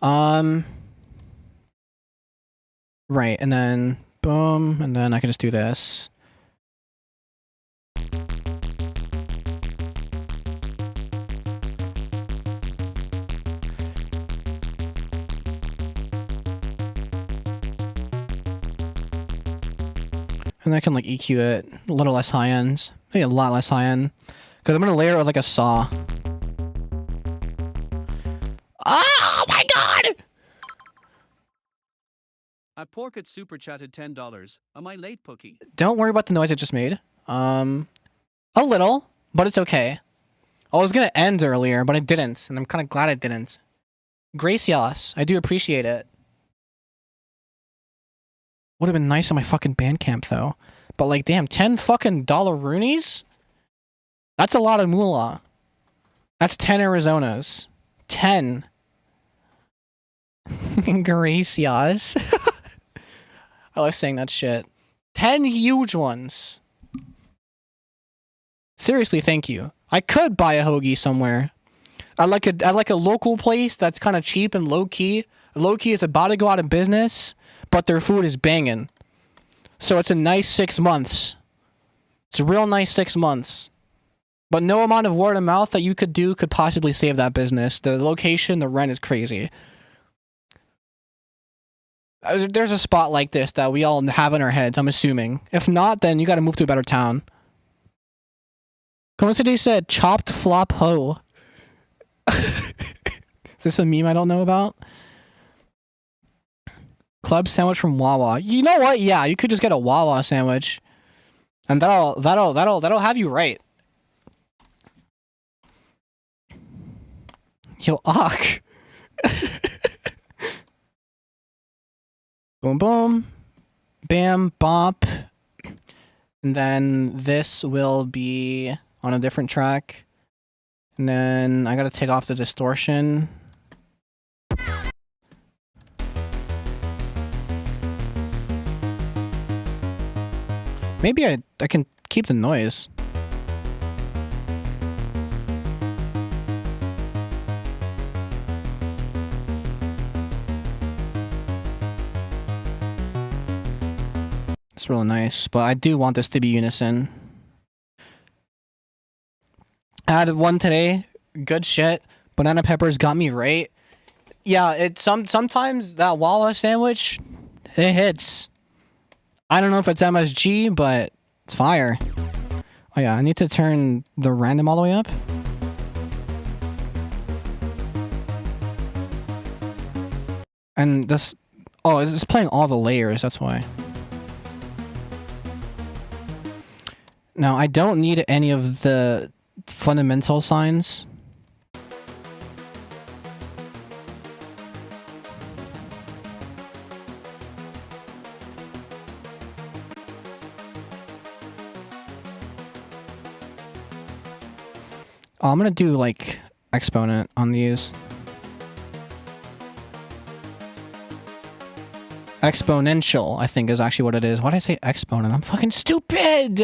Right, and then boom, and then I can just do this. And I can like EQ it a little less high ends. Maybe a lot less high end. Because I'm going to layer it with like a saw. Oh my god! I Porkit super chatted $10. Am I late, Pookie? Don't worry about the noise I just made. A little, but it's okay. I was going to end earlier, but I didn't. And I'm kind of glad I didn't. Gracias. I do appreciate it. Would have been nice on my fucking Bandcamp though. But like, damn, 10 fucking dollar-roonies? That's a lot of moolah. That's 10 Arizonas. 10. Gracias. I love saying that shit. 10 huge ones. Seriously, thank you. I could buy a hoagie somewhere. I like a local place that's kind of cheap and low-key. Low-key is about to go out of business, but their food is banging. So it's a nice 6 months. It's a real nice 6 months. But no amount of word of mouth that you could do could possibly save that business. The location, the rent is crazy. There's a spot like this that we all have in our heads, I'm assuming. If not, then you gotta move to a better town. Coincidentally said, chopped flop ho. Is this a meme I don't know about? Club sandwich from Wawa. You know what? Yeah, you could just get a Wawa sandwich. And that'll have you right. Yo, Ak. Boom, boom. Bam, bop. And then this will be on a different track. And then I gotta take off the distortion. Maybe I can keep the noise. It's really nice, but I do want this to be unison. I had one today, good shit. Banana peppers got me right. Yeah, sometimes that Wawa sandwich, it hits. I don't know if it's MSG, but it's fire. Oh yeah, I need to turn the random all the way up. And this, oh, it's playing all the layers, that's why. Now, I don't need any of the fundamental signs. Oh, I'm gonna do like exponent on these. Exponential, I think, is actually what it is. Why did I say exponent? I'm fucking stupid!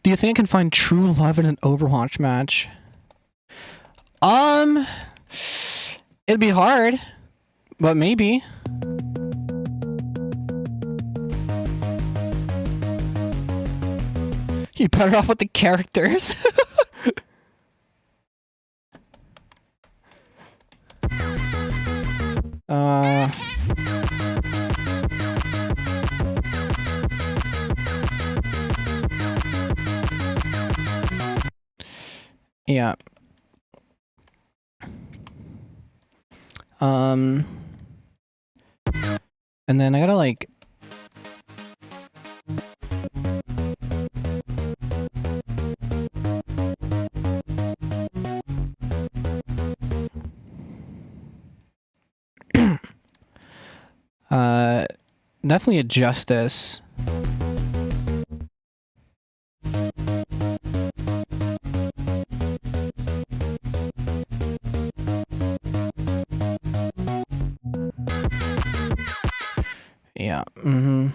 Do you think I can find true love in an Overwatch match? It'd be hard, but maybe. You better off with the characters. Yeah. And then I gotta like definitely adjust this. Yeah, and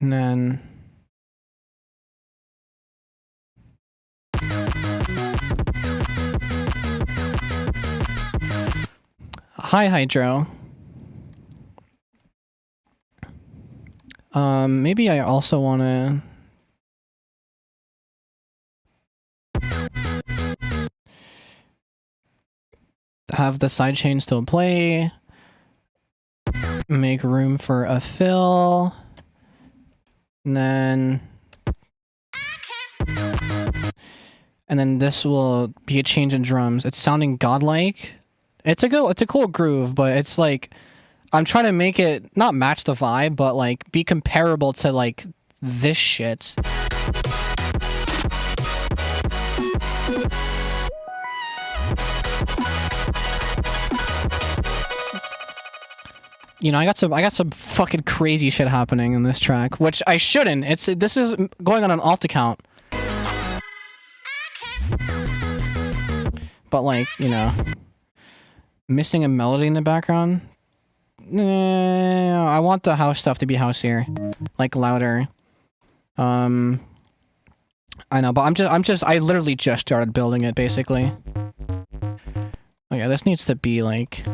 then hi, Hydro. Maybe I also want to have the sidechain still play. Make room for a fill. And then this will be a change in drums. It's sounding godlike. It's a cool groove, but it's like I'm trying to make it not match the vibe, but like be comparable to like this shit. You know, I got some fucking crazy shit happening in this track, which I shouldn't. This is going on an alt account. But like, you know, missing a melody in the background. I want the house stuff to be houseier, like louder. I know, but I literally just started building it basically. Oh yeah, this needs to be like.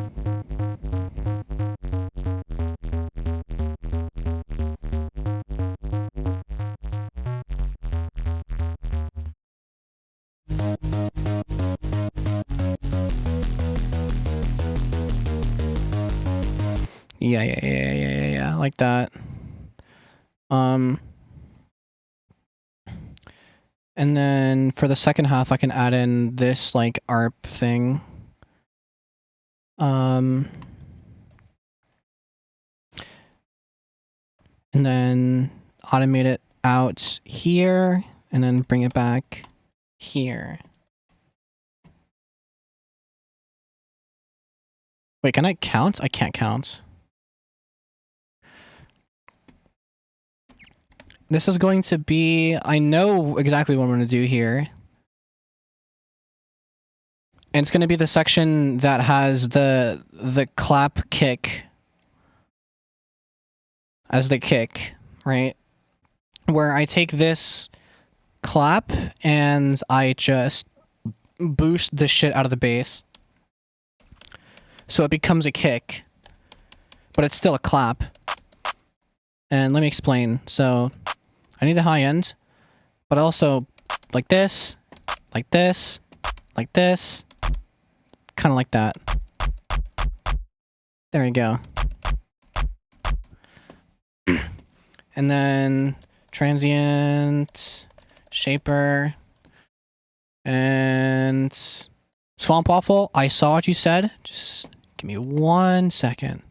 Yeah, like that. And then for the second half, I can add in this like ARP thing. And then automate it out here, and then bring it back here. Wait, can I count? I can't count. This is going to be, I know exactly what I'm going to do here. And it's going to be the section that has the clap kick as the kick, right? Where I take this clap and I just boost the shit out of the bass. So it becomes a kick, but it's still a clap. And let me explain. So I need a high end, but also like this, like this, like this, kind of like that. There we go. And then transient, shaper, and swamp waffle. I saw what you said. Just give me 1 second.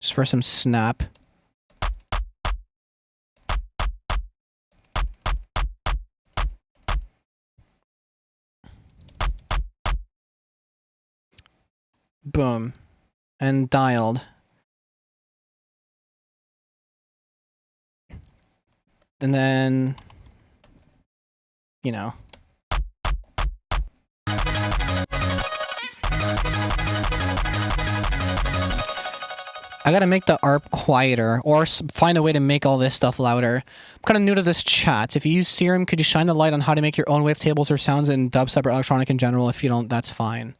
Just for some snap. Boom. And dialed. And then, you know. I gotta make the ARP quieter, or find a way to make all this stuff louder. I'm kind of new to this chat. If you use Serum, could you shine the light on how to make your own wavetables or sounds in dubstep or electronic in general? If you don't, that's fine.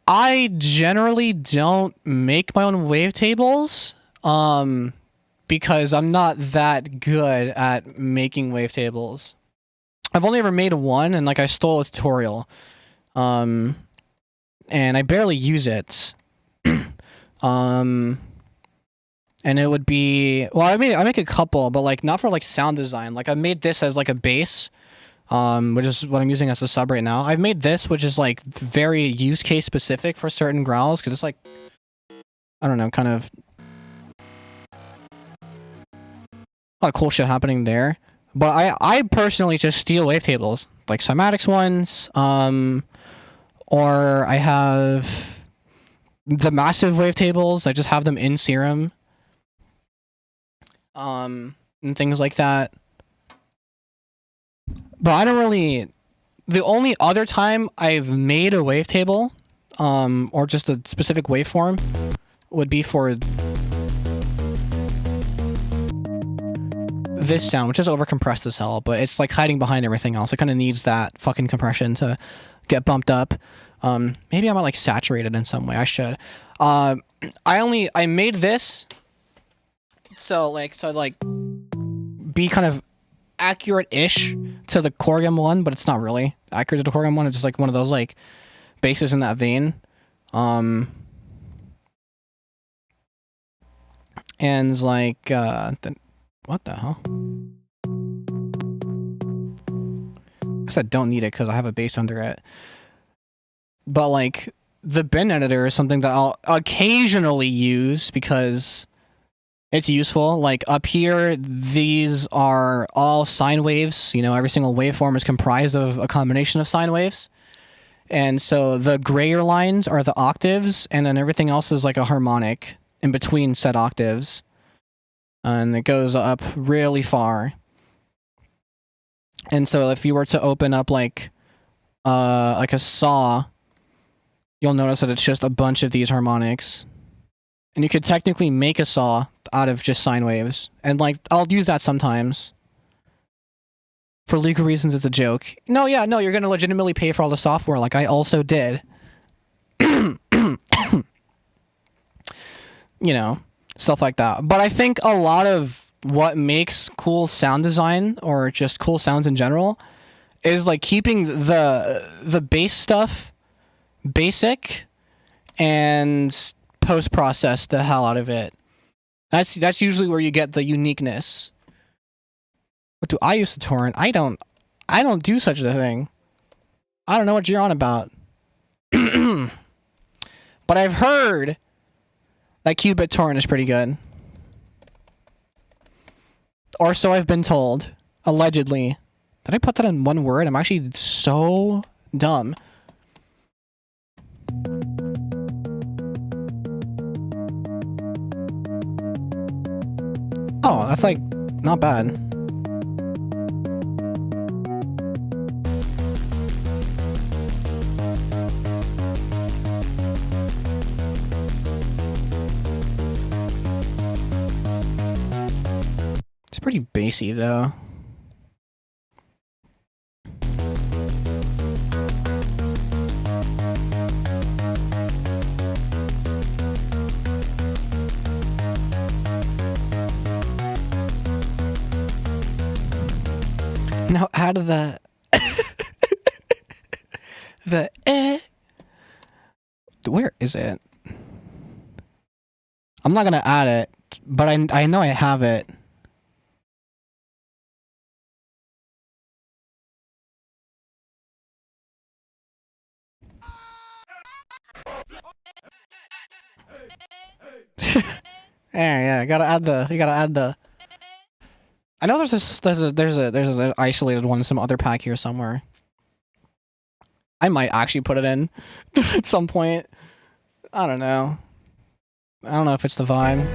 I generally don't make my own wavetables, because I'm not that good at making wavetables. I've only ever made one, and like I stole a tutorial, and I barely use it. And it would be, well, I make a couple, but like not for like sound design. Like I made this as like a bass, which is what I'm using as a sub right now. I've made this, which is like very use case specific for certain growls, because it's like, I don't know, kind of a lot of cool shit happening there. But I personally just steal wavetables, like cymatics ones, or I have the massive wavetables. I just have them in Serum, and things like that. But I don't really. The only other time I've made a wavetable, or just a specific waveform, would be for this sound, which is overcompressed as hell, but it's like hiding behind everything else. It kind of needs that fucking compression to get bumped up. Maybe I might like saturate it in some way. I should. I made this so like be kind of accurate-ish to the Corgam one, but it's not really accurate to the Corgam one. It's just like one of those like bases in that vein. And like what the hell? I said don't need it because I have a bass under it. But like the bin editor is something that I'll occasionally use because it's useful. Like up here, these are all sine waves. You know, every single waveform is comprised of a combination of sine waves. And so the grayer lines are the octaves, and then everything else is like a harmonic in between said octaves. And it goes up really far. And so if you were to open up like a saw, you'll notice that it's just a bunch of these harmonics. And you could technically make a saw out of just sine waves. And like, I'll use that sometimes. For legal reasons, it's a joke. No, you're going to legitimately pay for all the software like I also did. You know, stuff like that. But I think a lot of what makes cool sound design, or just cool sounds in general, is like keeping the bass stuff basic and post-process the hell out of it. That's usually where you get the uniqueness. What do I use to torrent? I don't do such a thing. I don't know what you're on about. But I've heard that Qubit torrent is pretty good. Or so I've been told. Allegedly. Did I put that in one word? I'm actually so dumb. Oh, that's like not bad. It's pretty bassy though. Now out of the where is it? I'm not gonna add it, but I know I have it. Yeah, you gotta add the. I know there's an isolated one in some other pack here somewhere. I might actually put it in at some point. I don't know. I don't know if it's the vibe.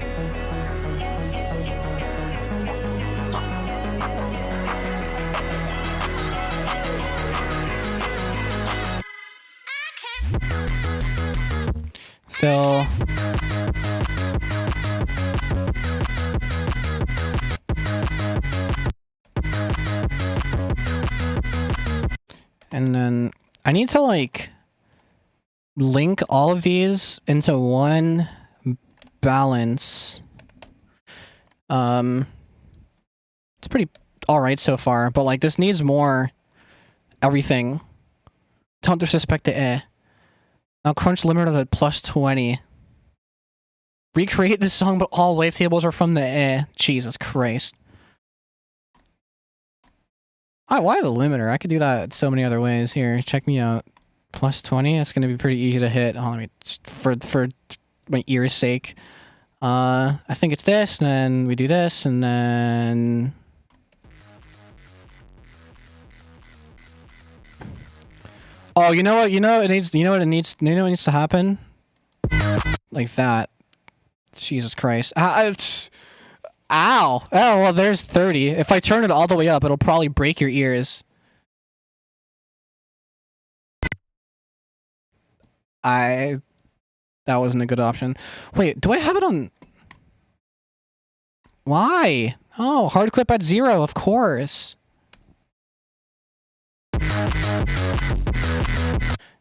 Phil. And then I need to like link all of these into one balance. It's pretty alright so far, but like this needs more everything. Don't disrespect the Now crunch limiter at plus 20. Recreate this song, but all wavetables are from the Jesus Christ. Why the limiter? I could do that so many other ways. Here, check me out. Plus 20. It's gonna be pretty easy to hit. Let me for my ear's sake. I think it's this, and then we do this, and then. Oh, you know what? You know it needs. You know what it needs. You know what needs to happen? Like that. Jesus Christ. Ow! Oh, well, there's 30. If I turn it all the way up, it'll probably break your ears. That wasn't a good option. Wait, do I have it on... Why? Oh, hard clip at 0, of course.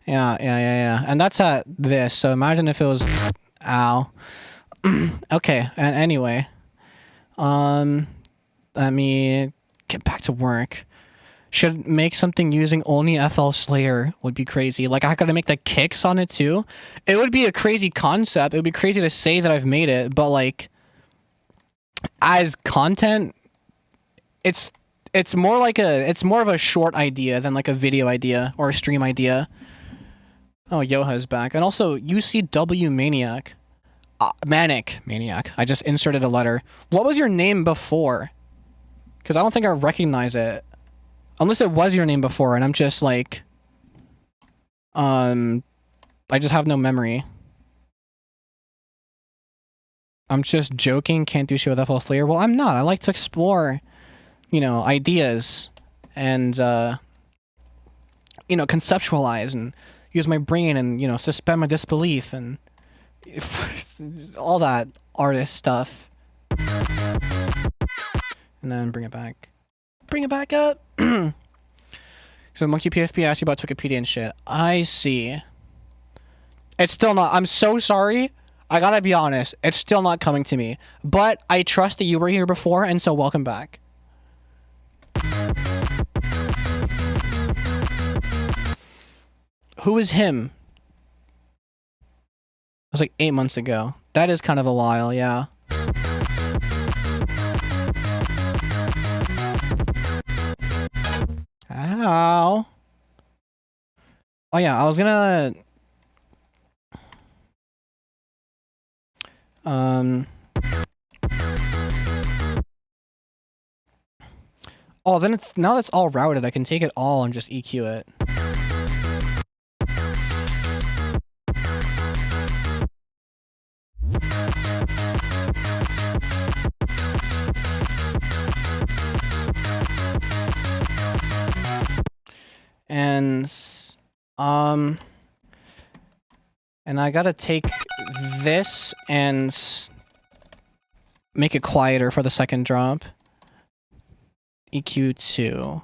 Yeah. And that's at this, so imagine if it was... Ow. Okay, and anyway... let me get back to work. Should make something using only FL Slayer would be crazy. Like, I gotta make the kicks on it too. It would be a crazy concept. It would be crazy to say that I've made it, but like, as content, it's more like it's more of a short idea than like a video idea or a stream idea. Oh, Yoha's back. And also, UCW Maniac. Manic Maniac. I just inserted a letter. What was your name before? Because I don't think I recognize it. Unless it was your name before and I'm just like... I just have no memory. I'm just joking, can't do shit with FL Slayer. Well, I'm not. I like to explore, you know, ideas and, you know, conceptualize and use my brain and, you know, suspend my disbelief and all that artist stuff. And then bring it back. Bring it back up. So Monkey PFP asked you about Wikipedia and shit. I see. It's still not. I'm so sorry. I gotta be honest. It's still not coming to me. But I trust that you were here before, and so welcome back. Who is him? was like 8 months ago. That is kind of a while, yeah. Ow. Oh yeah, I was gonna... Oh, then it's... Now that's all routed, I can take it all and just EQ it. And I gotta take this and make it quieter for the second drop. EQ2.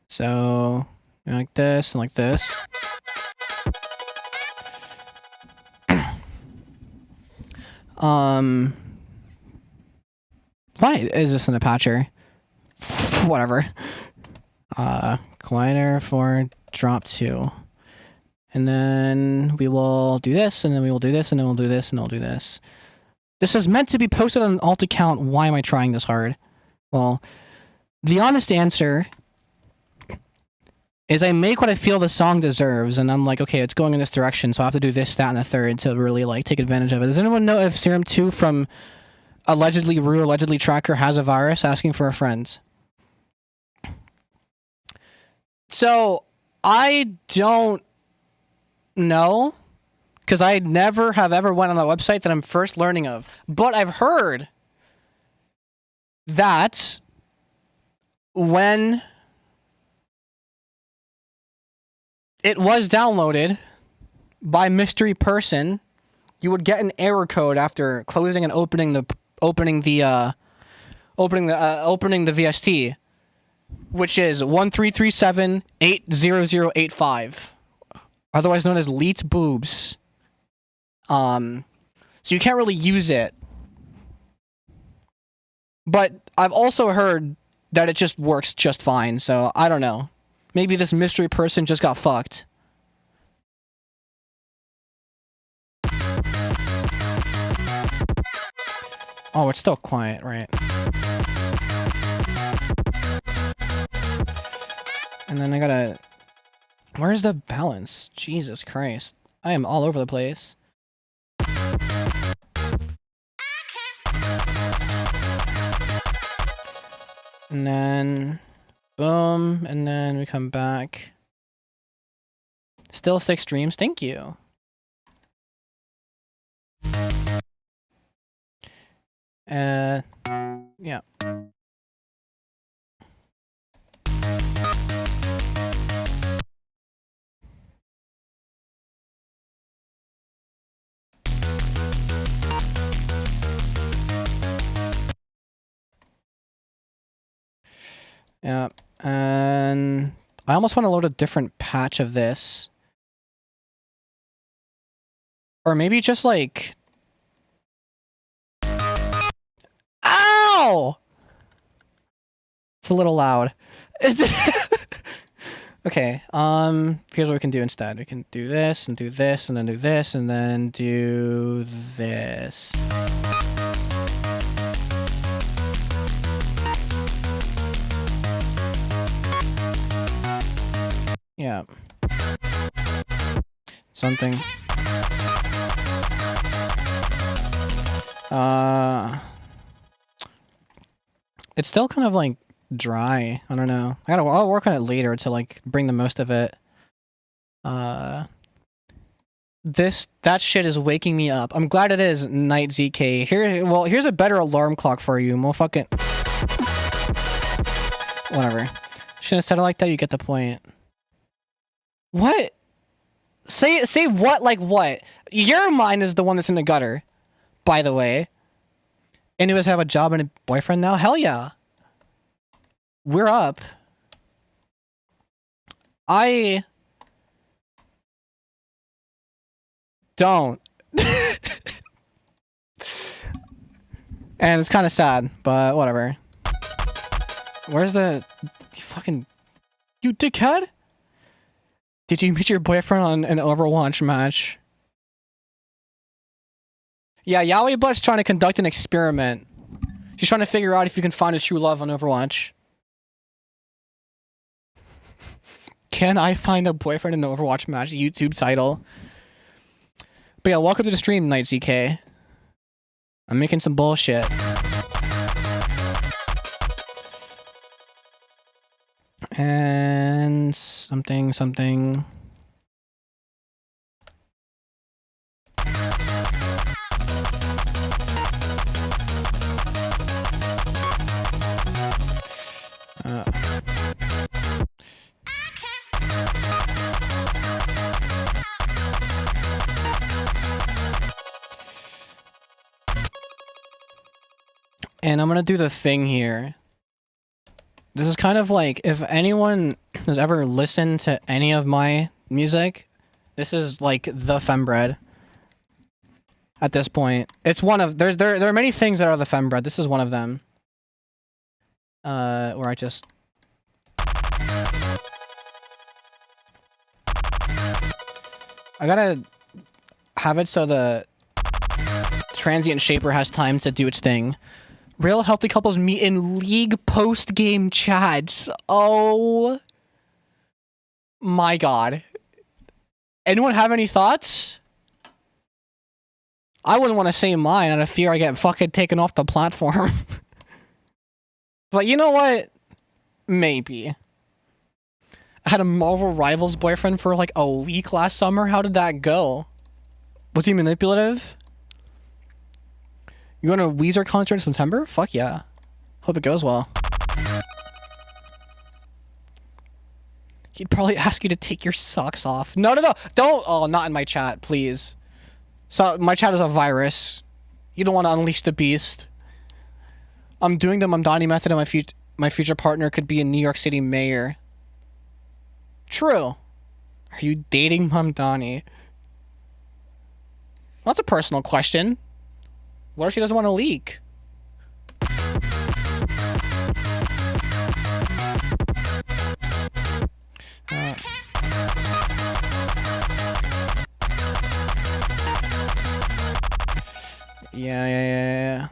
So, like this and like this. Why is this in a patcher? Whatever. Quieter for drop 2. And then we will do this, and then we will do this, and then we'll do this, and we'll do this. This is meant to be posted on an alt account. Why am I trying this hard? Well, the honest answer is I make what I feel the song deserves, and I'm like, okay, it's going in this direction, so I have to do this, that, and the third to really, like, take advantage of it. Does anyone know if Serum 2 from allegedly Rue, allegedly Tracker has a virus? Asking for a friend. So, I don't know, because I never have ever went on the website that I'm first learning of. But I've heard that when it was downloaded by mystery person, you would get an error code after closing and opening the VST, which is 1337-80085, otherwise known as leet boobs. So you can't really use it. But I've also heard that it just works just fine, so I don't know. Maybe this mystery person just got fucked. Oh, it's still quiet, right? And then I gotta... Where's the balance? Jesus Christ. I am all over the place. And then... Boom. And then we come back. Still 6 streams. Thank you. Yeah. Yeah, and I almost want to load a different patch of this. Or maybe just like... Ow! It's a little loud. Okay, here's what we can do instead. We can do this, and do this, and then do this, and then do this. Yeah. Something. It's still kind of like dry. I don't know. I'll work on it later to like bring the most of it. That shit is waking me up. I'm glad it is, Night ZK. Here's a better alarm clock for you. Motherfucking. Whatever. Shouldn't have said it like that. You get the point. What? Say what like what? Your mind is the one that's in the gutter, by the way. Anyways, have a job and a boyfriend now? Hell yeah. We're up. I don't. And it's kind of sad, but whatever. Where's the... You dickhead? Did you meet your boyfriend on an Overwatch match? Yeah, Yaoi Butt's trying to conduct an experiment. She's trying to figure out if you can find a true love on Overwatch. Can I find a boyfriend in an Overwatch match? YouTube title. But yeah, welcome to the stream, Night ZK. I'm making some bullshit. And something. And I'm gonna do the thing here. This is kind of like, if anyone has ever listened to any of my music, this is like the fembread. At this point, it's one of there are many things that are the fembread. This is one of them. Where I just I gotta have it so the transient shaper has time to do its thing. Real healthy couples meet in league post-game chats. Oh my god. Anyone have any thoughts? I wouldn't want to say mine out of fear I get fucking taken off the platform. But you know what? Maybe. I had a Marvel Rivals boyfriend for like a week last summer. How did that go? Was he manipulative? You going to a Weezer concert in September? Fuck yeah. Hope it goes well. He'd probably ask you to take your socks off. No. Don't. Oh, not in my chat, please. So my chat is a virus. You don't want to unleash the beast. I'm doing the Mamdani method and my future partner could be a New York City mayor. True. Are you dating Mamdani? Well, that's a personal question. What if she doesn't want to leak? Yeah.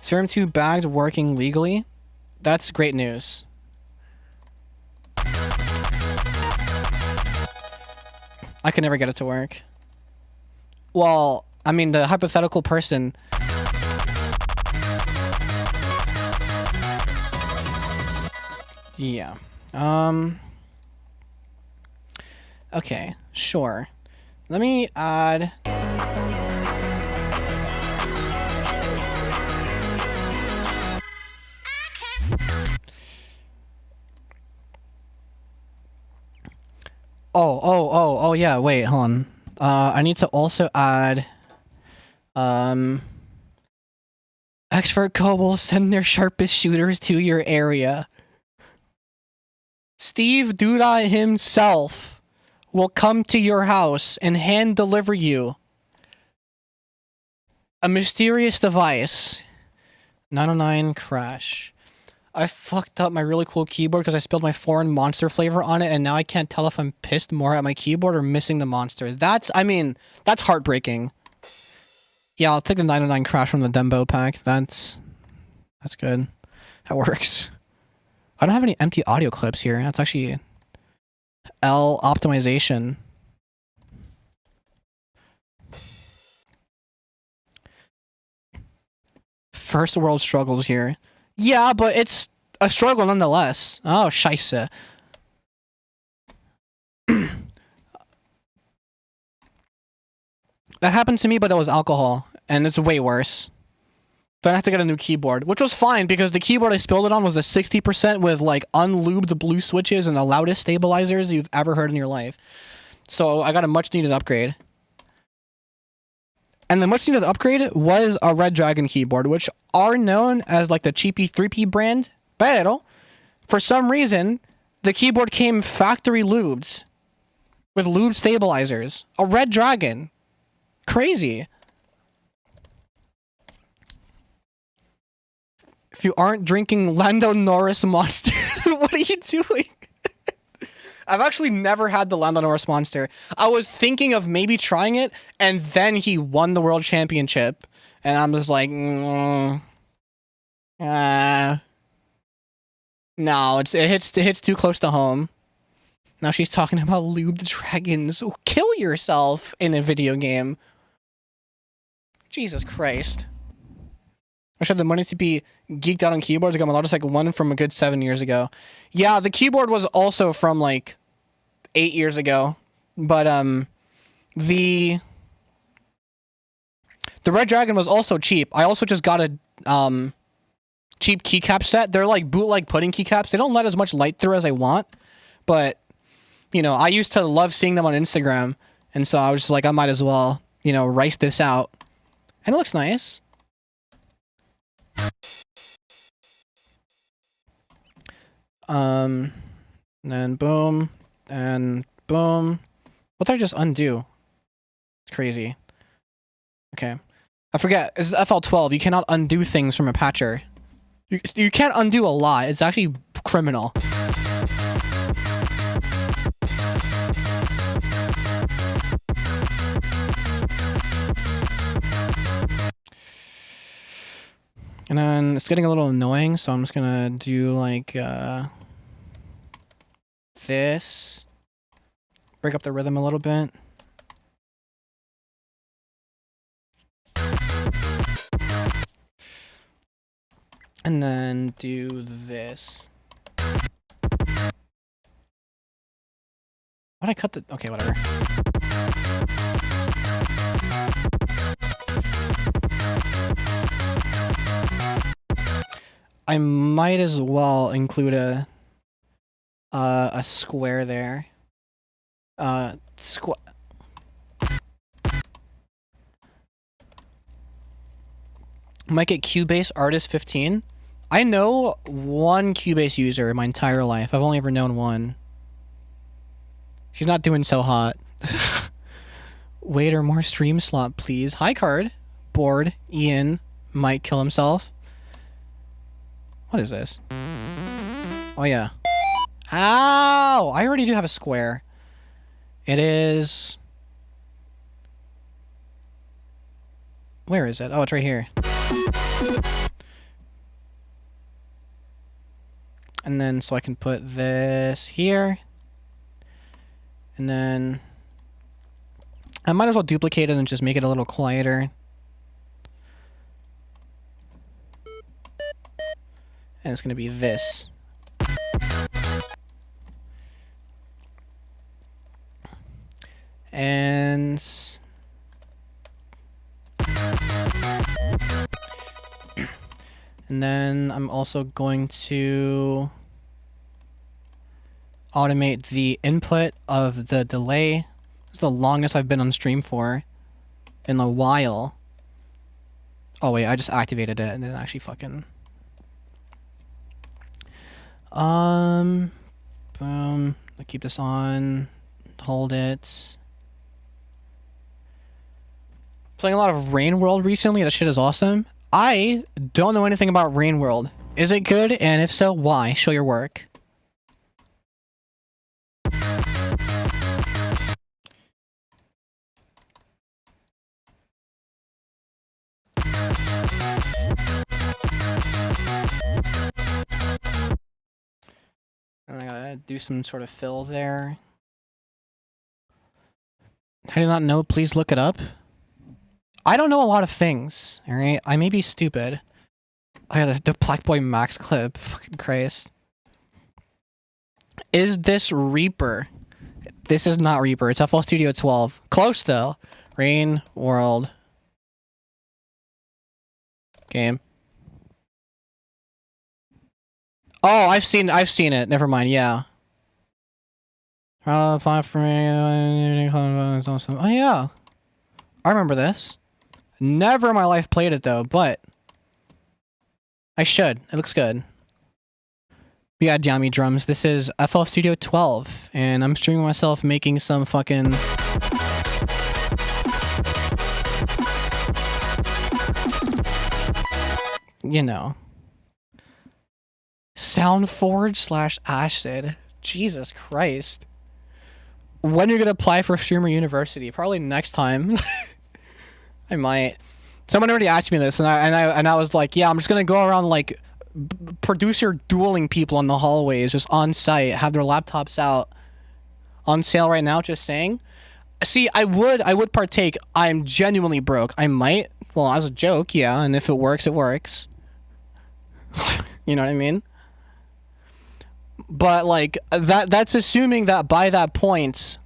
Serum 2 bagged working legally? That's great news. I could never get it to work. Well, I mean, the hypothetical person... Yeah. Okay, sure. Let me add... Oh, yeah, wait, hold on. I need to also add... Expert kobolds send their sharpest shooters to your area. Steve Duda himself will come to your house and hand deliver you a mysterious device. 909 crash. I fucked up my really cool keyboard because I spilled my foreign monster flavor on it, and now I can't tell if I'm pissed more at my keyboard or missing the monster. That's heartbreaking. Yeah, I'll take the 909 crash from the Dembo pack. That's good. That works. I don't have any empty audio clips here. That's actually L optimization. First world struggles here. Yeah, but it's a struggle nonetheless. Oh, scheisse. That happened to me, but it was alcohol, and it's way worse. Then I have to get a new keyboard, which was fine because the keyboard I spilled it on was a 60% with like unlubed blue switches and the loudest stabilizers you've ever heard in your life. So I got a much needed upgrade. And the much needed upgrade was a Red Dragon keyboard, which are known as like the cheapy 3P brand. Pero, for some reason, the keyboard came factory lubed with lube stabilizers. A Red Dragon. Crazy. If you aren't drinking Lando Norris Monster, what are you doing? I've actually never had the Lando Norris Monster. I was thinking of maybe trying it, and then he won the world championship, and I'm just like, no, it hits too close to home. Now she's talking about lube the dragons. Oh, kill yourself in a video game. Jesus Christ. I should have the money to be geeked out on keyboards. I got my Logitech one from a good 7 years ago. Yeah, the keyboard was also from like 8 years ago. But the Red Dragon was also cheap. I also just got a cheap keycap set. They're like bootleg pudding keycaps. They don't let as much light through as I want. But, you know, I used to love seeing them on Instagram. And so I was just like, I might as well, you know, rice this out. And it looks nice. And then boom, and boom. What did I just undo? It's crazy. Okay. I forget, it's FL12. You cannot undo things from a patcher. You can't undo a lot. It's actually criminal. And then it's getting a little annoying, so I'm just gonna do like this. Break up the rhythm a little bit. And then do this. Why'd I cut the... Okay, whatever. I might as well include a square there. Might get Cubase Artist 15. I know one Cubase user in my entire life. I've only ever known one. She's not doing so hot. Wait or more stream slot, please. Hi, card. Bored. Ian might kill himself. What is this? Oh, yeah. Ow! I already do have a square. It is... Where is it? Oh, it's right here. And then, so I can put this here. And then... I might as well duplicate it and just make it a little quieter. And it's going to be this. And then I'm also going to automate the input of the delay. It's the longest I've been on stream for in a while. Oh wait, I just activated it and then actually fucking... boom. I'll keep this on. Hold it. Playing a lot of Rain World recently. That shit is awesome. I don't know anything about Rain World. Is it good? And if so, why? Show your work. And I gotta do some sort of fill there. I do not know. Please look it up. I don't know a lot of things, alright? I may be stupid. Oh yeah, the Black Boy Max clip. Fucking Christ. Is this Reaper? This is not Reaper. It's FL Studio 12. Close though. Rain World. Game. Oh, I've seen it. Never mind, yeah. Platform. Oh yeah. I remember this. Never in my life played it though, but I should. It looks good. We got Yami drums. This is FL Studio 12, and I'm streaming myself making some fucking... You know. Soundforge / Acid. Jesus Christ. When you're gonna apply for Streamer University? Probably next time. I might. Someone already asked me this, and I was like, yeah, I'm just gonna go around like producer dueling people in the hallways, just on site, have their laptops out, on sale right now. Just saying. See, I would partake. I'm genuinely broke. I might. Well, as a joke, yeah. And if it works, it works. You know what I mean? But like that's assuming that by that point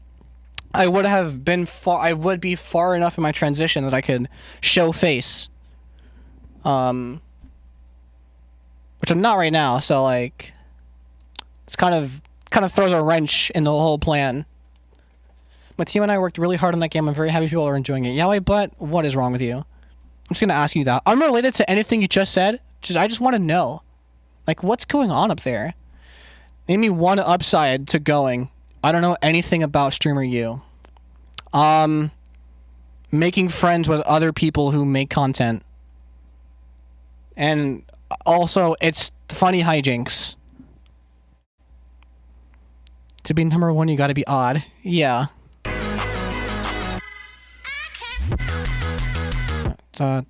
I would be far enough in my transition that I could show face. Which I'm not right now, so like it's kind of throws a wrench in the whole plan. My team and I worked really hard on that game. I'm very happy people are enjoying it. Yeah, but what is wrong with you? I'm just gonna ask you that. Unrelated to anything you just said, I just want to know. Like, what's going on up there? Name me one upside to going. I don't know anything about Streamer U. Making friends with other people who make content. And also, it's funny hijinks. To be number one, you gotta be odd. Yeah. Da.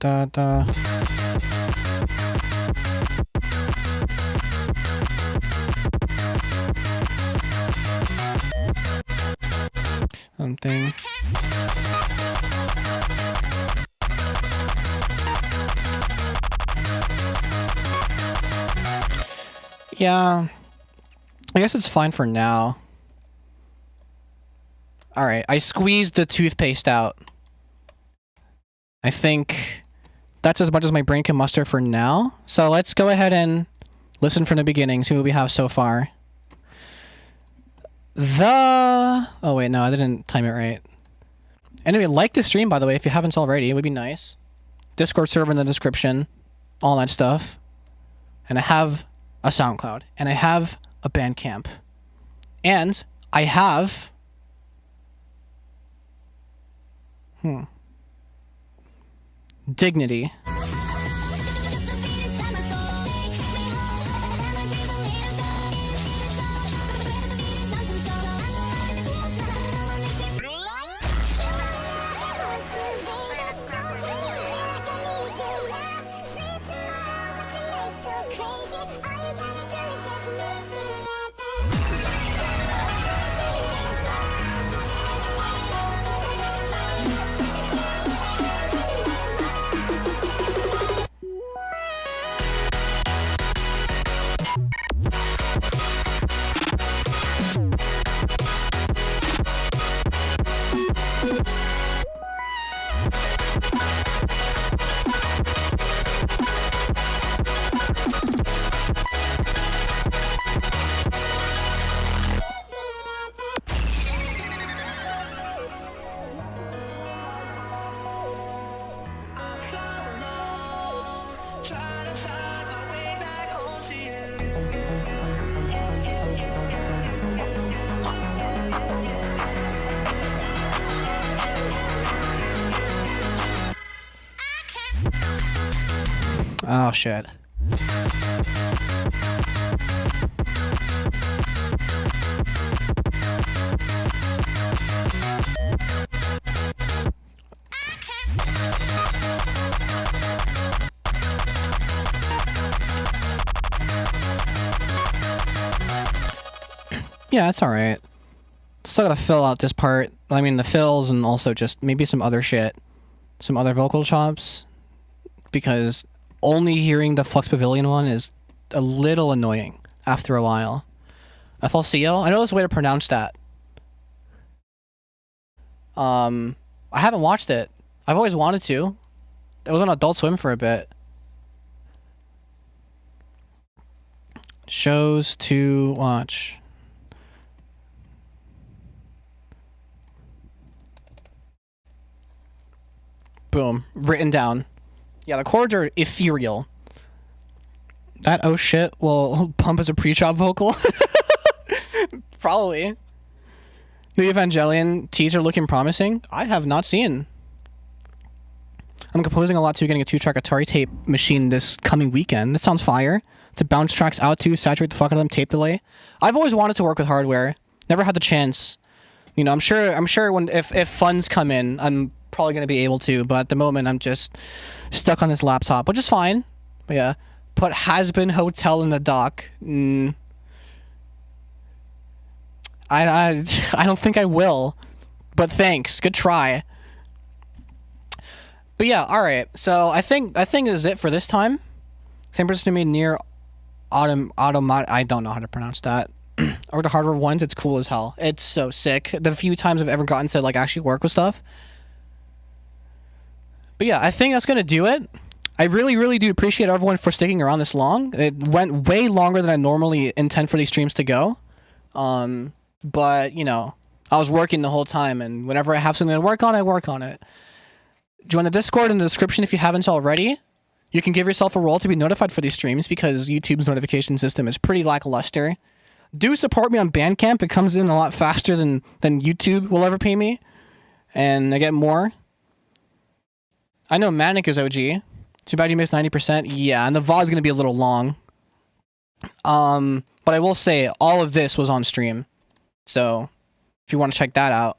Something. Yeah. I guess it's fine for now. Alright, I squeezed the toothpaste out. I think that's as much as my brain can muster for now. So let's go ahead and listen from the beginning, see what we have so far. Oh wait, no, I didn't time it right. Anyway, like the stream, by the way, if you haven't already. It would be nice. Discord server in the description. All that stuff. And I have a SoundCloud. And I have a Bandcamp. And I have... Dignity. Oh shit. Yeah, it's alright. Still gotta fill out this part. I mean, the fills and also just maybe some other shit. Some other vocal chops. Because only hearing the Flux Pavilion one is a little annoying after a while. FLCL? I know there's a way to pronounce that. I haven't watched it. I've always wanted to. It was on Adult Swim for a bit. Shows to watch. Boom. Written down. Yeah, the chords are ethereal. That oh shit will pump as a pre-chop vocal. Probably. New Evangelion teaser looking promising. I have not seen. I'm composing a lot too, getting a 2-track Atari tape machine this coming weekend. That sounds fire. to bounce tracks out to, saturate the fuck out of them, tape delay. I've always wanted to work with hardware. Never had the chance. You know, I'm sure when if funds come in, I'm probably gonna be able to. But at the moment, I'm just stuck on this laptop, which is fine. But yeah, put has-been hotel in the dock. I don't think I will. But thanks. Good try. But yeah, all right. So I think this is it for this time. Same person to me near automat. I don't know how to pronounce that. Or the hardware ones. It's cool as hell. It's so sick. The few times I've ever gotten to like actually work with stuff. But yeah, I think that's gonna do it. I really, really do appreciate everyone for sticking around this long. It went way longer than I normally intend for these streams to go. But you know, I was working the whole time, and whenever I have something to work on, I work on it. Join the Discord in the description if you haven't already. You can give yourself a role to be notified for these streams because YouTube's notification system is pretty lackluster. Do support me on Bandcamp. It comes in a lot faster than YouTube will ever pay me. And I get more. I know Manic is OG. Too bad you missed 90%. Yeah, and the VOD's going to be a little long. But I will say, all of this was on stream. So, if you want to check that out.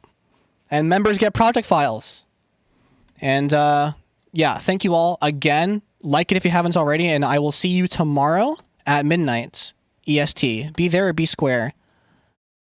And members get project files. And, yeah, thank you all again. Like it if you haven't already, and I will see you tomorrow at midnight EST. Be there or be square.